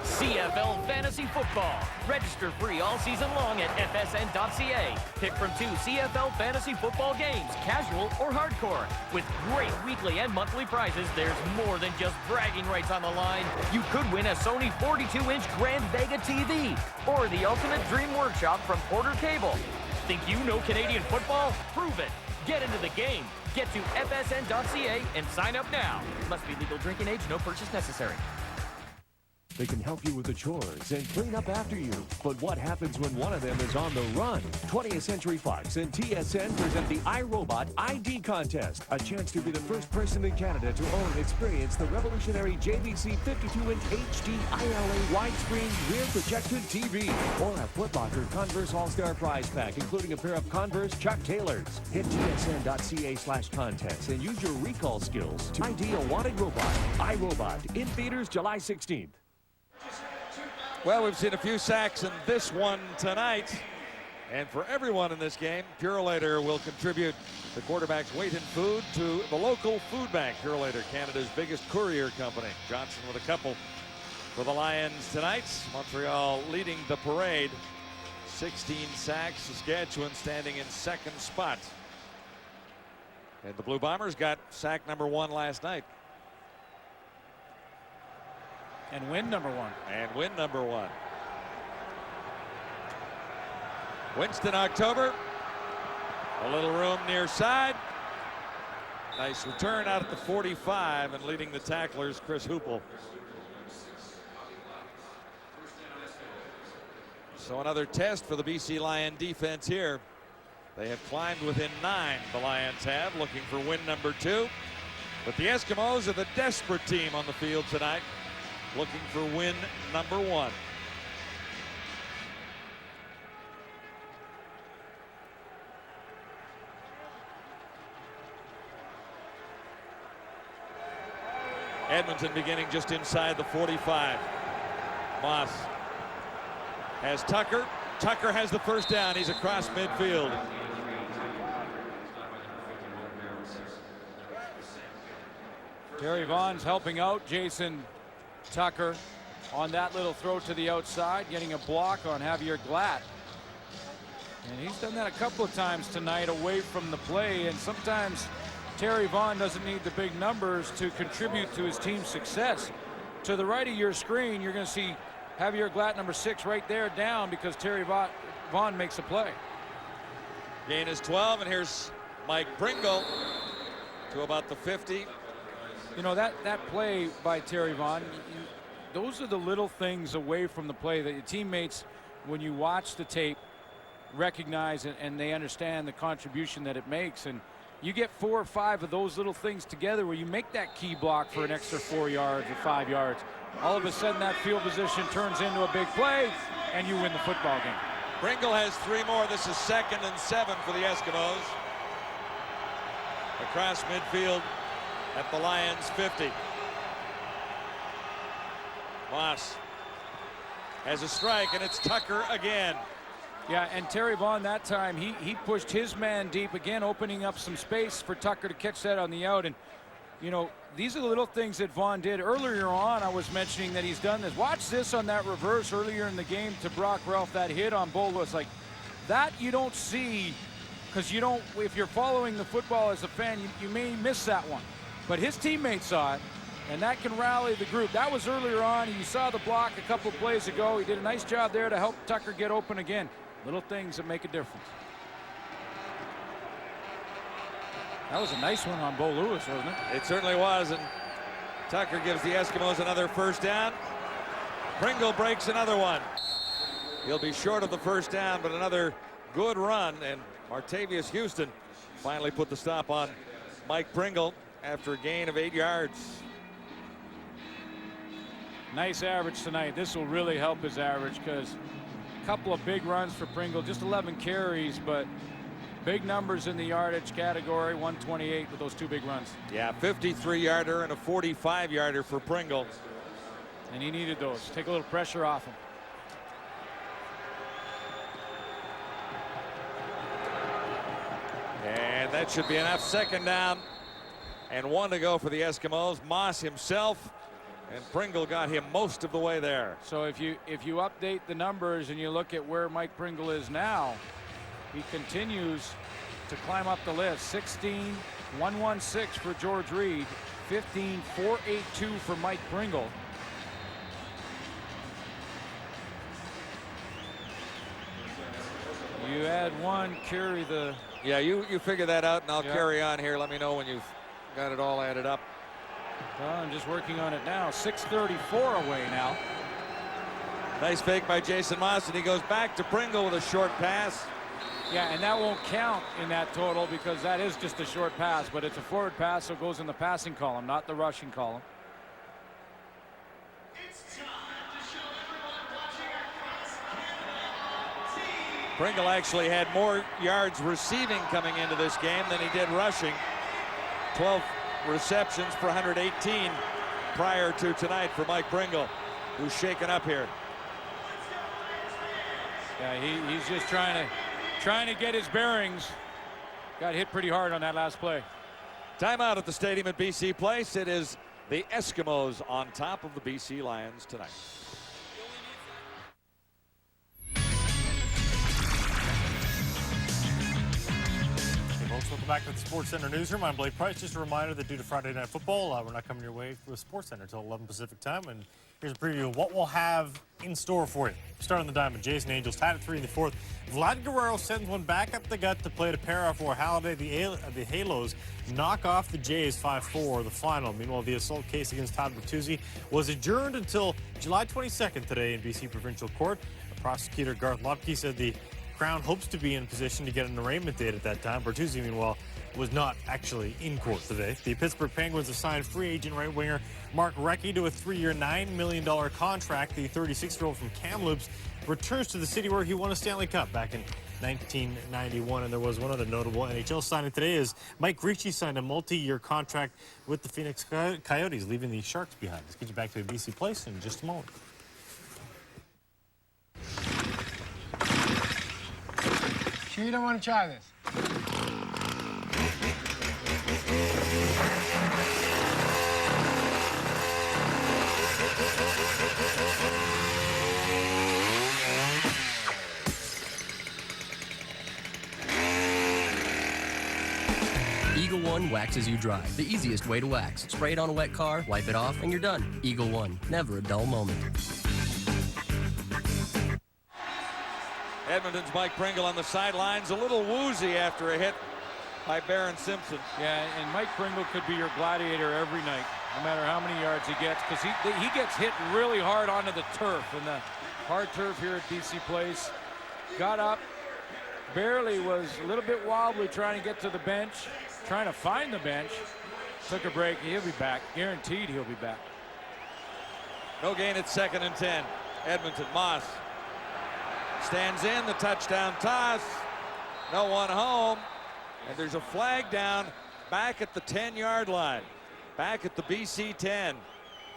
S1: CFL Fantasy Football. Register free all season long at FSN.ca. Pick from 2 CFL Fantasy Football games, casual or hardcore. With great weekly and monthly prizes, there's more than just bragging rights on the line. You could win a Sony 42-inch Grand Vega TV or the Ultimate Dream Workshop from Porter Cable. Think you know Canadian football? Prove it. Get into the game. Get to FSN.ca and sign up now. Must be legal drinking age, no purchase necessary.
S5: They can help you with the chores and clean up after you. But what happens when one of them is on the run? 20th Century Fox and TSN present the iRobot ID Contest. A chance to be the first person in Canada to own and experience the revolutionary JVC 52-inch HD ILA widescreen rear projected TV. Or a Foot Locker Converse All-Star Prize Pack, including a pair of Converse Chuck Taylors. Hit tsn.ca/contest and use your recall skills to ID a wanted robot. iRobot, in theaters July 16th.
S2: Well, we've seen a few sacks in this one tonight. And for everyone in this game, Purolator will contribute the quarterback's weight and food to the local food bank. Purolator, Canada's biggest courier company. Johnson with a couple for the Lions tonight. Montreal leading the parade 16 sacks. Saskatchewan standing in second spot. And the Blue Bombers got sack number 1 last night.
S12: And win number 1.
S2: And win number 1. Winston October. A little room near side. Nice return out at the 45, and leading the tacklers, Chris Hoople. So another test for the BC Lion defense here. They have climbed within 9, the Lions have, looking for win number 2. But the Eskimos are the desperate team on the field tonight, looking for win number 1. Edmonton beginning just inside the 45. Moss has Tucker. Tucker has the first down. He's across midfield.
S12: Terry Vaughn's helping out Jason Tucker on that little throw to the outside, getting a block on Javier Glatt. And he's done that a couple of times tonight away from the play, and sometimes Terry Vaughn doesn't need the big numbers to contribute to his team's success. To the right of your screen, you're going to see Javier Glatt, number 6, right there down because Terry Vaughn makes a play.
S2: Gain is 12, and here's Mike Pringle to about the 50.
S12: You know, that play by Terry Vaughn, those are the little things away from the play that your teammates, when you watch the tape, recognize and they understand the contribution that it makes. And you get 4 or 5 of those little things together where you make that key block for an extra 4 yards or 5 yards. All of a sudden that field position turns into a big play and you win the football game.
S2: Pringle has 3 more. This is 2nd and 7 for the Eskimos. Across midfield at the Lions 50. Moss has a strike, and it's Tucker again.
S12: Yeah, and Terry Vaughn that time, he pushed his man deep again, opening up some space for Tucker to catch that on the out. And, you know, these are the little things that Vaughn did. Earlier on, I was mentioning that he's done this. Watch this on that reverse earlier in the game to Brock Ralph, that hit on Bo Lewis. Like, that you don't see, because you don't, if you're following the football as a fan, you may miss that one. But his teammates saw it, and that can rally the group. That was earlier on. You saw the block a couple plays ago. He did a nice job there to help Tucker get open again. Little things that make a difference. That was a nice one on Bo Lewis, wasn't it?
S2: It certainly was, and Tucker gives the Eskimos another first down. Pringle breaks another one. He'll be short of the first down, but another good run, and Martavius Houston finally put the stop on Mike Pringle after a gain of 8 yards.
S12: Nice average tonight. This will really help his average because a couple of big runs for Pringle, just 11 carries, but big numbers in the yardage category, 128 with those 2 big runs.
S2: Yeah, 53-yarder and a 45-yarder for Pringle.
S12: And he needed those. Take a little pressure off him.
S2: And that should be enough. 2nd down and 1 to go for the Eskimos. Moss himself and Pringle got him most of the way there.
S12: So if you update the numbers and you look at where Mike Pringle is now, he continues to climb up the list. 16-116 for George Reed, 15-482 for Mike Pringle. You add 1, carry the...
S2: Yeah, you figure that out, and I'll carry on here. Let me know when you've got it all added up.
S12: Well, I'm just working on it now. 6:34 away now.
S2: Nice fake by Jason Moss, and he goes back to Pringle with a short pass.
S12: Yeah, and that won't count in that total because that is just a short pass, but it's a forward pass, so it goes in the passing column, not the rushing column.
S2: Pringle actually had more yards receiving coming into this game than he did rushing. 12 receptions for 118 prior to tonight for Mike Pringle, who's shaken up here.
S12: Yeah, he's just trying to get his bearings. Got hit pretty hard on that last play.
S2: Timeout at the stadium at BC Place. It is the Eskimos on top of the BC Lions tonight.
S9: Welcome back to the Sports Center newsroom. I'm Blake Price. Just a reminder that due to Friday Night Football, we're not coming your way with Sports Center until 11 Pacific time. And here's a preview of what we'll have in store for you. Starting the diamond, Jays and Angels tied at 3 in the fourth. Vlad Guerrero sends one back up the gut to play to pair off for Halliday. The Halos knock off the Jays 5-4, the final. Meanwhile, the assault case against Todd Bertuzzi was adjourned until July 22nd today in BC Provincial Court. Prosecutor Garth Lopke said the Crown hopes to be in position to get an arraignment date at that time. Bertuzzi, meanwhile, was not actually in court today. The Pittsburgh Penguins assigned free agent right winger Mark Recchi to a 3-year, $9 million contract. The 36-year-old from Kamloops returns to the city where he won a Stanley Cup back in 1991. And there was one other notable NHL signing today is Mike Ricci signed a multi-year contract with the Phoenix Coyotes, leaving the Sharks behind. Let's get you back to BC Place in just a moment.
S16: Sure you don't want to try this?
S11: Eagle One waxes you dry. The easiest way to wax. Spray it on a wet car, wipe it off, and you're done. Eagle One. Never a dull moment.
S2: Edmonton's Mike Pringle on the sidelines, a little woozy after a hit by Barron Simpson.
S12: Yeah, and Mike Pringle could be your gladiator every night, no matter how many yards he gets, because he gets hit really hard onto the turf, and the hard turf here at BC Place. Got up, barely was a little bit wobbly trying to get to the bench, trying to find the bench. Took a break. He'll be back. Guaranteed he'll be back.
S2: No gain at 2nd and 10. Edmonton. Moss stands in, the touchdown toss. No one home. And there's a flag down back at the 10-yard line. Back at the BC 10.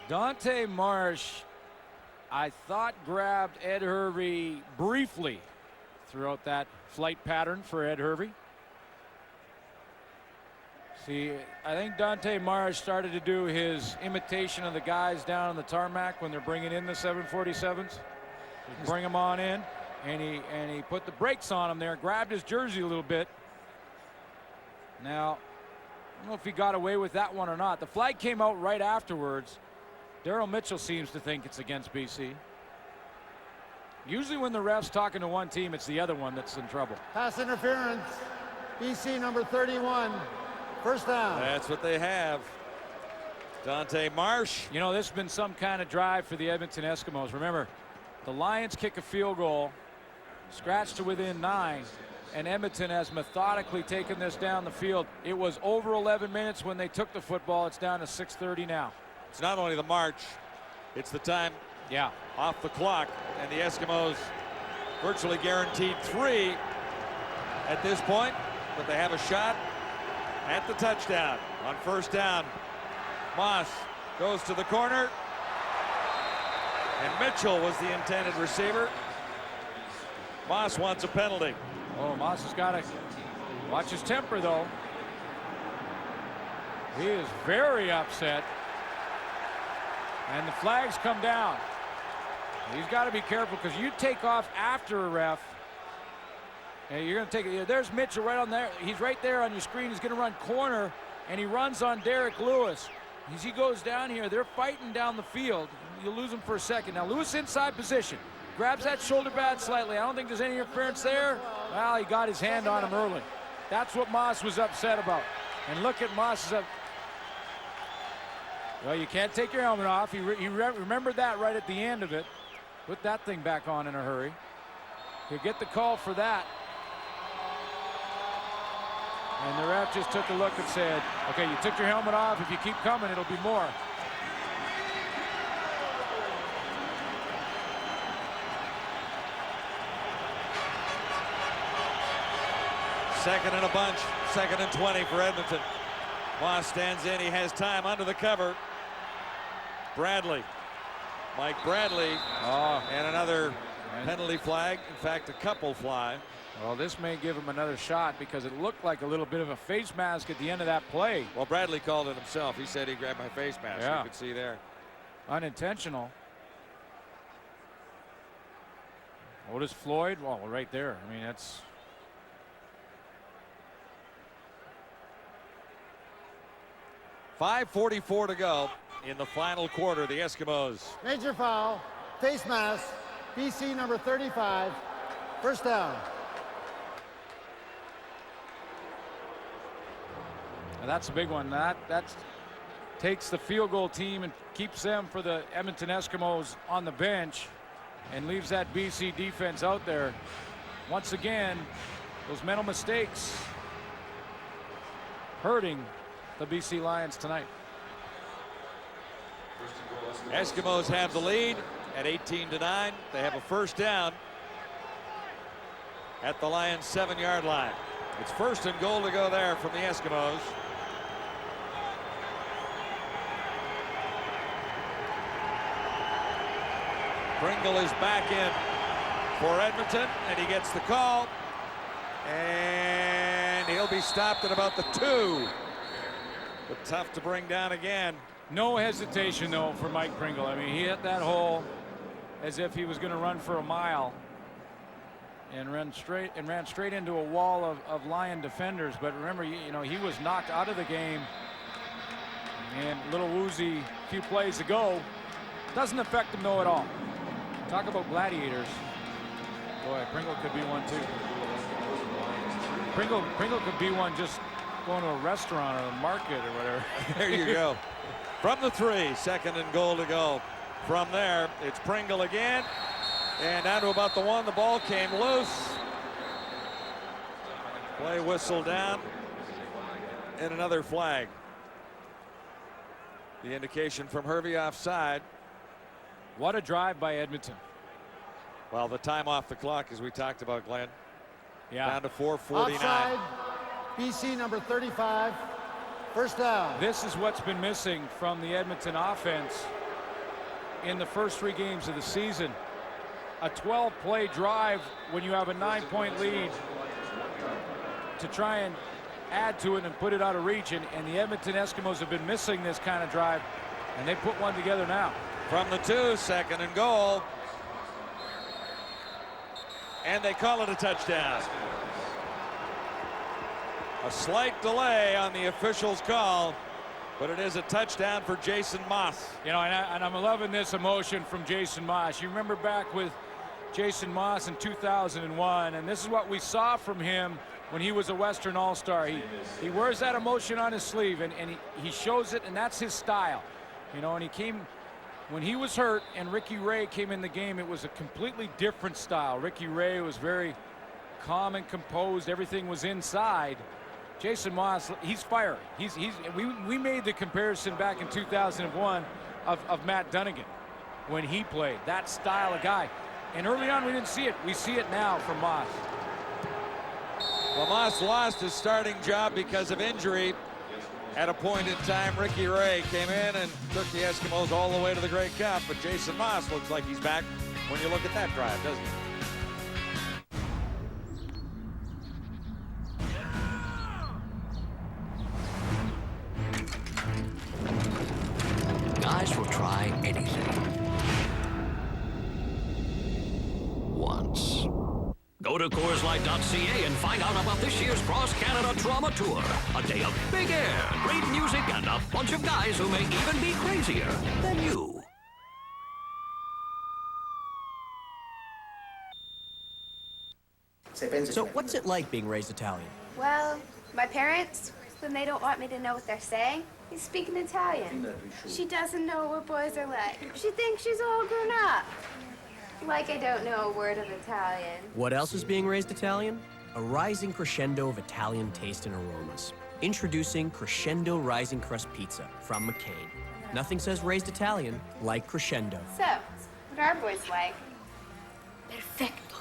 S12: Dante Marsh, I thought, grabbed Ed Hervey briefly throughout that flight pattern for Ed Hervey. See, I think Dante Marsh started to do his imitation of the guys down on the tarmac when they're bringing in the 747s. Bring them on in, and he put the brakes on him there, grabbed his jersey a little bit. Now, I don't know if he got away with that one or not. The flag came out right afterwards. Daryl Mitchell seems to think it's against BC. Usually when the ref's talking to one team, it's the other one that's in trouble.
S16: Pass interference. BC number 31. First down.
S2: That's what they have. Dante Marsh.
S12: You know, this has been some kind of drive for the Edmonton Eskimos. Remember, the Lions kick a field goal, scratched to within 9, and Edmonton has methodically taken this down the field. It was over 11 minutes when they took the football. It's down to 6:30 now.
S2: It's not only the march, it's the time off the clock, and the Eskimos virtually guaranteed 3 at this point, but they have a shot at the touchdown on first down. Moss goes to the corner, and Mitchell was the intended receiver. Moss wants a penalty.
S12: Oh, Moss has got to watch his temper, though. He is very upset. And the flags come down. He's got to be careful, because you take off after a ref, and you're going to take it. There's Mitchell right on there. He's right there on your screen. He's going to run corner, and he runs on Derek Lewis. As he goes down here, they're fighting down the field. You lose him for a second. Now, Lewis inside position. Grabs that shoulder pad slightly. I don't think there's any interference there. Well, he got his hand on him early. That's what Moss was upset about. And look at Moss. Well, you can't take your helmet off. He remembered that right at the end of it. Put that thing back on in a hurry. He'll get the call for that. And the ref just took a look and said, okay, you took your helmet off. If you keep coming, it'll be more.
S2: Second and a bunch, 2nd and 20 for Edmonton. Moss stands in, he has time under the cover. Bradley, Mike Bradley, and another penalty flag. In fact, a couple fly.
S12: Well, this may give him another shot, because it looked like a little bit of a face mask at the end of that play.
S2: Well, Bradley called it himself. He said he grabbed my face mask.
S12: Yeah.
S2: You could see there.
S12: Unintentional. Otis Floyd, well, right there. I mean, that's...
S2: 5:44 to go in the final quarter. The Eskimos.
S16: Major foul, face mask, BC number 35, first down.
S12: Now that's a big one. That takes the field goal team and keeps them for the Edmonton Eskimos on the bench and leaves that BC defense out there. Once again, those mental mistakes hurting the BC Lions tonight.
S2: Eskimos have the lead at 18-9. They have a first down at the Lions' 7-yard line. It's first and goal to go there from the Eskimos. Pringle is back in for Edmonton, and he gets the call. And he'll be stopped at about the 2. But tough to bring down again.
S12: No hesitation, though, for Mike Pringle. I mean, he hit that hole as if he was going to run for a mile and ran straight into a wall of Lion defenders. But remember, you know, he was knocked out of the game. And a little woozy a few plays ago. Doesn't affect him, though, at all. Talk about gladiators. Boy, Pringle could be one, too. Pringle could be one just going to a restaurant or a market or whatever.
S2: There you go. From the 3, second and goal to go. From there, it's Pringle again. And down to about the 1, the ball came loose. Play whistle down. And another flag. The indication from Hervey offside.
S12: What a drive by Edmonton.
S2: Well, the time off the clock, as we talked about, Glenn.
S12: Yeah.
S2: Down to 4:49.
S16: Outside, BC number 35, first down.
S12: This is what's been missing from the Edmonton offense in the first 3 games of the season. A 12-play drive when you have a 9-point lead to try and add to it and put it out of reach. And the Edmonton Eskimos have been missing this kind of drive, and they put one together now.
S2: From the 2, second and goal. And they call it a touchdown. A slight delay on the official's call, but it is a touchdown for Jason Moss.
S12: You know, and I'm loving this emotion from Jason Moss. You remember back with Jason Moss in 2001, and this is what we saw from him when he was a Western All-Star. He wears that emotion on his sleeve, and he shows it, and that's his style. You know, and he came, when he was hurt and Ricky Ray came in the game, it was a completely different style. Ricky Ray was very calm and composed. Everything was inside. Jason Moss, he's fiery. We made the comparison back in 2001 of Matt Dunnigan when he played. That style of guy. And early on, we didn't see it. We see it now from Moss.
S2: Well, Moss lost his starting job because of injury. At a point in time, Ricky Ray came in and took the Eskimos all the way to the Grey Cup. But Jason Moss looks like he's back when you look at that drive, doesn't he?
S21: Guys will try anything. Once. Go to CoorsLight.ca and find out about this year's Cross-Canada Trauma Tour. A day of big air, great music, and a bunch of guys who may even be crazier than you.
S7: So what's it like being raised Italian?
S8: Well, my parents, when they don't want me to know what they're saying, they speak in Italian. She doesn't know what boys are like. She thinks she's all grown up. Like I don't know a word of Italian.
S7: What else is being raised Italian? A rising crescendo of Italian taste and aromas. Introducing Crescendo Rising Crust Pizza from McCain. Nothing says raised Italian like Crescendo.
S8: So, what are boys like? Perfecto.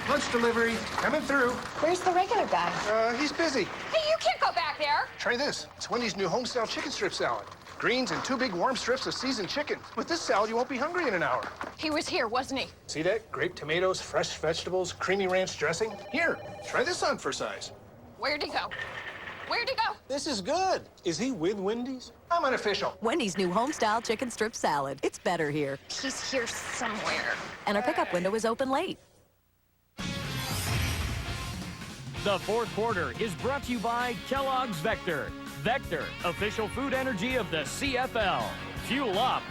S13: Lunch delivery, coming through.
S20: Where's the regular guy?
S13: He's busy.
S20: Hey, you can't go back there.
S13: Try this. It's Wendy's new homestyle chicken strip salad. Greens and 2 big warm strips of seasoned chicken. With this salad, you won't be hungry in an hour.
S20: He was here, wasn't he?
S13: See that? Grape tomatoes, fresh vegetables, creamy ranch dressing. Here, try this on for size.
S20: Where'd he go? Where'd he go?
S13: This is good. Is he with Wendy's? I'm unofficial.
S15: Wendy's new homestyle chicken strip salad. It's better here.
S20: He's here somewhere.
S15: And our pickup window is open late.
S1: The fourth quarter is brought to you by Kellogg's Vector. Vector, official food energy of the CFL. Fuel up.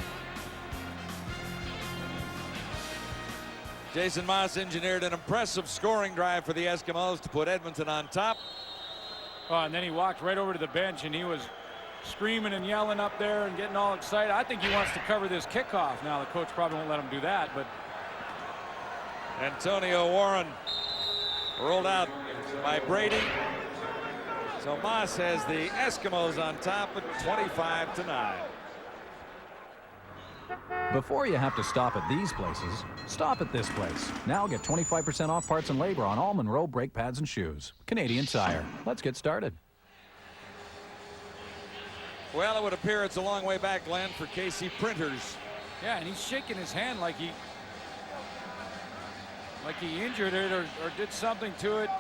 S2: Jason Moss engineered an impressive scoring drive for the Eskimos to put Edmonton on top.
S12: Oh, and then he walked right over to the bench, and he was screaming and yelling up there and getting all excited. I think he wants to cover this kickoff. Now, the coach probably won't let him do that, but...
S2: Antonio Warren rolled out by Brady. So Moss has the Eskimos on top at 25-9.
S3: Before you have to stop at these places, stop at this place. Now get 25% off parts and labor on all Monroe brake pads and shoes. Canadian Tire. Let's get started.
S2: Well, it would appear it's a long way back, Glenn, for Casey Printers.
S12: Yeah, and he's shaking his hand like he injured it or did something to it.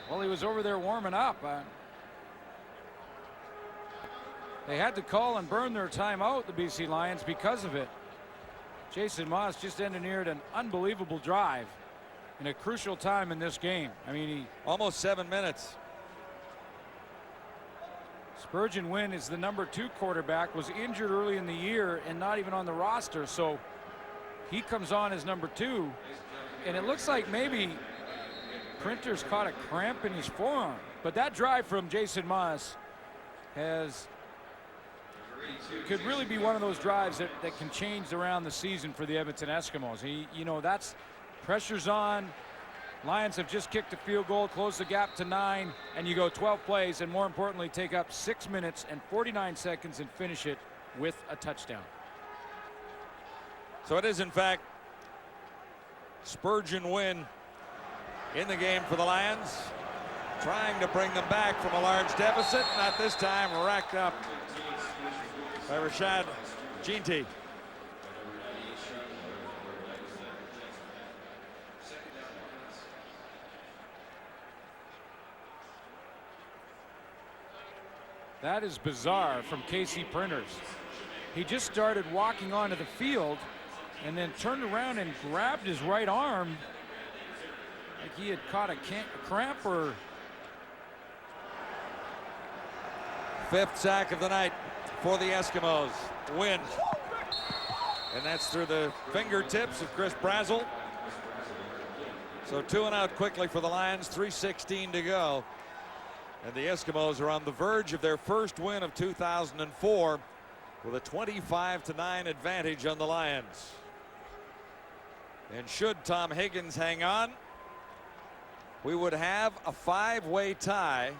S12: Well, he was over there warming up. They had to call and burn their timeout, the BC Lions, because of it. Jason Moss just engineered an unbelievable drive in a crucial time in this game. I mean, he
S2: almost 7 minutes.
S12: Spurgeon Wynn is the #2 quarterback, was injured early in the year and not even on the roster, so he comes on as #2, and it looks like maybe Printers caught a cramp in his forearm. But that drive from Jason Moss could really be one of those drives that can change around the season for the Edmonton Eskimos. That's pressure's on. Lions have just kicked a field goal, closed the gap to 9, and you go 12 plays, and more importantly, take up 6 minutes and 49 seconds and finish it with a touchdown.
S2: So it is, in fact, Spurgeon Wynn in the game for the Lions, trying to bring them back from a large deficit. Not this time, racked up by Rashad Ginty.
S12: That is bizarre from Casey Printers. He just started walking onto the field and then turned around and grabbed his right arm like he had caught a cramp or...
S2: Fifth sack of the night for the Eskimos. Win. And that's through the fingertips of Chris Brazel. So 2 and out quickly for the Lions, 3:16 to go. And the Eskimos are on the verge of their first win of 2004 with a 25-9 advantage on the Lions. And should Tom Higgins hang on, we would have a 5-way tie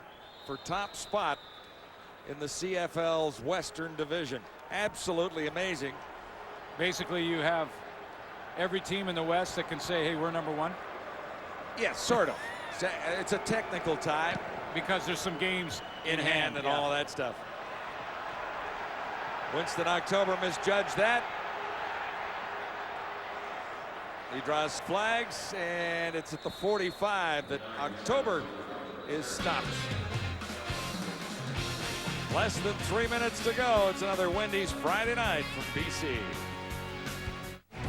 S2: for top spot in the CFL's Western Division. Absolutely amazing.
S12: Basically, you have every team in the West that can say, hey, we're #1.
S2: Yes, sort of. It's a technical tie
S12: because there's some games
S2: in hand and all that stuff. Winston October misjudged that. He draws flags, and it's at the 45 that October is stopped. Less than 3 minutes to go. It's another Wendy's Friday night from BC.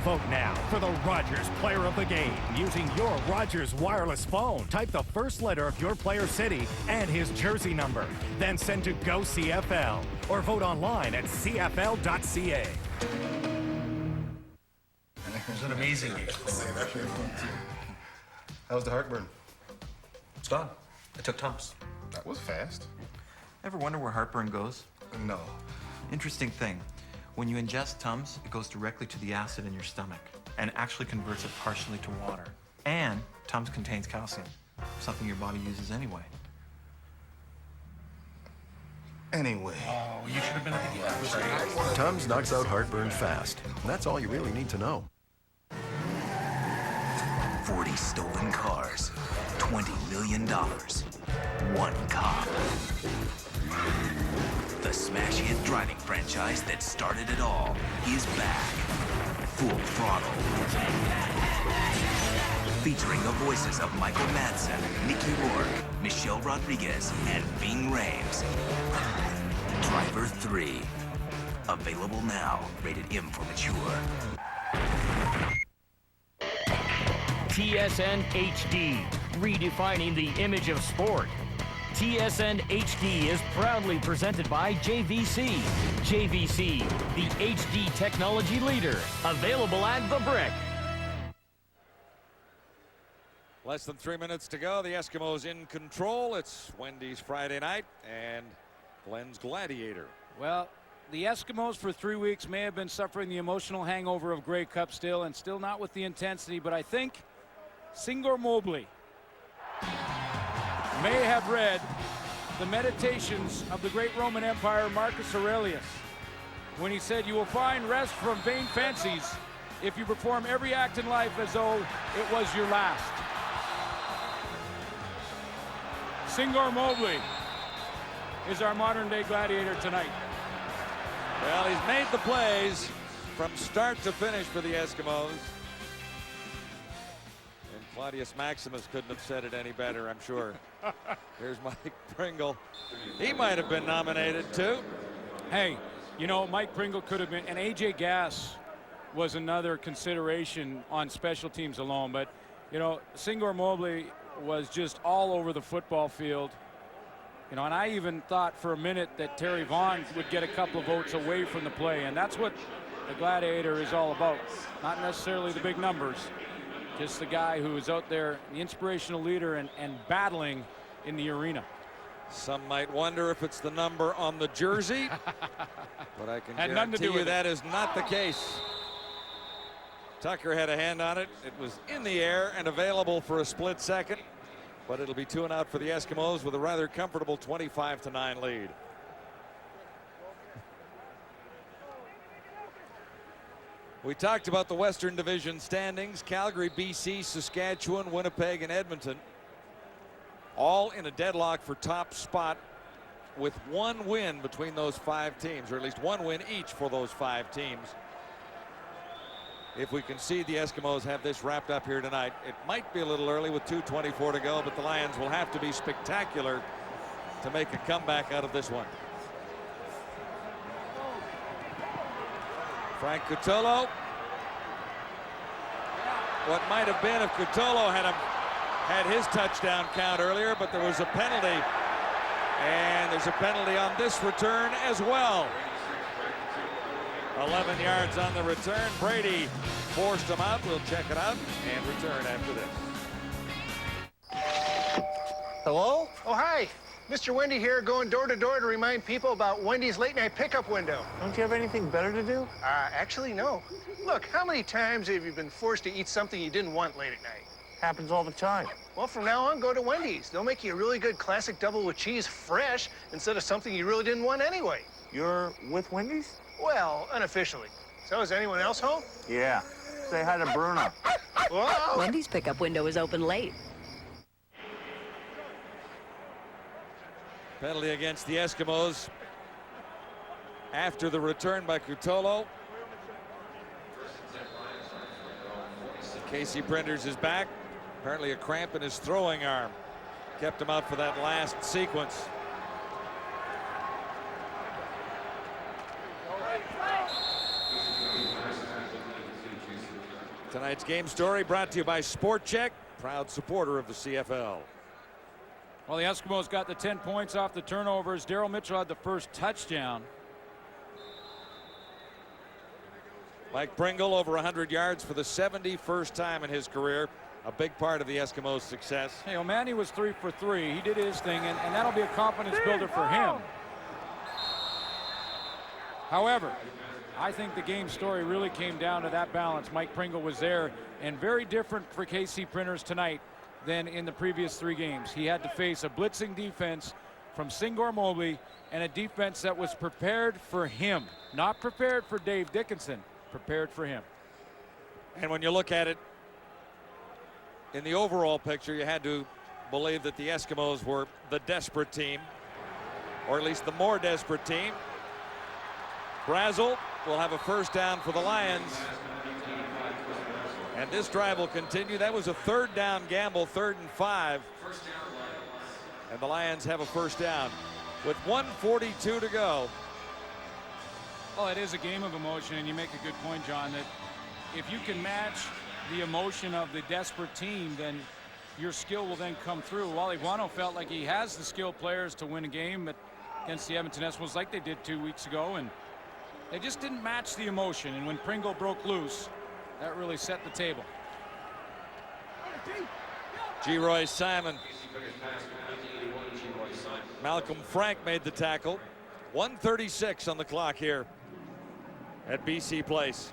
S14: Vote now for the Rogers Player of the Game using your Rogers wireless phone. Type the first letter of your player's city and his jersey number. Then send to Go CFL or vote online at CFL.ca.
S17: It was an amazing game.
S18: How's the heartburn?
S17: It's gone. I took Tums.
S18: That was fast.
S17: Ever wonder where heartburn goes?
S18: No.
S17: Interesting thing. When you ingest Tums, it goes directly to the acid in your stomach and actually converts it partially to water. And Tums contains calcium, something your body uses anyway.
S18: Anyway.
S17: Oh, you should have been at the game.
S19: Tums knocks out heartburn fast. That's all you really need to know.
S26: 40 stolen cars, $20 million, one cop. The smash hit driving franchise that started it all is back. Full Throttle. Featuring the voices of Michael Madsen, Mickey Rourke, Michelle Rodriguez, and Ving Rhames. Driver 3. Available now. Rated M for mature.
S1: TSN HD, redefining the image of sport. TSN HD is proudly presented by JVC. JVC, the HD technology leader. Available at the Brick.
S2: Less than 3 minutes to go. The Eskimos in control. It's Wendy's Friday night and Glenn's Gladiator.
S12: Well, the Eskimos for 3 weeks may have been suffering the emotional hangover of Grey Cup still, and still not with the intensity, but I think Singor Mobley may have read the meditations of the great Roman Empire Marcus Aurelius when he said, "You will find rest from vain fancies if you perform every act in life as though it was your last." Singor Mobley is our modern-day gladiator tonight.
S2: Well, he's made the plays from start to finish for the Eskimos. And Claudius Maximus couldn't have said it any better, I'm sure. Here's Mike Pringle. He might have been nominated, too.
S12: Hey, you know, Mike Pringle could have been, and A.J. Gass was another consideration on special teams alone. But, you know, Singor Mobley was just all over the football field. You know, and I even thought for a minute that Terry Vaughn would get a couple of votes away from the play, and that's what the Gladiator is all about. Not necessarily the big numbers, just the guy who is out there, the inspirational leader and battling in the arena.
S2: Some might wonder if it's the number on the jersey, but I can guarantee you that is not the case. Tucker had a hand on it. It was in the air and available for a split second, but it'll be 2 and out for the Eskimos with a rather comfortable 25-9 lead. We talked about the Western Division standings. Calgary, BC, Saskatchewan, Winnipeg, and Edmonton all in a deadlock for top spot with 1 win between those 5 teams, or at least 1 win each for those 5 teams. If we can see the Eskimos have this wrapped up here tonight, it might be a little early with 2:24 to go, but the Lions will have to be spectacular to make a comeback out of this one. Frank Cutolo. What might have been if Cutolo had his touchdown count earlier, but there was a penalty. And there's a penalty on this return as well. 11 yards on the return. Brady forced him out. We'll check it out and return after this.
S13: Hello? Oh, hi. Mr. Wendy here, going door to door to remind people about Wendy's late night pickup window. Don't you have anything better to do? Actually, no. Look, how many times have you been forced to eat something you didn't want late at night? Happens all the time. Well, from now on, go to Wendy's. They'll make you a really good classic double with cheese fresh instead of something you really didn't want anyway. You're with Wendy's? Well, unofficially. So is anyone else home? Yeah. Say hi to Bruno. Whoa!
S15: Wendy's pickup window is open late.
S2: Penalty against the Eskimos after the return by Cutolo. Casey Printers is back. Apparently a cramp in his throwing arm kept him out for that last sequence. Tonight's game story brought to you by Sport Check, proud supporter of the CFL.
S12: Well, the Eskimos got the 10 points off the turnovers. Daryl Mitchell had the first touchdown.
S2: Mike Pringle over 100 yards for the 71st time in his career. A big part of the Eskimos' success.
S12: Hey, O'Mani was 3 for 3. He did his thing, and that'll be a confidence builder for him. However, I think the game story really came down to that balance. Mike Pringle was there, and very different for Casey Printers tonight than in the previous 3 games. He had to face a blitzing defense from Singor Mobley and a defense that was prepared for him. Not prepared for Dave Dickinson, prepared for him.
S2: And when you look at it in the overall picture, you had to believe that the Eskimos were the desperate team, or at least the more desperate team. Brazel will have a first down for the Lions. And this drive will continue. That was a 3rd down gamble, 3rd and 5. And the Lions have a first down with 1:42 to go.
S12: Well, it is a game of emotion, and you make a good point, John, that if you can match the emotion of the desperate team, then your skill will then come through. Wally Buono felt like he has the skilled players to win a game against the Edmonton Eskimos like they did 2 weeks ago, and they just didn't match the emotion. And when Pringle broke loose, that really set the table.
S2: G. Simon. Malcolm Frank made the tackle. 1:36 on the clock here at BC Place.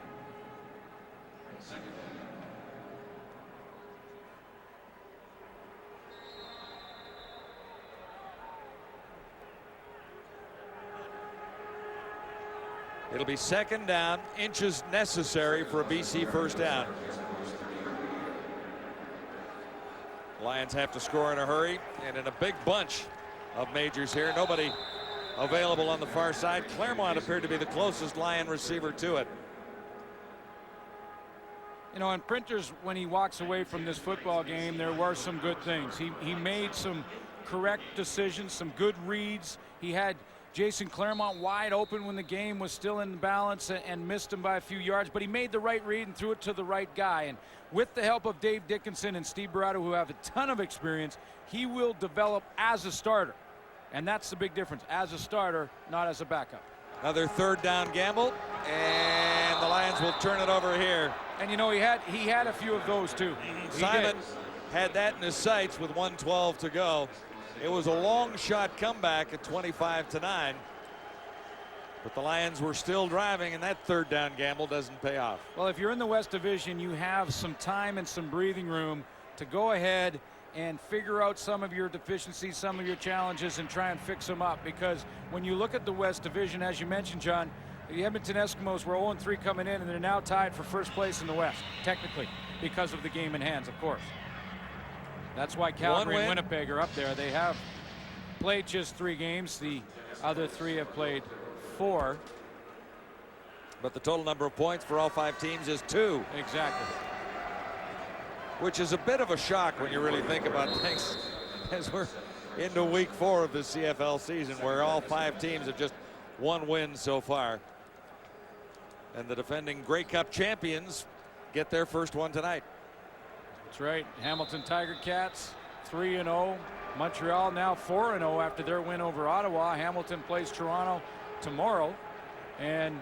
S2: It'll be second down, inches necessary for a BC first down. Lions have to score in a hurry, and in a big bunch of majors here. Nobody available on the far side. Claremont appeared to be the closest Lion receiver to it.
S12: You know, and Printers, when he walks away from this football game, there were some good things. He made some correct decisions, some good reads. He had Jason Claremont wide open when the game was still in balance and missed him by a few yards, but he made the right read and threw it to the right guy. And with the help of Dave Dickinson and Steve Barato, who have a ton of experience, he will develop as a starter. And that's the big difference, as a starter, not as a backup.
S2: Another third down gamble, and the Lions will turn it over here.
S12: And you know, he had a few of those too.
S2: Simon had that in his sights with 1:12 to go. It was a long shot comeback at 25-9. But the Lions were still driving, and that third down gamble doesn't pay off.
S12: Well, if you're in the West Division, you have some time and some breathing room to go ahead and figure out some of your deficiencies, some of your challenges, and try and fix them up. Because when you look at the West Division, as you mentioned, John, the Edmonton Eskimos were 0-3 coming in, and they're now tied for first place in the West, technically, because of the game in hands, of course. That's why Calgary and Winnipeg are up there. They have played just 3 games. The other 3 have played 4.
S2: But the total number of points for all 5 teams is 2.
S12: Exactly.
S2: Which is a bit of a shock when you really think about things, as we're into week 4 of the CFL season, where all 5 teams have just 1 win so far. And the defending Grey Cup champions get their first one tonight.
S12: That's right. Hamilton Tiger Cats 3-0. Montreal now 4-0 after their win over Ottawa. Hamilton plays Toronto tomorrow, and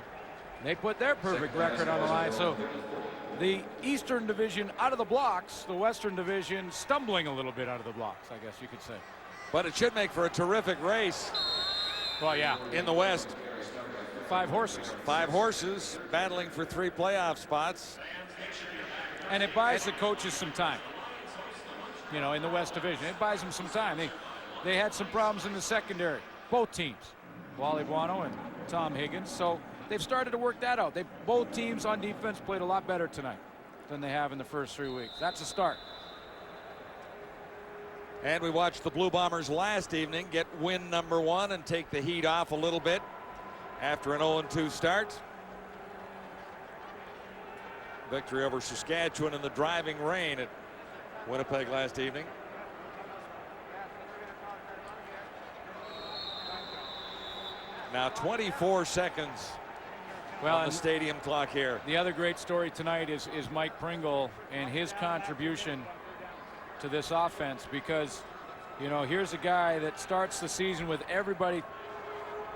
S12: they put their perfect record on the line. So the Eastern Division out of the blocks, the Western Division stumbling a little bit out of the blocks, I guess you could say.
S2: But it should make for a terrific race.
S12: Well, yeah.
S2: In the West.
S12: 5 horses.
S2: 5 horses battling for 3 playoff spots.
S12: And it buys the coaches some time. You know, in the West Division, it buys them some time. They had some problems in the secondary, both teams, Wally Buono and Tom Higgins. So they've started to work that out. Both teams on defense played a lot better tonight than they have in the first 3 weeks. That's a start.
S2: And we watched the Blue Bombers last evening get win number 1 and take the heat off a little bit after an 0-2 start. Victory over Saskatchewan in the driving rain at Winnipeg last evening. Now 24 seconds on the stadium clock here.
S12: The other great story tonight is Mike Pringle and his contribution to this offense, because, you know, here's a guy that starts the season with everybody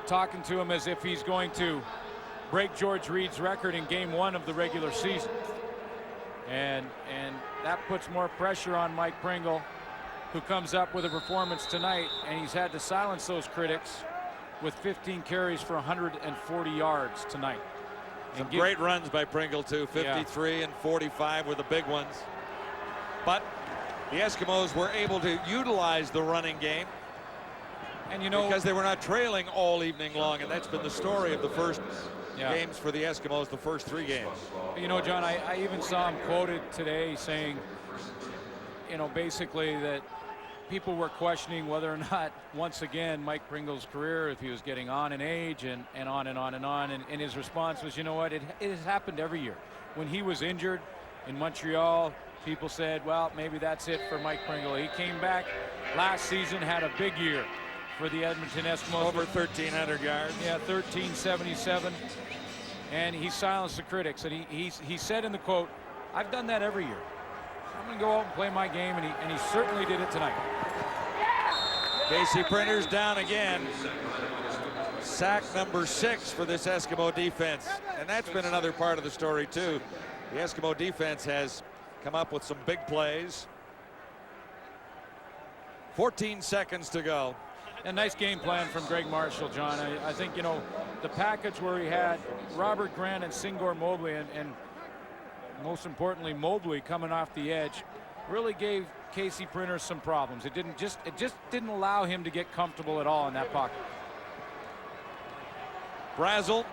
S12: talking to him as if he's going to break George Reed's record in game 1 of the regular season. And that puts more pressure on Mike Pringle, who comes up with a performance tonight, and he's had to silence those critics with 15 carries for 140 yards tonight.
S2: Some great runs by Pringle too. 53 and 45 were the big ones. But the Eskimos were able to utilize the running game,
S12: and you know,
S2: because they were not trailing all evening long, and that's been the story of the first games for the Eskimos, the first 3 games.
S12: You know, John, I even saw him quoted today saying, you know, basically that people were questioning whether or not, once again, Mike Pringle's career, if he was getting on in age and on and on and on. And his response was, you know what, it has happened every year. When he was injured in Montreal, people said, well, maybe that's it for Mike Pringle. He came back last season, had a big year for the Edmonton Eskimos.
S2: Over 1,300 yards.
S12: Yeah, 1,377. And he silenced the critics. And he said in the quote, I've done that every year. I'm going to go out and play my game, and he certainly did it tonight.
S2: Casey Printers down again. Sack number 6 for this Eskimo defense. And that's been another part of the story, too. The Eskimo defense has come up with some big plays. 14 seconds to go.
S12: A nice game plan from Greg Marshall, John. I think, you know, the package where he had Robert Grant and Singor Mobley, and most importantly, Mobley coming off the edge, really gave Casey Printers some problems. It just didn't allow him to get comfortable at all in that pocket.
S2: Brazel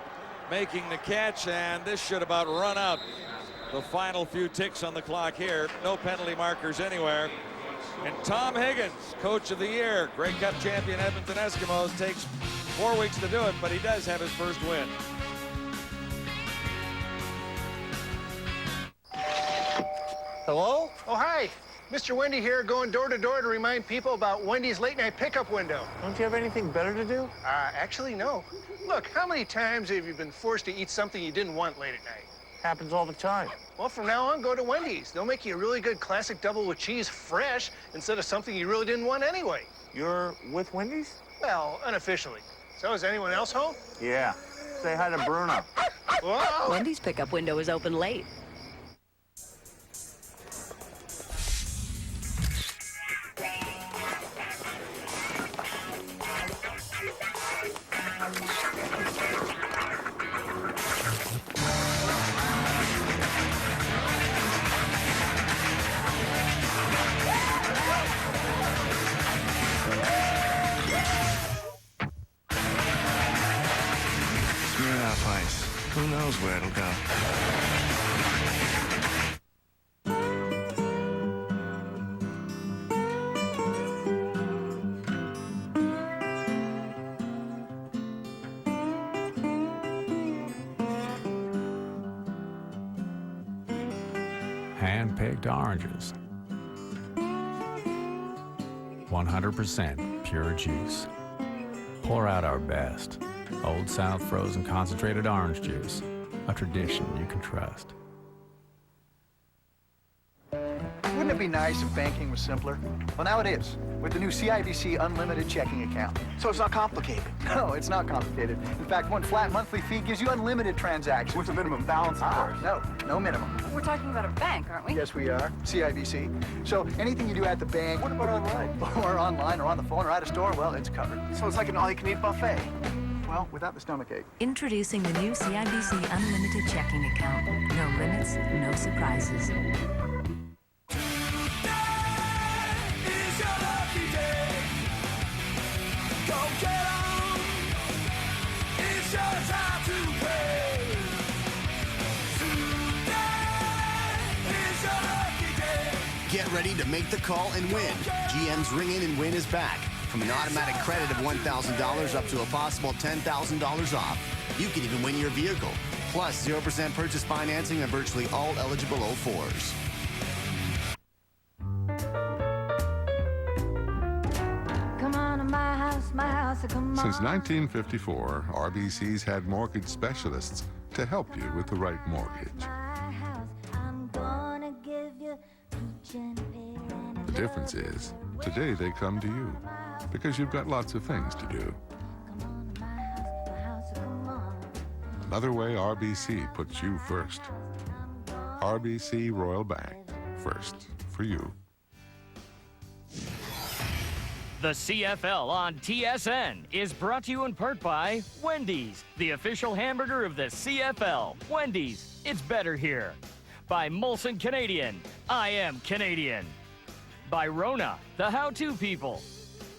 S2: making the catch, and this should about run out the final few ticks on the clock here. No penalty markers anywhere. And Tom Higgins, Coach of the Year, Grey Cup champion Edmonton Eskimos, takes 4 weeks to do it, but he does have his first win.
S13: Hello? Oh, hi. Mr. Wendy here, going door to door to remind people about Wendy's late night pickup window. Don't you have anything better to do? Actually, no. Look, how many times have you been forced to eat something you didn't want late at night? Happens all the time. Well, from now on, go to Wendy's. They'll make you a really good classic double with cheese fresh instead of something you really didn't want anyway. You're with Wendy's? Well, unofficially. So is anyone else home?
S4: Yeah. Say hi to Bruno.
S13: Whoa!
S15: Wendy's pickup window is open late.
S4: Who knows where it'll go?
S3: Hand-picked oranges. 100% pure juice. Pour out our best. Old South frozen concentrated orange juice, a tradition you can trust.
S10: Wouldn't it be nice if banking was simpler? Well, now it is, with the new CIBC Unlimited Checking Account. So it's not complicated? No, it's not complicated. In fact, one flat monthly fee gives you unlimited transactions. With a minimum balance, of course. No minimum.
S22: We're talking about a bank, aren't we?
S10: Yes, we are. CIBC. So anything you do at the bank... What about online? Or online, or on the phone, or at a store, well, it's covered. So it's like an all-you-can-eat buffet. Well, without the stomachache.
S23: Introducing the new CIBC Unlimited Checking Account. No limits, no surprises.
S24: Get ready to make the call and win. GM's Ring In and Win is back. From an automatic credit of $1,000 up to a possible $10,000 off. You can even win your vehicle. Plus 0% purchase financing on virtually all eligible 04s.
S22: Come on to my house, come on.
S25: Since 1954, RBC's had mortgage specialists to help you with the right mortgage.
S22: I'm gonna give you peach and pear and
S25: The difference is, today they come to you because you've got lots of things to do. Another way RBC puts you first. RBC Royal Bank, first for you.
S1: The CFL on TSN is brought to you in part by Wendy's, the official hamburger of the CFL. Wendy's, it's better here. By Molson Canadian, I am Canadian. By Rona, the how-to people.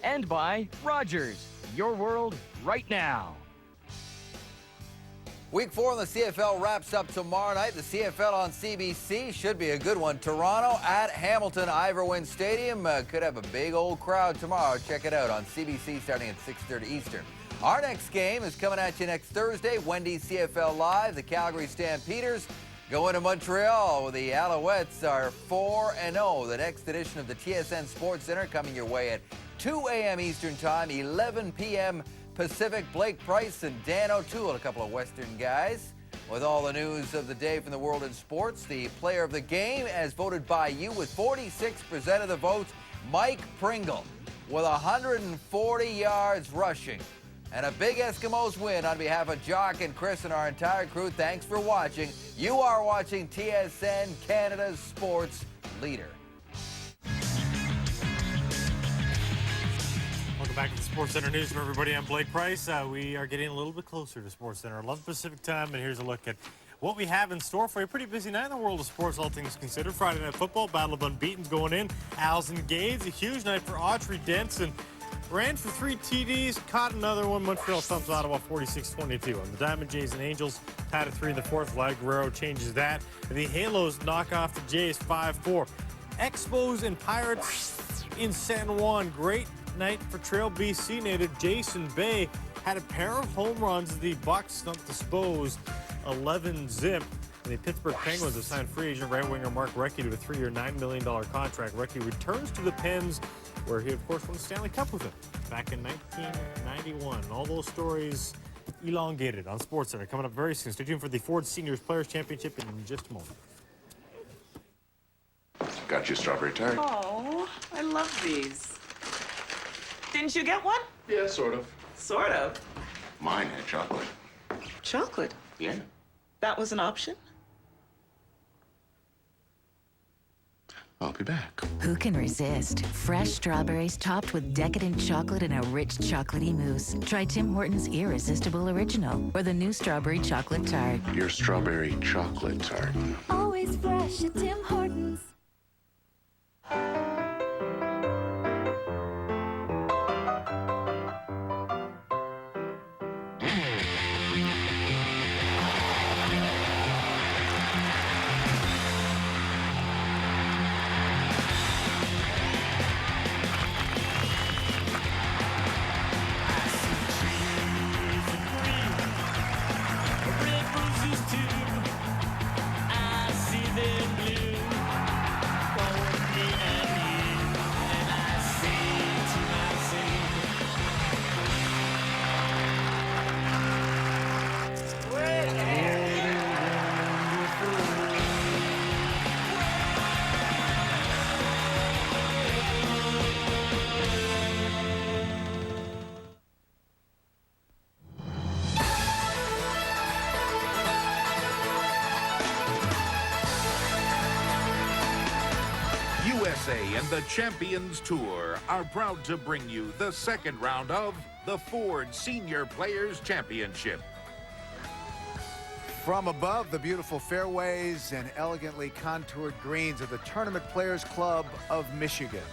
S1: And by Rogers, your world right now.
S27: Week 4 in the CFL wraps up tomorrow night. The CFL on CBC should be a good one. Toronto at Hamilton Ivor Stadium. Could have a big old crowd tomorrow. Check it out on CBC starting at 6:30 Eastern. Our next game is coming at you next Thursday. Wendy's CFL Live. The Calgary Stampeders going to Montreal. The Alouettes are 4-0. The next edition of the TSN Sports Center coming your way at 2 a.m. Eastern Time, 11 p.m. Pacific. Blake Price and Dan O'Toole, a couple of Western guys, With all the news of the day from the world in sports, the player of the game, as voted by you with 46% of the votes, Mike Pringle, with 140 yards rushing. And a big Eskimos win on behalf of Jock and Chris and our entire crew. Thanks for watching. You are watching TSN, Canada's sports leader.
S5: Welcome back to the Sports Center News from everybody. I'm Blake Price. We are getting a little bit closer to Sports Center. 11 Pacific time, and here's a look at what we have in store for you. Pretty busy night in the world of sports, all things considered. Friday Night Football, Battle of Unbeatens going in. Owls engaged. A huge night for Autry Denson. Ran for 3 TDs, caught another one. Montreal thumps Ottawa 46-22. And the Diamond Jays and Angels tied at 3 in the fourth. Vlad Guerrero changes that. And the Halos knock off the Jays 5-4. Expos and Pirates in San Juan. Great night for Trail BC native Jason Bay. Had a pair of home runs as the Bucks stumped the Spos 11-zip. And the Pittsburgh Penguins have signed free agent right winger Mark Recchi to a 3-year, $9 million contract. Recchi returns to the Pens, where he, of course, won the Stanley Cup with it back in 1991. All those stories elongated on SportsCenter. Coming up very soon. Stay tuned for the Ford Seniors Players Championship in just a moment.
S18: Got you a strawberry tart.
S6: Oh, I love these. Didn't you get one?
S18: Yeah, sort of.
S6: Sort of.
S18: Mine had chocolate.
S6: Chocolate?
S18: Yeah.
S6: That was an option?
S18: I'll be back.
S23: Who can resist? Fresh strawberries topped with decadent chocolate and a rich chocolatey mousse. Try Tim Hortons Irresistible Original or the new Strawberry Chocolate Tart.
S18: Your strawberry chocolate tart.
S22: Always fresh at Tim Hortons.
S7: USA and the Champions Tour are proud to bring you the second round of the Ford Senior Players Championship.
S10: From above the beautiful fairways and elegantly contoured greens of the Tournament Players Club of Michigan,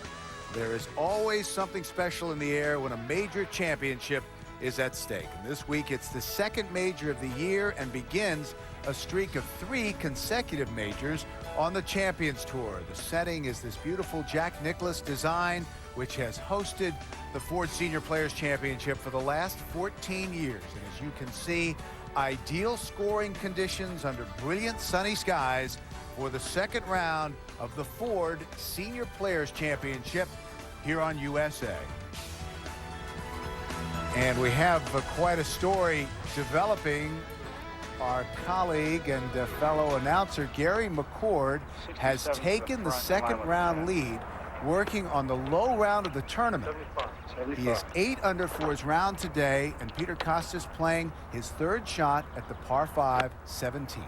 S10: there is always something special in the air when a major championship is at stake. And this week it's the second major of the year and begins a streak of 3 consecutive majors on the Champions Tour. The setting is this beautiful Jack Nicklaus design, which has hosted the Ford Senior Players Championship for the last 14 years. And as you can see, ideal scoring conditions under brilliant sunny skies for the second round of the Ford Senior Players Championship here on USA. And we have quite a story developing. Our colleague and fellow announcer Gary McCord has taken the second round lead, working on the low round of the tournament. He is 8 under for his round today, and Peter Costas playing his third shot at the par 5 17th.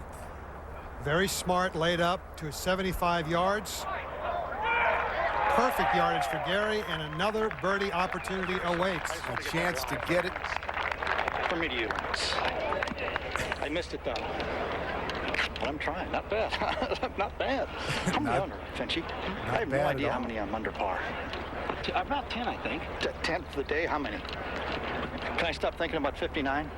S9: Very smart, laid up to 75 yards. Perfect yardage for Gary, and another birdie opportunity awaits.
S10: A chance to get it.
S11: For me to use. I missed it though. But I'm trying. Not bad. Not bad. How many under, Finchy? I have no idea how many I'm under par. About 10, I think. 10 for the day? How many? Can I stop thinking about 59?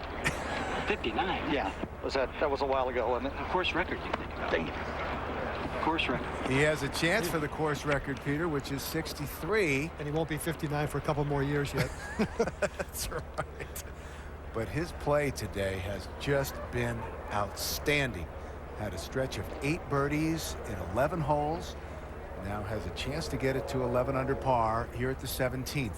S11: 59? Yeah. That was a while ago, wasn't it? A course record, you think? Dang it. Course record.
S10: He has a chance for the course record, Peter, which is 63.
S9: And he won't be 59 for a couple more years yet.
S10: That's right. But his play today has just been outstanding. Had a stretch of 8 birdies in 11 holes. Now has a chance to get it to 11 under par here at the 17th.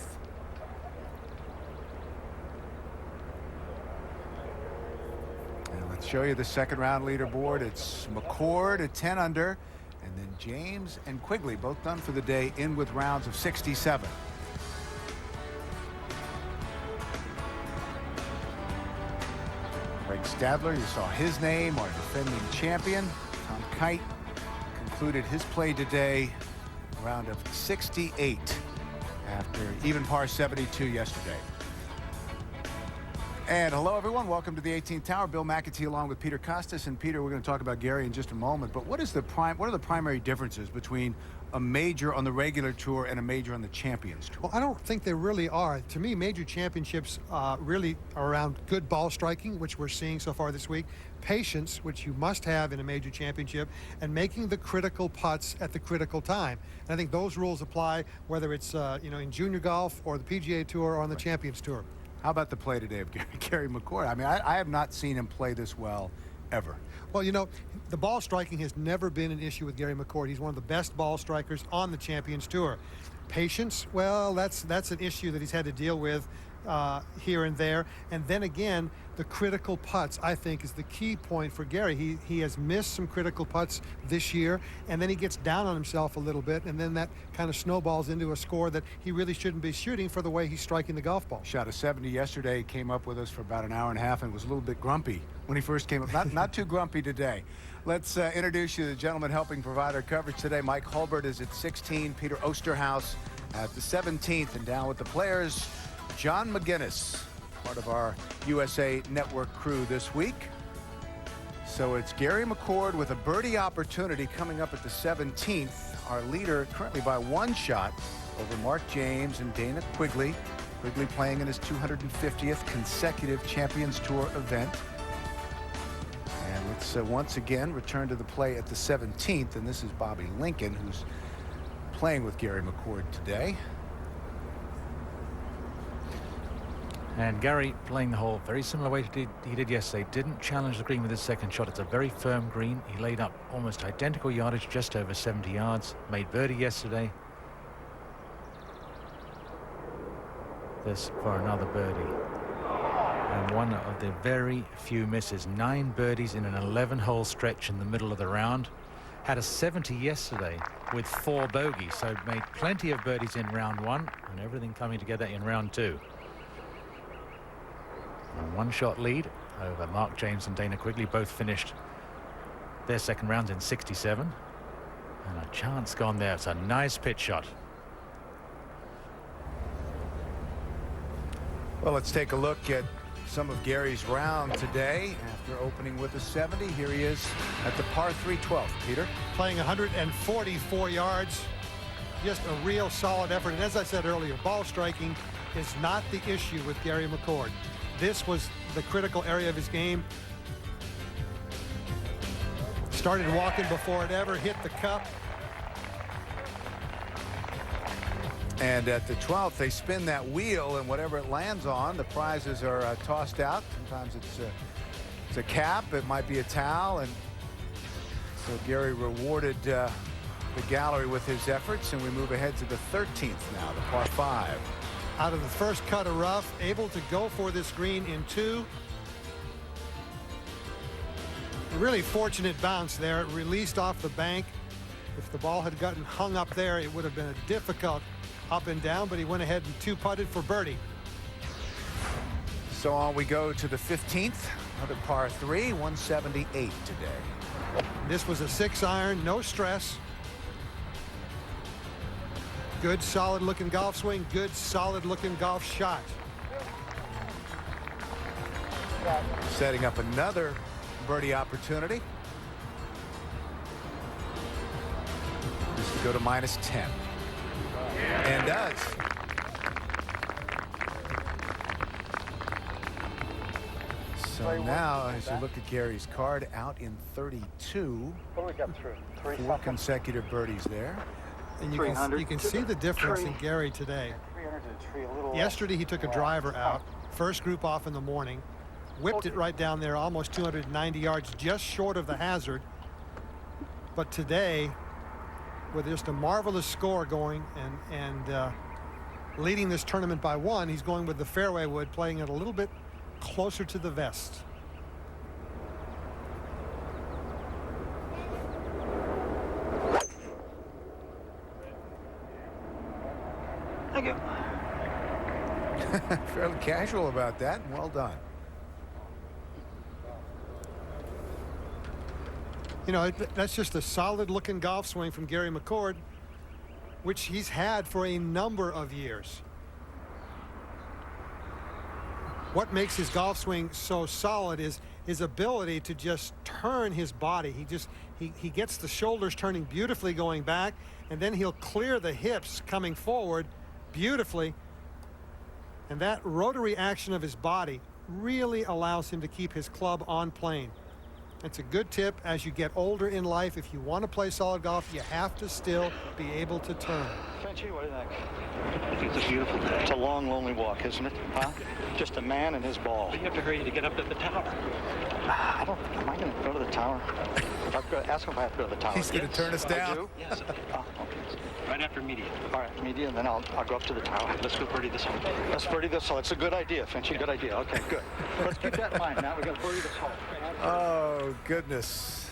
S10: And let's
S8: show you the second round leaderboard. It's McCord at 10 under, and then James and Quigley both done for the day in with rounds of 67. Greg Stadler, you saw his name, our defending champion. Tom Kite concluded his play today, round of 68 after even par 72 yesterday. And hello, everyone. Welcome to the 18th Tower. Bill McAtee along with Peter Costas. And Peter, we're going to talk about Gary in just a moment. But what are the primary differences between a major on the regular tour and a major on the Champions Tour?
S9: Well, I don't think there really are. To me, major championships really are around good ball striking, which we're seeing so far this week, patience, which you must have in a major championship, and making the critical putts at the critical time. And I think those rules apply whether it's in junior golf or the PGA Tour or on the Champions Tour.
S8: How about the play today of Gary McCord? I mean, I have not seen him play this well ever.
S9: Well, the ball striking has never been an issue with Gary McCord. He's one of the best ball strikers on the Champions Tour. Patience, well, that's an issue that he's had to deal with here and there. And then again, the critical putts, I think, is the key point for Gary. He has missed some critical putts this year, and then he gets down on himself a little bit, and then that kind of snowballs into a score that he really shouldn't be shooting for the way he's striking the golf ball.
S8: Shot a 70 yesterday, came up with us for about an hour and a half, and was a little bit grumpy when he first came up. Not too grumpy today. Let's introduce you to the gentleman helping provide our coverage today. Mike Hulbert is at 16, Peter Osterhaus at the 17th, and down with the players, John McGinnis, part of our USA Network crew this week. So it's Gary McCord with a birdie opportunity coming up at the 17th. Our leader currently by one shot over Mark James and Dana Quigley. Quigley playing in his 250th consecutive Champions Tour event. And let's once again return to the play at the 17th. And this is Bobby Lincoln, who's playing with Gary McCord today.
S14: And Gary playing the hole very similar way he did yesterday. Didn't challenge the green with his second shot. It's a very firm green. He laid up almost identical yardage, just over 70 yards. Made birdie yesterday. This for another birdie. And one of the very few misses. 9 birdies in an 11-hole stretch in the middle of the round. Had a 70 yesterday with 4 bogeys. So made plenty of birdies in round 1 and everything coming together in round 2. A one-shot lead over Mark James and Dana Quigley. Both finished their second rounds in 67. And a chance gone there. It's a nice pitch shot.
S8: Well, let's take a look at some of Gary's round today. After opening with a 70, here he is at the par 3 12th. Peter?
S9: Playing 144 yards. Just a real solid effort. And as I said earlier, ball striking is not the issue with Gary McCord. This was the critical area of his game. Started walking before it ever hit the cup.
S8: And at the 12th, they spin that wheel, and whatever it lands on, the prizes are tossed out. Sometimes it's a cap, it might be a towel, and so Gary rewarded the gallery with his efforts, and we move ahead to the 13th now, the par 5.
S9: Out of the first cut of rough, able to go for this green in 2. A really fortunate bounce there. It released off the bank. If the ball had gotten hung up there, it would have been a difficult up and down, but he went ahead and 2-putted for birdie.
S8: So on we go to the 15th, another par 3, 178 today.
S9: This was a 6-iron, no stress. Good, solid-looking golf swing. Good, solid-looking golf shot.
S8: Setting up another birdie opportunity. This will go to -10. And does. So now, as you look at Gary's card, out in 32.
S11: What do we got through?
S8: 4 consecutive birdies there.
S9: And you can see the difference in Gary today. Yesterday he took a driver out, first group off in the morning, whipped it right down there, almost 290 yards, just short of the hazard. But today, with just a marvelous score going and leading this tournament by 1, he's going with the fairway wood, playing it a little bit closer to the vest.
S11: Thank you.
S8: Fairly casual about that, and well done.
S9: You know, that's just a solid-looking golf swing from Gary McCord, which he's had for a number of years. What makes his golf swing so solid is his ability to just turn his body. He gets the shoulders turning beautifully going back, and then he'll clear the hips coming forward beautifully. And that rotary action of his body really allows him to keep his club on plane. It's a good tip as you get older in life. If you want to play solid golf, you have to still be able to turn.
S11: Frenchy, what do you think? I think it's a beautiful day. It's a long, lonely walk, isn't it? Huh? Just a man and his ball. But you have to hurry to get up to the tower. I don't think, am I going to go to the tower? I've got to ask him if I have to go to the tower.
S8: He's going to turn us down.
S11: I do? Yes. Oh, okay. Right after media. All right, media, and then I'll go up to the tower. Let's go birdie this hole. Let's birdie this hole. It's a good idea, Frenchy. Good idea. Okay, good. Let's keep that in mind. Now we got to birdie this hole.
S8: Oh, goodness.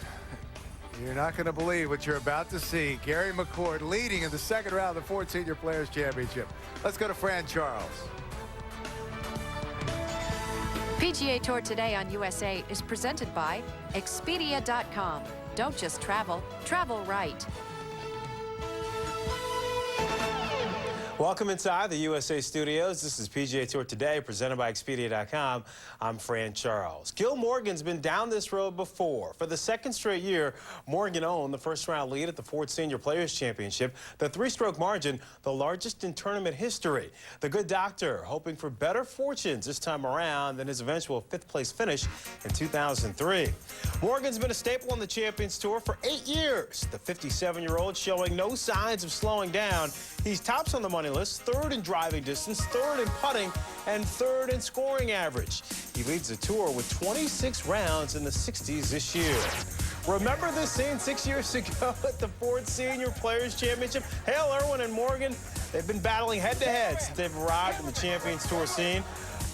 S8: You're not going to believe what you're about to see. Gary McCord leading in the second round of the Ford Senior Players Championship. Let's go to Fran Charles.
S12: PGA Tour Today on USA is presented by Expedia.com. Don't just travel, travel right.
S16: Welcome inside the USA studios. This is PGA Tour Today, presented by Expedia.com. I'm Fran Charles. Gil Morgan's been down this road before. For the second straight year, Morgan owned the first-round lead at the Ford Senior Players Championship, the three-stroke margin, the largest in tournament history. The good doctor hoping for better fortunes this time around than his eventual fifth-place finish in 2003. Morgan's been a staple on the Champions Tour for 8 years. The 57-year-old showing no signs of slowing down. He's tops on the money list, third in driving distance, third in putting, and third in scoring average. He leads the tour with 26 rounds in the 60s this year. Remember this scene 6 years ago at the Ford Senior Players Championship? Hale Irwin and Morgan, they've been battling head-to-head since they've arrived in the Champions Tour scene.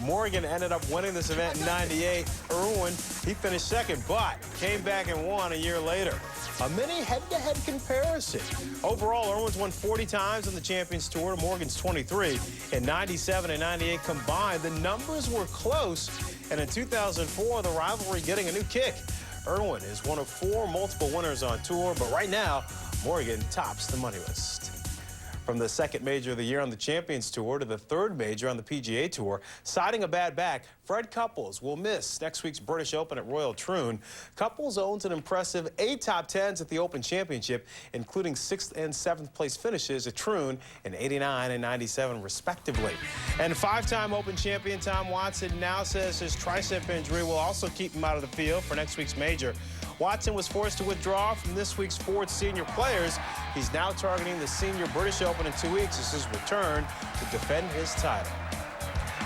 S16: Morgan ended up winning this event in '98. Irwin, he finished second, but came back and won a year later. A mini head-to-head comparison. Overall, Irwin's won 40 times on the Champions Tour, Morgan's 23. In '97 and '98 combined, the numbers were close, and in 2004, the rivalry getting a new kick. Irwin is one of 4 multiple winners on tour, but right now, Morgan tops the money list. From the second major of the year on the Champions Tour to the third major on the PGA Tour, citing a bad back, Fred Couples will miss next week's British Open at Royal Troon. Couples owns an impressive 8 top 10s at the Open Championship, including 6th and 7th place finishes at Troon in '89 and '97, respectively. And 5-time Open champion Tom Watson now says his tricep injury will also keep him out of the field for next week's major. Watson was forced to withdraw from this week's Ford Senior Players. He's now targeting the Senior British Open in 2 weeks as his return to defend his title.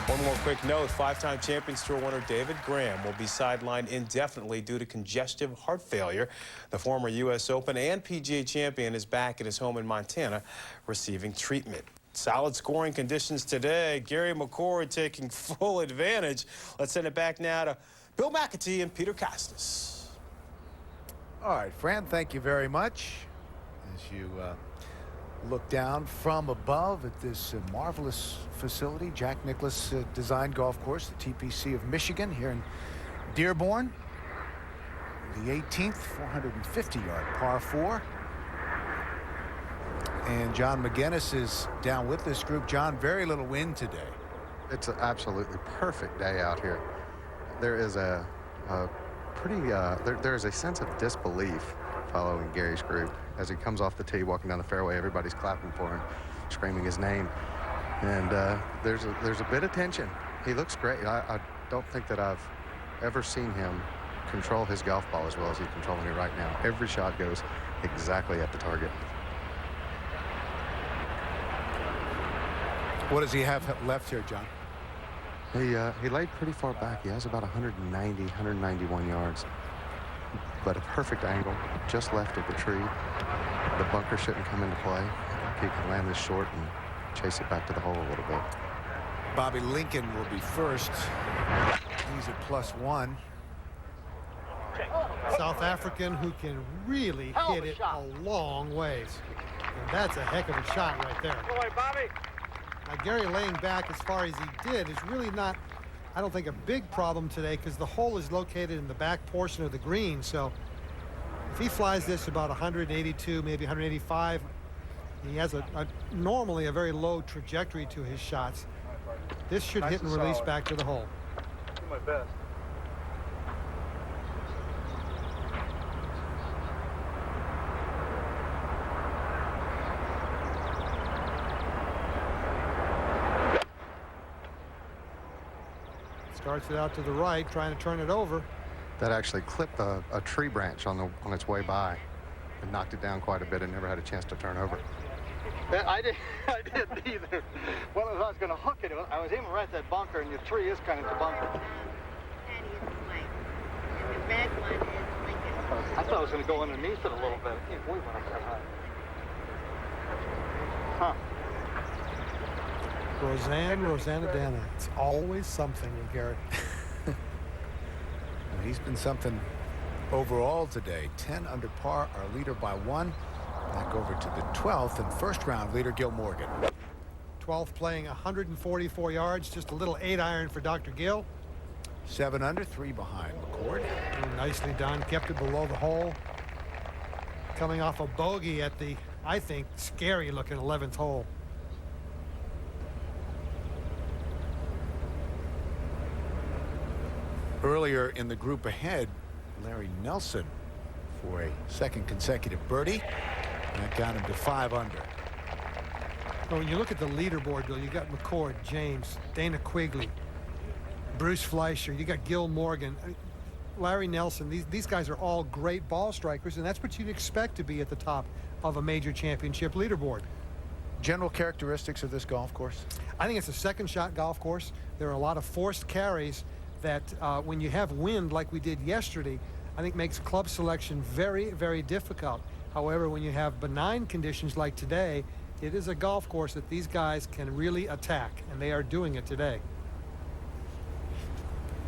S16: One more quick note, 5-time Champions Tour winner David Graham will be sidelined indefinitely due to congestive heart failure. The former U.S. Open and PGA champion is back at his home in Montana receiving treatment. Solid scoring conditions today. Gary McCord taking full advantage. Let's send it back now to Bill McAtee and Peter Costas.
S8: All right, Fran, thank you very much. As you look down from above at this marvelous facility, Jack Nicklaus designed golf course, the TPC of Michigan here in Dearborn. The 18th, 450-yard par 4. And John McGinnis is down with this group. John, very little wind today.
S17: It's an absolutely perfect day out here. There is a there's a sense of disbelief following Gary's group. As he comes off the tee, walking down the fairway, everybody's clapping for him, screaming his name. And there's a bit of tension. He looks great. I don't think that I've ever seen him control his golf ball as well as he's controlling it right now. Every shot goes exactly at the target.
S8: What does he have left here, John?
S17: He laid pretty far back. He has about 190, 191 yards. But a perfect angle, just left of the tree. The bunker shouldn't come into play. He can land this short and chase it back to the hole a little bit.
S8: Bobby Lincoln will be first. He's at +1.
S9: South African who can really hit it a long ways. And that's a heck of a shot right there.
S11: Boy, Bobby.
S9: Now, Gary laying back as far as he did is really not, I don't think, a big problem today because the hole is located in the back portion of the green. So if he flies this about 182, maybe 185, he has normally a very low trajectory to his shots. This should hit and release back to the hole.
S10: Do my best.
S9: Starts it out to the right, trying to turn it over.
S17: That actually clipped a tree branch on its way by and knocked it down quite a bit and never had a chance to turn over.
S10: I didn't either. Well, if I was going to hook it, I was aiming right at that bunker, and the tree is kind of the bunker. I thought I was going to go underneath it a little bit. I can't believe it went up that high. Huh.
S9: Rosanna Dana. It's always something with Gary.
S8: He's been something overall today. 10 under par, our leader by 1. Back over to the 12th and first round leader, Gil Morgan.
S9: 12th playing 144 yards, just a little 8-iron for Dr. Gill.
S8: 7 under, 3 behind McCord.
S9: Nicely done, kept it below the hole. Coming off a bogey at the, I think, scary looking 11th hole.
S8: Earlier in the group ahead, Larry Nelson for a second consecutive birdie. That got him to 5 under.
S9: Well, when you look at the leaderboard, Bill, you got McCord, James, Dana Quigley, Bruce Fleischer, you got Gil Morgan, Larry Nelson. These guys are all great ball strikers, and that's what you'd expect to be at the top of a major championship leaderboard.
S8: General characteristics of this golf course?
S9: I think it's a second shot golf course. There are a lot of forced carries that when you have wind like we did yesterday, I think makes club selection very, very difficult. However, when you have benign conditions like today, it is a golf course that these guys can really attack, and they are doing it today.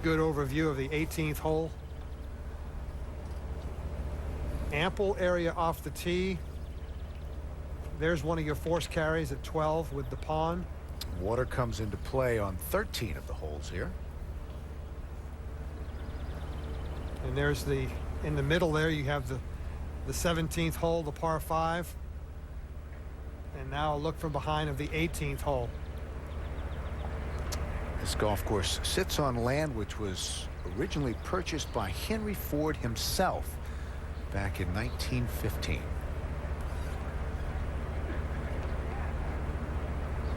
S9: Good overview of the 18th hole. Ample area off the tee. There's one of your forced carries at 12 with the pond.
S8: Water comes into play on 13 of the holes here.
S9: And there's in the middle there, you have the 17th hole, the par 5. And now a look from behind of the 18th hole.
S8: This golf course sits on land which was originally purchased by Henry Ford himself back in 1915.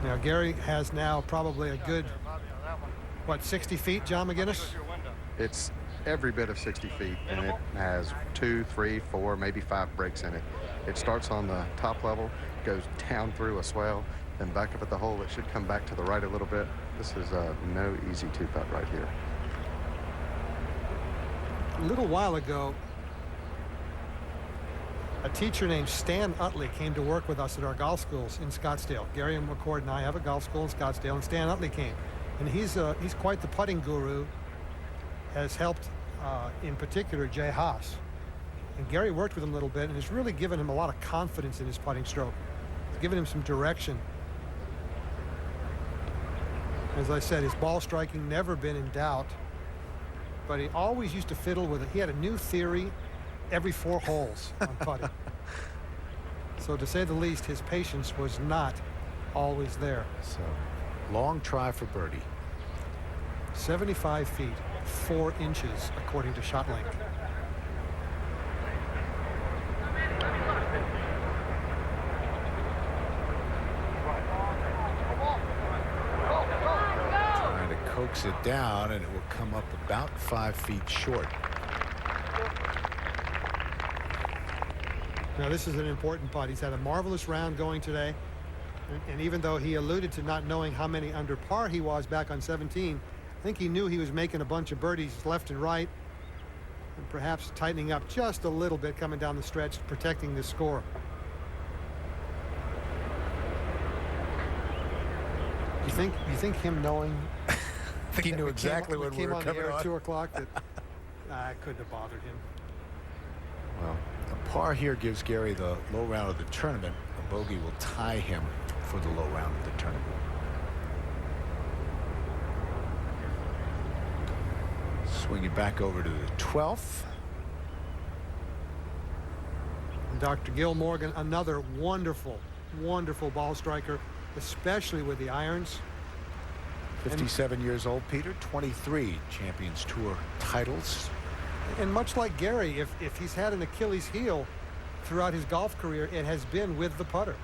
S9: Now Gary has now probably a good, what, 60 feet, John McGinnis?
S17: It's every bit of 60 feet, and it has 2, 3, 4, maybe 5 breaks in it. It starts on the top level, goes down through a swell, then back up at the hole. It should come back to the right a little bit. This is no easy 2-putt right here.
S9: A little while ago, a teacher named Stan Utley came to work with us at our golf schools in Scottsdale. Gary and McCord and I have a golf school in Scottsdale, and Stan Utley came. And he's quite the putting guru, has helped, in particular, Jay Haas. And Gary worked with him a little bit and has really given him a lot of confidence in his putting stroke. It's given him some direction. As I said, his ball striking never been in doubt, but he always used to fiddle with it. He had a new theory every 4 holes on putting. So to say the least, his patience was not always there.
S8: So long try for birdie.
S9: 75 feet, 4 inches, according to ShotLink.
S8: Trying to coax it down, and it will come up about 5 feet short.
S9: Now this is an important putt. He's had a marvelous round going today. And even though he alluded to not knowing how many under par he was back on 17, I think he knew he was making a bunch of birdies left and right, and perhaps tightening up just a little bit coming down the stretch, protecting the score. You think him knowing?
S8: I think he knew exactly when we were coming
S9: on.
S8: on.
S9: 2 o'clock that I couldn't have bothered him.
S8: Well, a par here gives Gary the low round of the tournament. A bogey will tie him for the low round of the tournament. Swing it back over to the 12th.
S9: And Dr. Gil Morgan, another wonderful, wonderful ball striker, especially with the irons.
S8: 57 years old, Peter. 23 Champions Tour titles.
S9: And much like Gary, if he's had an Achilles heel throughout his golf career, it has been with the putter.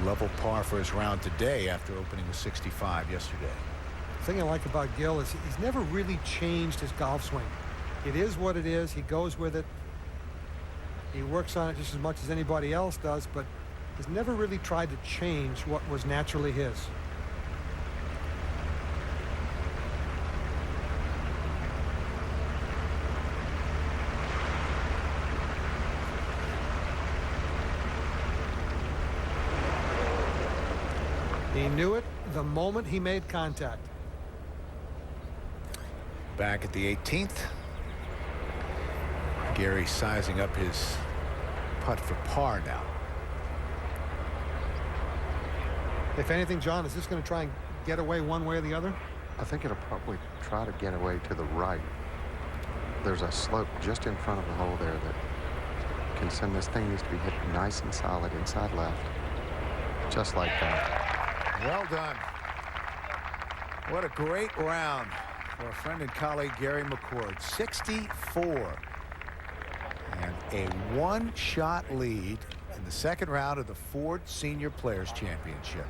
S8: Level par for his round today after opening with 65 yesterday.
S9: The thing I like about Gil is he's never really changed his golf swing. It is what it is. He goes with it. He works on it just as much as anybody else does, but he's never really tried to change what was naturally his. He knew it the moment he made contact.
S8: Back at the 18th. Gary sizing up his putt for par now.
S9: If anything, John, is this going to try and get away one way or the other?
S17: I think it'll probably try to get away to the right. There's a slope just in front of the hole there that can send this thing needs to be hit nice and solid inside left. Just like that.
S8: Well done. What a great round for our friend and colleague Gary McCord. 64. And a one-shot lead in the second round of the Ford Senior Players Championship.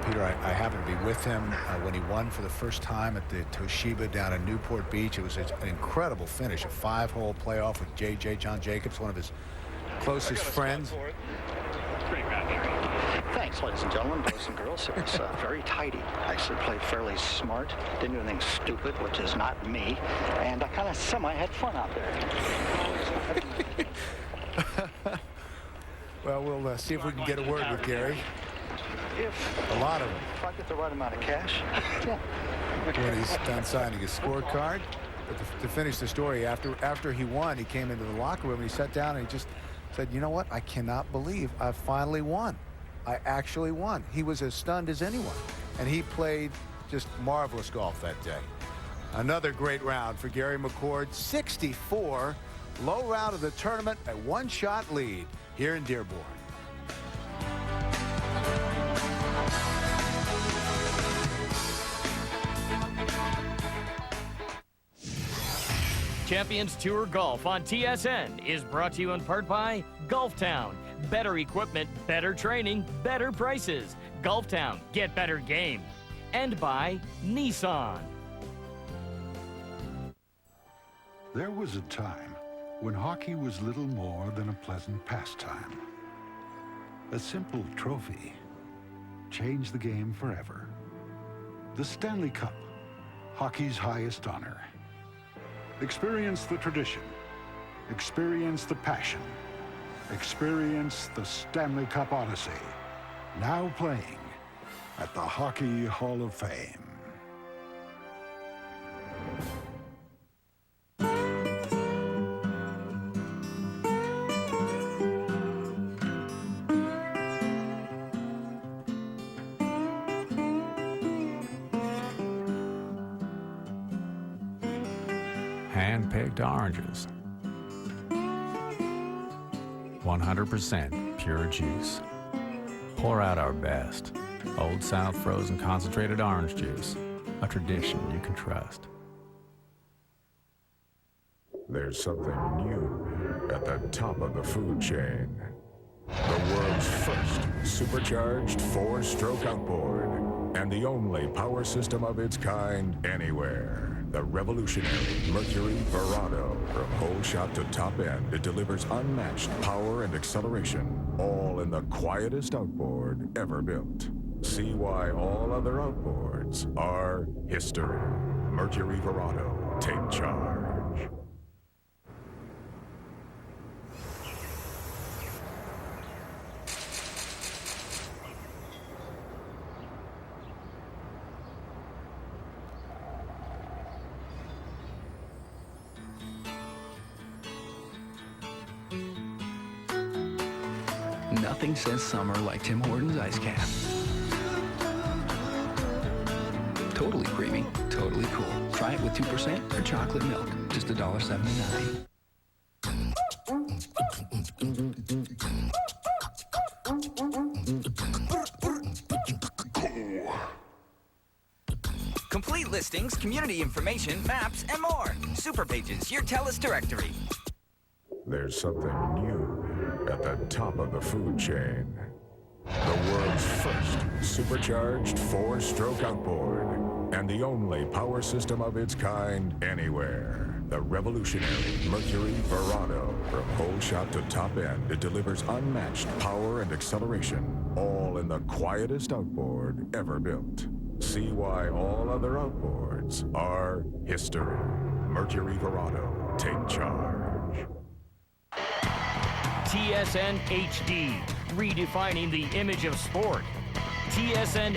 S8: Peter, I happened to be with him when he won for the first time at the Toshiba down in Newport Beach. It was an incredible finish, a 5-hole playoff with J.J. John Jacobs, one of his closest friends.
S11: Thanks, ladies and gentlemen, boys and girls. It was very tidy. I actually played fairly smart, didn't do anything stupid, which is not me, and I kind of semi had fun out there.
S8: Well, we'll see if we can get a word with Gary. A lot of them.
S11: If I get the right amount of cash, yeah.
S8: When he's done signing his scorecard. But to finish the story, after he won, he came into the locker room and he sat down and he just said, you know what? I cannot believe I finally won. I actually won. He was as stunned as anyone. And he played just marvelous golf that day. Another great round for Gary McCord. 64, low round of the tournament, a one-shot lead here in Dearborn.
S1: Champions Tour Golf on TSN is brought to you in part by Golf Town. Better equipment, better training, better prices. Golf Town, get better game. And by Nissan.
S2: There was a time when hockey was little more than a pleasant pastime. A simple trophy changed the game forever. The Stanley Cup, hockey's highest honor. Experience the tradition. Experience the passion. Experience the Stanley Cup Odyssey. Now playing at the Hockey Hall of Fame.
S3: Hand-picked oranges. 100% pure juice. Pour out our best. Old South frozen concentrated orange juice. A tradition you can trust.
S13: There's something new at the top of the food chain. The world's first supercharged 4-stroke outboard. And the only power system of its kind anywhere. The revolutionary Mercury Verado. From hole shot to top end, it delivers unmatched power and acceleration, all in the quietest outboard ever built. See why all other outboards are history. Mercury Verado. Take charge.
S15: Nothing says summer like Tim Hortons Ice Cap.
S4: totally creamy, totally cool. Try it with 2% or chocolate milk. Just $1.79.
S15: Complete listings, community information, maps, and more. Super Pages, your TELUS directory.
S13: There's something new at the top of the food chain. The world's first supercharged 4-stroke outboard, and the only power system of its kind anywhere. The revolutionary Mercury Verado. From whole shot to top end, it delivers unmatched power and acceleration, all in the quietest outboard ever built. See why all other outboards are history. Mercury Verado. Take charge.
S1: TSN HD, redefining the image of sport. TSN